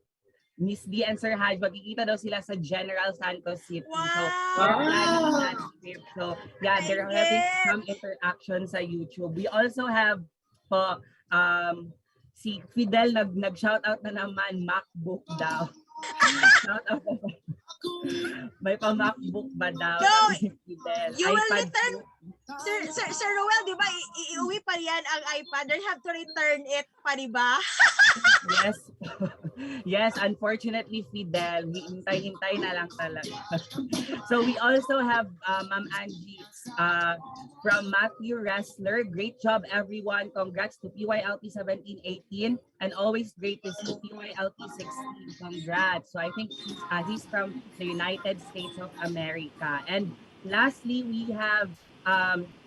S5: Miss D and Sir Haj, magkikita daw sila sa General Santos City. So, we're planning that trip. So, yeah, they're having some interaction sa YouTube. We also have si Fidel nag-shoutout na naman, MacBook daw. Shoutout naman. May pa-MacBook ba daw?
S1: No,
S5: Fidel.
S1: you will
S5: iPad
S1: return, Sir Roel, di ba, iuwi pa yan ang iPad. You have to return it pa, di ba?
S5: Yes. Yes, unfortunately, Fidel, hintay-hintay na lang talaga. So we also have Ma'am Angie from Matthew Wrestler. Great job, everyone. Congrats to PYLP 1718. And always great to see PYLP 16. Congrats. So I think he's from the United States of America. And lastly, we have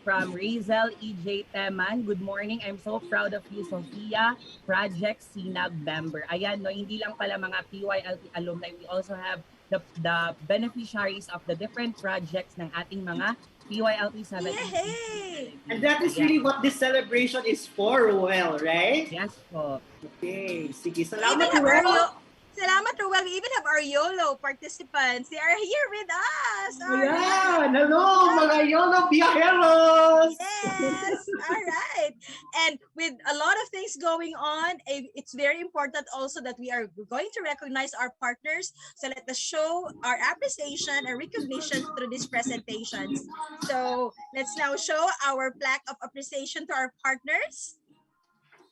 S5: from Razel EJ Teman. Good morning. I'm so proud of you, Sophia. Project Sinag member. Ayan, no, hindi lang pala mga PYLP alumni. We also have the beneficiaries of the different projects ng ating mga PYLP 17.
S1: Yay!
S6: And that is really what this celebration is for, Roel, right?
S5: Yes po.
S6: Okay, sige. Salamat, Roel.
S1: Salamat, Roel. We even have our YOLO participants. They are here with us.
S6: Ayan! Hello, mga YOLO Viajeros!
S1: Yes! All right. And with a lot of things going on, it's very important also that we are going to recognize our partners. So let us show our appreciation and recognition through these presentations. So let's now show our plaque of appreciation to our partners.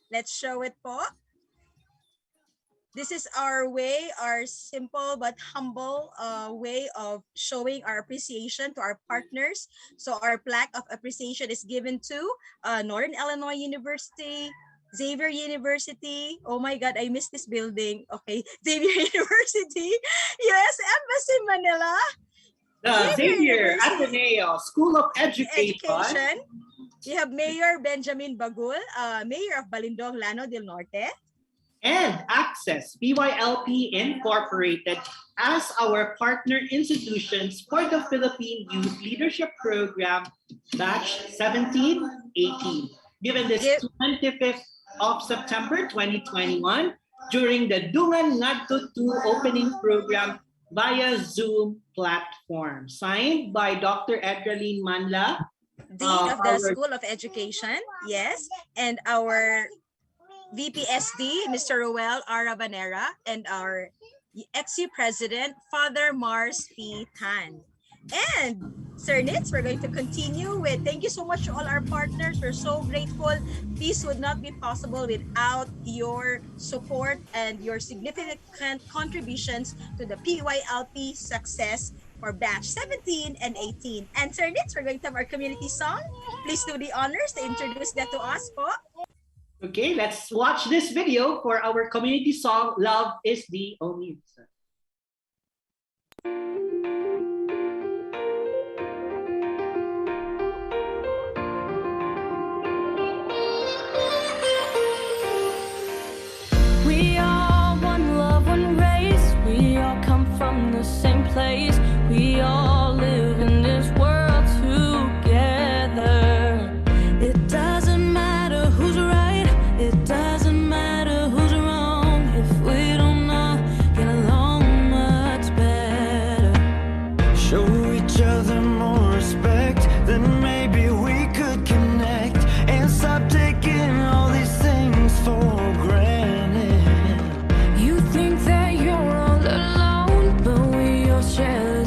S1: Let's show it po. This is our way, our simple but humble way of showing our appreciation to our partners. So our plaque of appreciation is given to Northern Illinois University, Xavier University. Oh my God, I missed this building. Okay, Xavier University, U.S. Embassy Manila.
S6: The Xavier Ateneo School of Education.
S1: You have Mayor Benjamin Bagul, Mayor of Balindong, Llano del Norte.
S6: And Access PYLP Incorporated as our partner institutions for the Philippine Youth Leadership Program Batch 1718, given this 25th of September 2021 during the Dungan Ngadto 2 opening program via Zoom platform. Signed by Dr. Edralyn Manla,
S1: Dean of the School of Education, yes, and our VPSD, Mr. Roel R. Rabanera, and our XU President, Father Mars P. Tan. And Sir Nitz, we're going to continue with thank you so much to all our partners. We're so grateful. This would not be possible without your support and your significant contributions to the PYLP success for batch 17 and 18. And Sir Nitz, we're going to have our community song. Please do the honors to introduce that to us po.
S6: Okay, let's watch this video for our community song, Love is the Only Answer.
S7: We are one love, one race. We all come from the same place. We all live in this world together. It doesn't matter who's right. It doesn't matter who's wrong. If we don't know, get along much better.
S19: Show each other more respect, then maybe we could connect and stop taking all these things for granted.
S7: You think that you're all alone, but we all share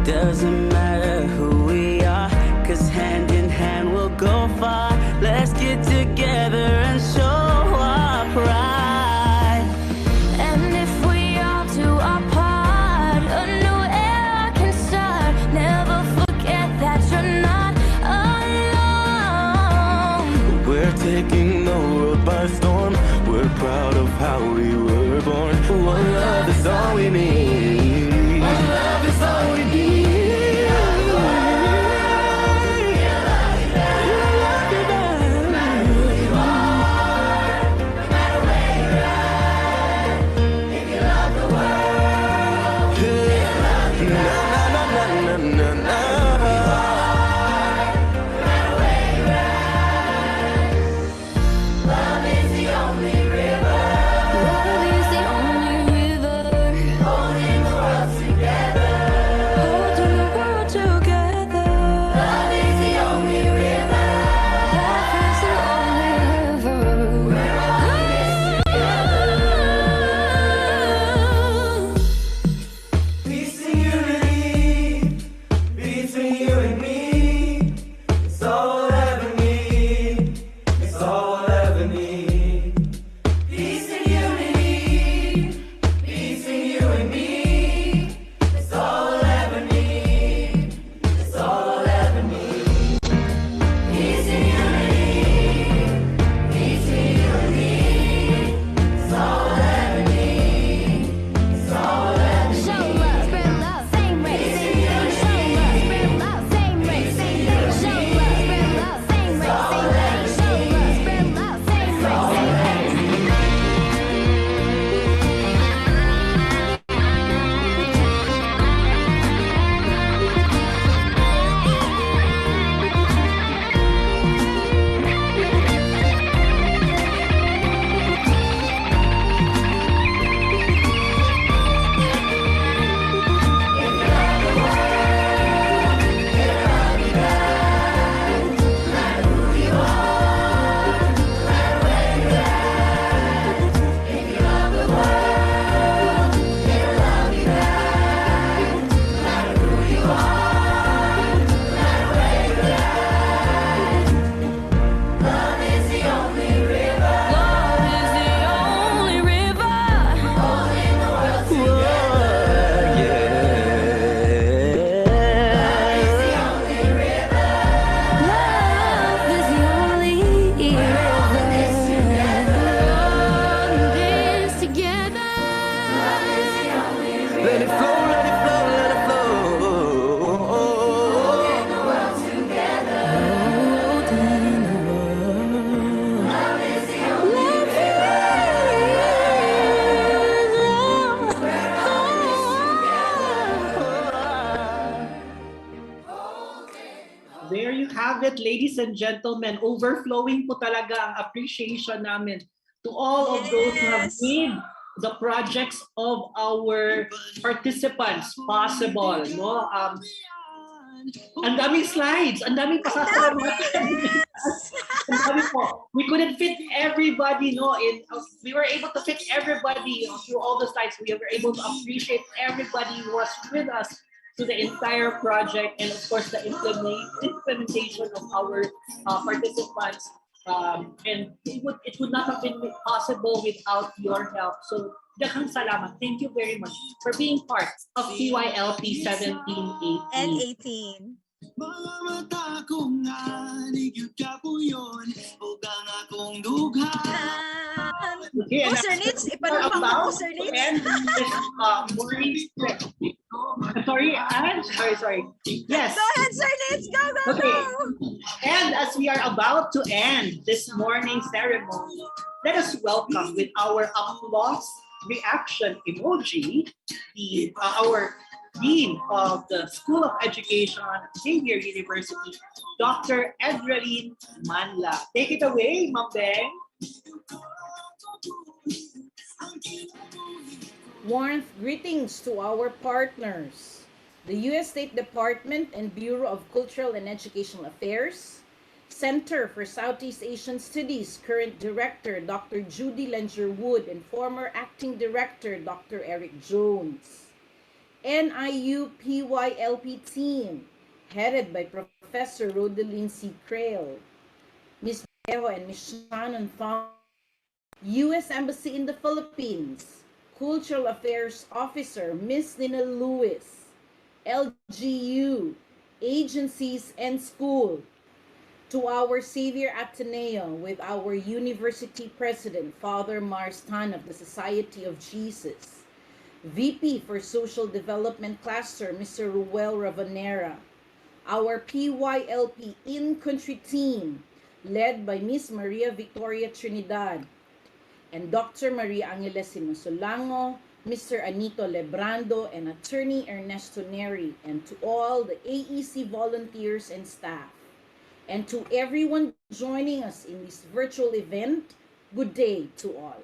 S19: Doesn't matter who we are, 'cause hand in hand we'll go far. Let's get together and show our pride. And if we all do our part, a new era can start. Never forget that you're not alone. We're taking the world by storm. We're proud of how we were born. One love is all we need. One love is all we need.
S6: There you have it, ladies and gentlemen. Overflowing po talaga ang appreciation namin to all of those who have made the projects of our participants possible. No? Ang daming slides, ang daming pasasalamatan. Ang dami po. We couldn't fit everybody, no? We were able to fit everybody through all the slides. We were able to appreciate everybody who was with us to the entire project, and of course the implementation of our participants. And it would not have been possible without your help. So, daghang salamat. Thank you very much for being part of PYLP 17, 18.
S1: And 18.
S19: Mga mata ko nga, nigil ka po yun, o kang akong dughan.
S6: Okay, and
S1: Sir Nitz, ipanumpak mo, Sir Nitz.
S6: And morning sorry, Anne? Sorry. Yes.
S1: Go ahead, Sir Nitz. Go.
S6: Okay. And as we are about to end this morning ceremony, let us welcome with our applause reaction emoji our Dean of the School of Education at Xavier University, Dr. Edralyn Manla. Take it away, Ma'am Beng.
S3: Warm greetings to our partners, the U.S. State Department and Bureau of Cultural and Educational Affairs, Center for Southeast Asian Studies current Director Dr. Judy Lenger Wood and former Acting Director Dr. Eric Jones, NIU PYLP team, headed by Professor Rodeline C. Crail, Ms. Dejo and Ms. Shannon Thomas, U.S. Embassy in the Philippines, Cultural Affairs Officer Ms. Nina Lewis, LGU, agencies and school, to our Xavier Ateneo with our University President, Father Marstan of the Society of Jesus, VP for Social Development Cluster, Mr. Ruel Ravanera, our PYLP in-country team, led by Miss Maria Victoria Trinidad, and Dr. Maria Angeles Sinusolango, Mr. Anito Lebrando, and Attorney Ernesto Neri, and to all the AEC volunteers and staff. And to everyone joining us in this virtual event, good day to all.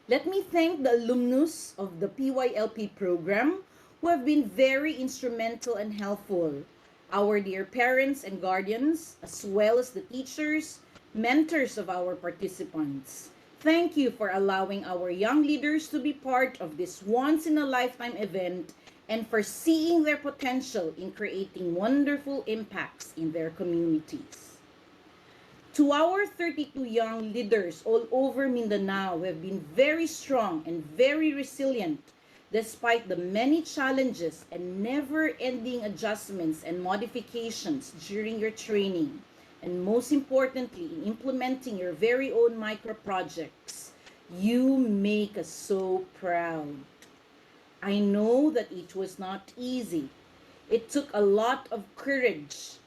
S3: Let me thank the alumnus of the PYLP program who have been very instrumental and helpful, our dear parents and guardians, as well as the teachers, mentors of our participants. Thank you for allowing our young leaders to be part of this once-in-a-lifetime event and for seeing their potential in creating wonderful impacts in their communities. To our 32 young leaders all over Mindanao who have been very strong and very resilient despite the many challenges and never-ending adjustments and modifications during your training, and most importantly, in implementing your very own micro projects, you make us so proud. I know that it was not easy. It took a lot of courage,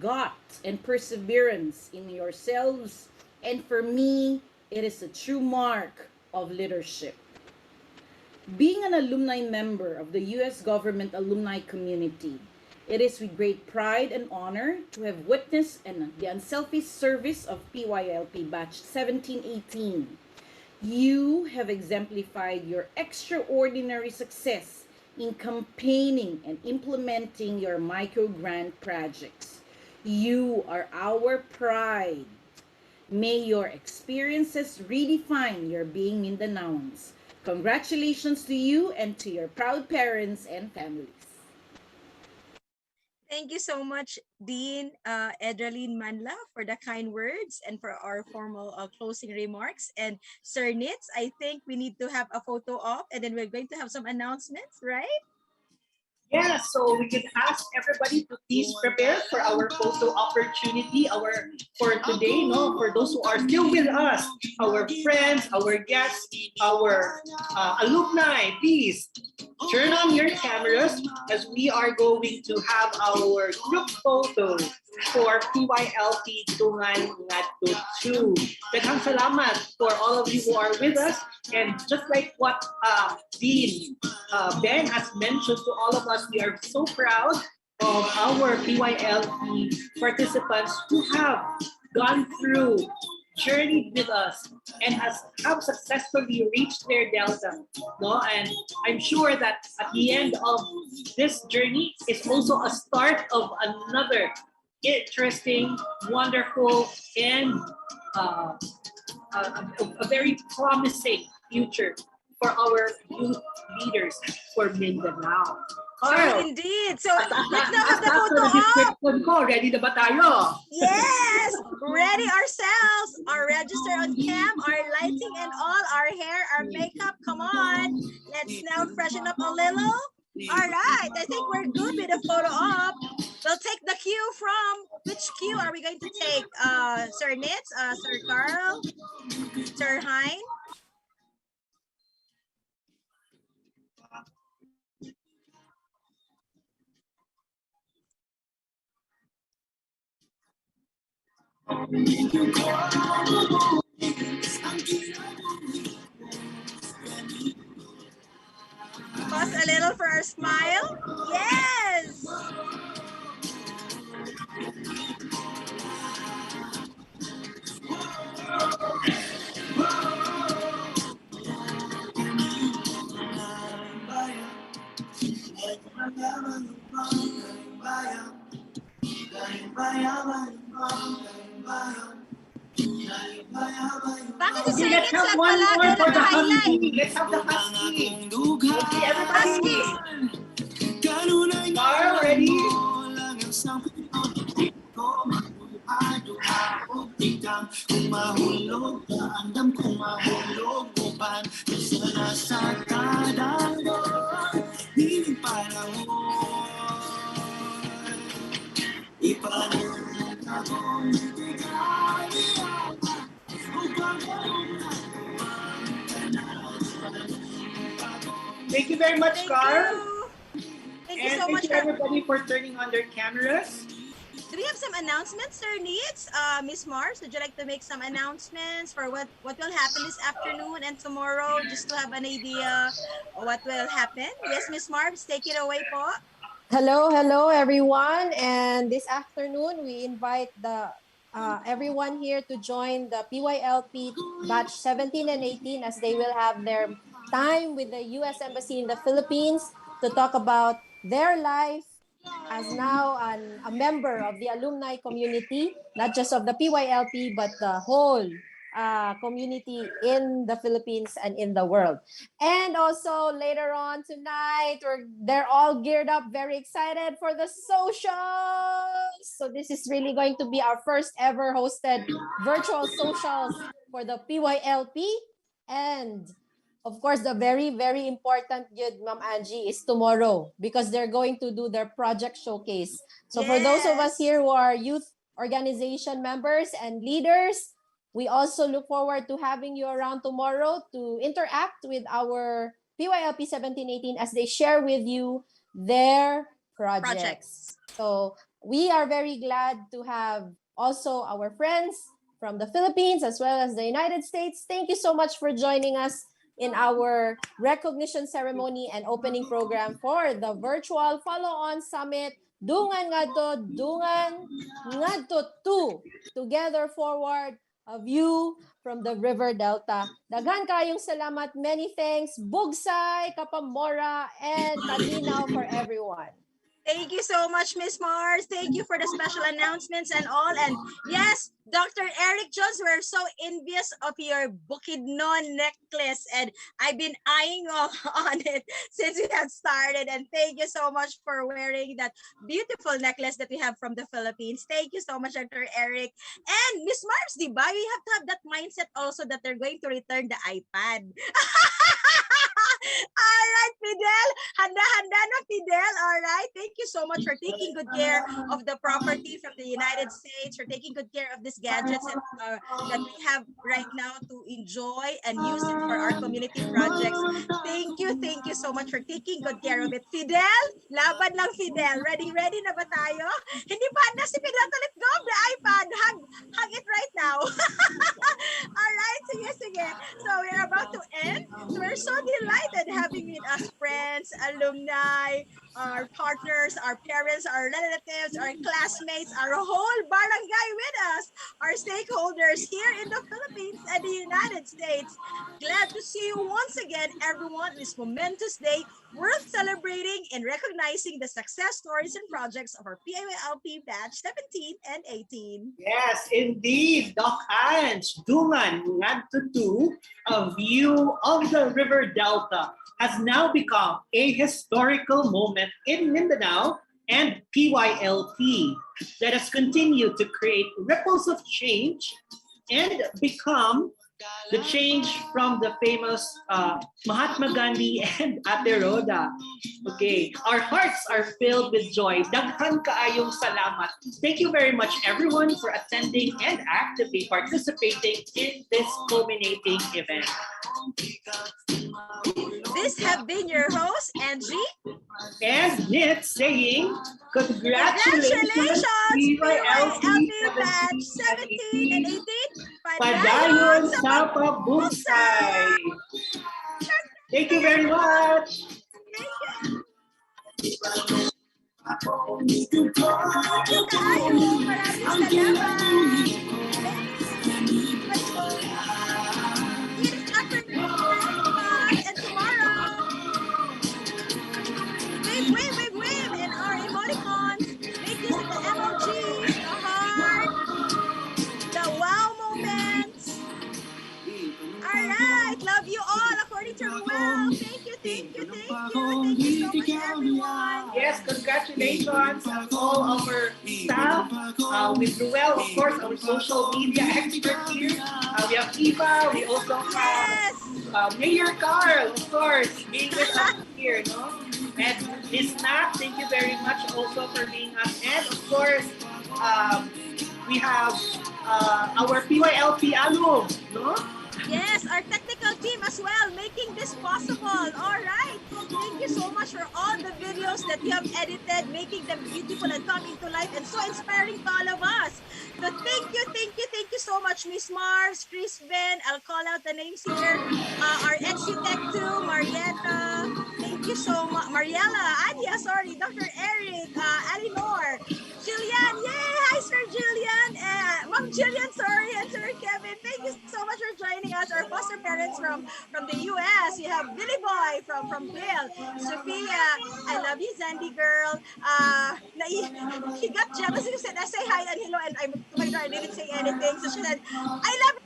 S3: guts, and perseverance in yourselves, and for me, it is a true mark of leadership. Being an alumni member of the U.S. government alumni community, it is with great pride and honor to have witnessed the unselfish service of PYLP Batch 1718. You have exemplified your extraordinary success in campaigning and implementing your micro-grant projects. You are our pride. May your experiences redefine your being Mindanaoans. Congratulations to you and to your proud parents and families.
S1: Thank you so much, Dean Edralyn Manla, for the kind words and for our formal closing remarks. And Sir Nitz, I think we need to have a photo op, and then we're going to have some announcements, right?
S6: Yeah, so we can ask everybody to please prepare for our photo opportunity, for today, no, for those who are still with us, our friends, our guests, our alumni, please turn on your cameras as we are going to have our group photo for PYLP Dungan Ngadto 2. Daghang salamat for all of you who are with us, and just like what Dean Ben has mentioned to all of us, we are so proud of our PYLP participants who have gone through, journeyed with us, and have successfully reached their delta. No? And I'm sure that at the end of this journey is also a start of another interesting, wonderful, and a very promising future for our youth leaders for Mindanao.
S1: Carl, indeed. So let's now have the photo op.
S6: Ready na ba tayo?
S1: Yes, ready ourselves. Our register on cam, our lighting and all, our hair, our makeup. Come on. Let's now freshen up a little. All right, I think we're good with the photo op. We'll take the cue from, which cue are we going to take? Sir Nitz, Sir Carl, Sir Hein? Pause a little for our smile. Yes! Bakit si Sir
S6: Let's
S1: Nitz
S6: have
S1: lang
S6: one
S1: palagi
S6: more for the
S1: naka-highlight?
S6: husky. Let's have the husky. Okay, everybody.
S1: Husky.
S7: mahulog ka, andam kong mahulog upan isa na sa kadalon, hiling panahon ipalit akong itigay upang
S6: Thank you very much, Carl.
S1: Thank you
S6: And
S1: so
S6: thank
S1: much
S6: you everybody for turning on their cameras.
S1: Do we have some announcements, Sir Needs? Miss Mars, would you like to make some announcements for what will happen this afternoon and tomorrow, just to have an idea of what will happen? Yes, Miss Mars, take it away po.
S10: Hello, everyone. And this afternoon, we invite everyone here to join the PYLP batch 17 and 18 as they will have their time with the U.S. Embassy in the Philippines to talk about their life as now a member of the alumni community, not just of the PYLP, but the whole community in the Philippines and in the world. And also later on tonight, they're all geared up, very excited for the socials. So this is really going to be our first ever hosted virtual socials for the PYLP. And of course, the very, very important, good, Ma'am Angie, is tomorrow because they're going to do their project showcase. So for those of us here who are youth organization members and leaders, we also look forward to having you around tomorrow to interact with our PYLP 1718 as they share with you their projects. So we are very glad to have also our friends from the Philippines as well as the United States. Thank you so much for joining us in our recognition ceremony and opening program for the virtual follow-on summit, Dungan Ngadto, Dungan Ngadto 2, Together Forward, a view from the River Delta. Daghan kayong salamat, many thanks, bugsay, kapamora, and kalinaw for everyone.
S1: Thank you so much, Miss Mars. Thank you for the special announcements and all. And yes, Dr. Eric Jones, we're so envious of your Bukidnon necklace. And I've been eyeing on it since we have started. And thank you so much for wearing that beautiful necklace that we have from the Philippines. Thank you so much, Dr. Eric. And Miss Mars, diba? We have to have that mindset also that they're going to return the iPad. All right, Fidel. Handa-handa na, Fidel. All right. Thank you so much for taking good care of the property from the United States, for taking good care of these gadgets that we have right now to enjoy and use it for our community projects. Thank you so much for taking good care of it. Fidel, laban lang, Fidel. Ready na ba tayo? Hindi pa handa si Fidel to let go of the iPad. Hug it right now. All right. Sige. So we're about to end. So we're so delighted having with us friends, alumni, our partners, our parents, our relatives, our classmates, our whole barangay with us, our stakeholders here in the Philippines and the United States. Glad to see you once again, everyone, this momentous day worth celebrating and recognizing the success stories and projects of our PYLP batch 17 and 18.
S6: Yes, indeed, Doc Ange, Dungan Ngadto 2, a view of the River Delta, has now become a historical moment in Mindanao and PYLP. Let us continue to create ripples of change and become the change from the famous Mahatma Gandhi and Ate Rhoda. Okay, our hearts are filled with joy. Daghan kaayong salamat. Thank you very much, everyone, for attending and actively participating in this culminating event.
S1: This have been your host, Angie.
S6: And Nit saying, congratulations,
S1: PYLP batch 17 and 18.
S6: Padayon sa pabusay. Thank you very much.
S1: Thank you kaayo. Maraming salamat. And tomorrow, wave in our emoticons. Make use of the emojis, the heart, the wow moments. All right, love you all according to Ruel. Thank you so much, everyone.
S6: Yes, Yes, congratulations on all our staff. With Ruel, of course, our social media expert here. We have Eva. We also have Mayor Carl, of course, being with us here, no? And Miss Nat, thank you very much also for being us. And of course, we have our PYLP alum, no?
S1: Yes, our technical team as well, making this possible. All right. Thank you so much for all the videos that you have edited, making them beautiful and coming to life and so inspiring to all of us. So thank you so much, Miss Mars, Chris Ben. I'll call out the names here. Our ex-tech too, Marietta. Thank you so much. Mariella, Anya, sorry, Dr. Eric, Elinor, Jillian, yay! Hi, Sir Jillian. Mom Jillian, sorry, and Sir Kevin. Thank you so much for joining us. Our foster parents from the US. We have Billy Boy from Bill. Sophia, I love you, Zandy girl. He got jealous. He said, I say hi and hello, and to my daughter, I didn't say anything. So she said, I love you.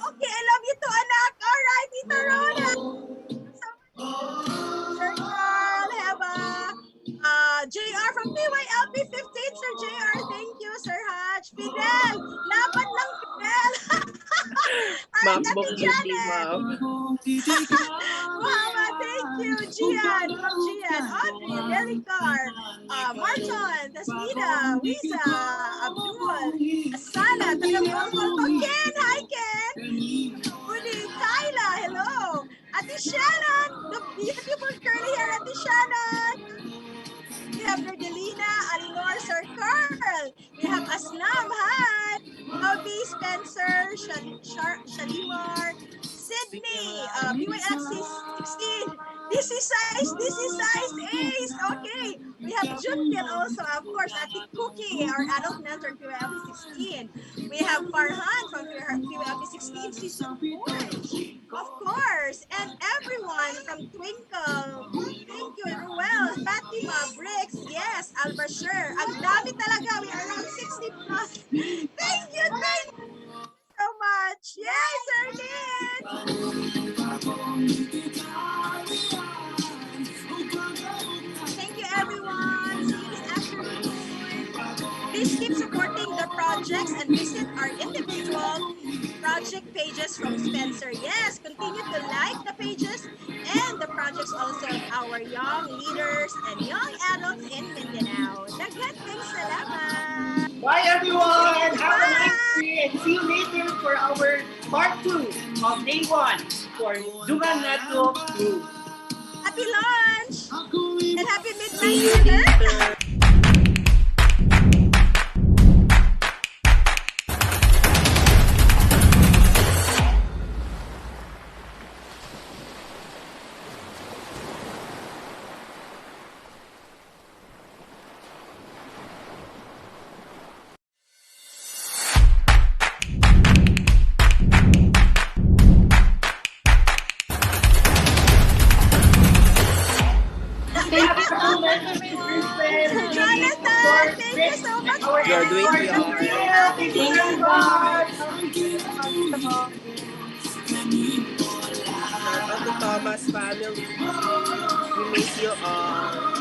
S1: Okay, I love you too, anak. All right, Tita Rona. Sir Carl, Heba. JR from PYLP 15, Sir JR. Thank you, Sir Hatch. Fidel, laban lang, Fidel. Alright, Ate Janet. Muhammad, thank you. Gian, from Gian. Audrey, Delicar, Marton, Tasmida, Wiza, Abdul, Asana, taga Ken. Hi, Ken. Udi, Kyla, hello. Ate Shannon, the beautiful curly hair Ate Shannon. We have Verdelina, Alinor, Sir Carl. We have Aslam, hi. Bobby, Spencer, Shalimar, Sydney, PYXC 16. This is size Ace. Okay. We have Junpil also, of course, Ati Cookie, our adult mentor, PYLP 16. We have Farhan from PYLP 16, Season 4. Of course. And everyone from Twinkle. Thank you, Ruel, Fatima, Briggs, yes, Albasher. Ang dami talaga. We are around 60 plus. Thank you so much. Yes, Ernest. Thank you, everyone. See you this afternoon. Please keep supporting the projects and visit our individual project pages from Spencer. Yes, continue to like the pages and the projects also of our young leaders and young adults in Mindanao. Daghan kayong salamat.
S6: Bye, everyone. Have a nice day and see you later for our part 2 of day 1 for Dungan Ngadto 2.
S1: Happy lunch and happy midnight dinner. Jonathan, thank you so much.
S8: You're doing PR.
S6: Thank you very much.
S8: Shout out to Thomas family. We miss you all.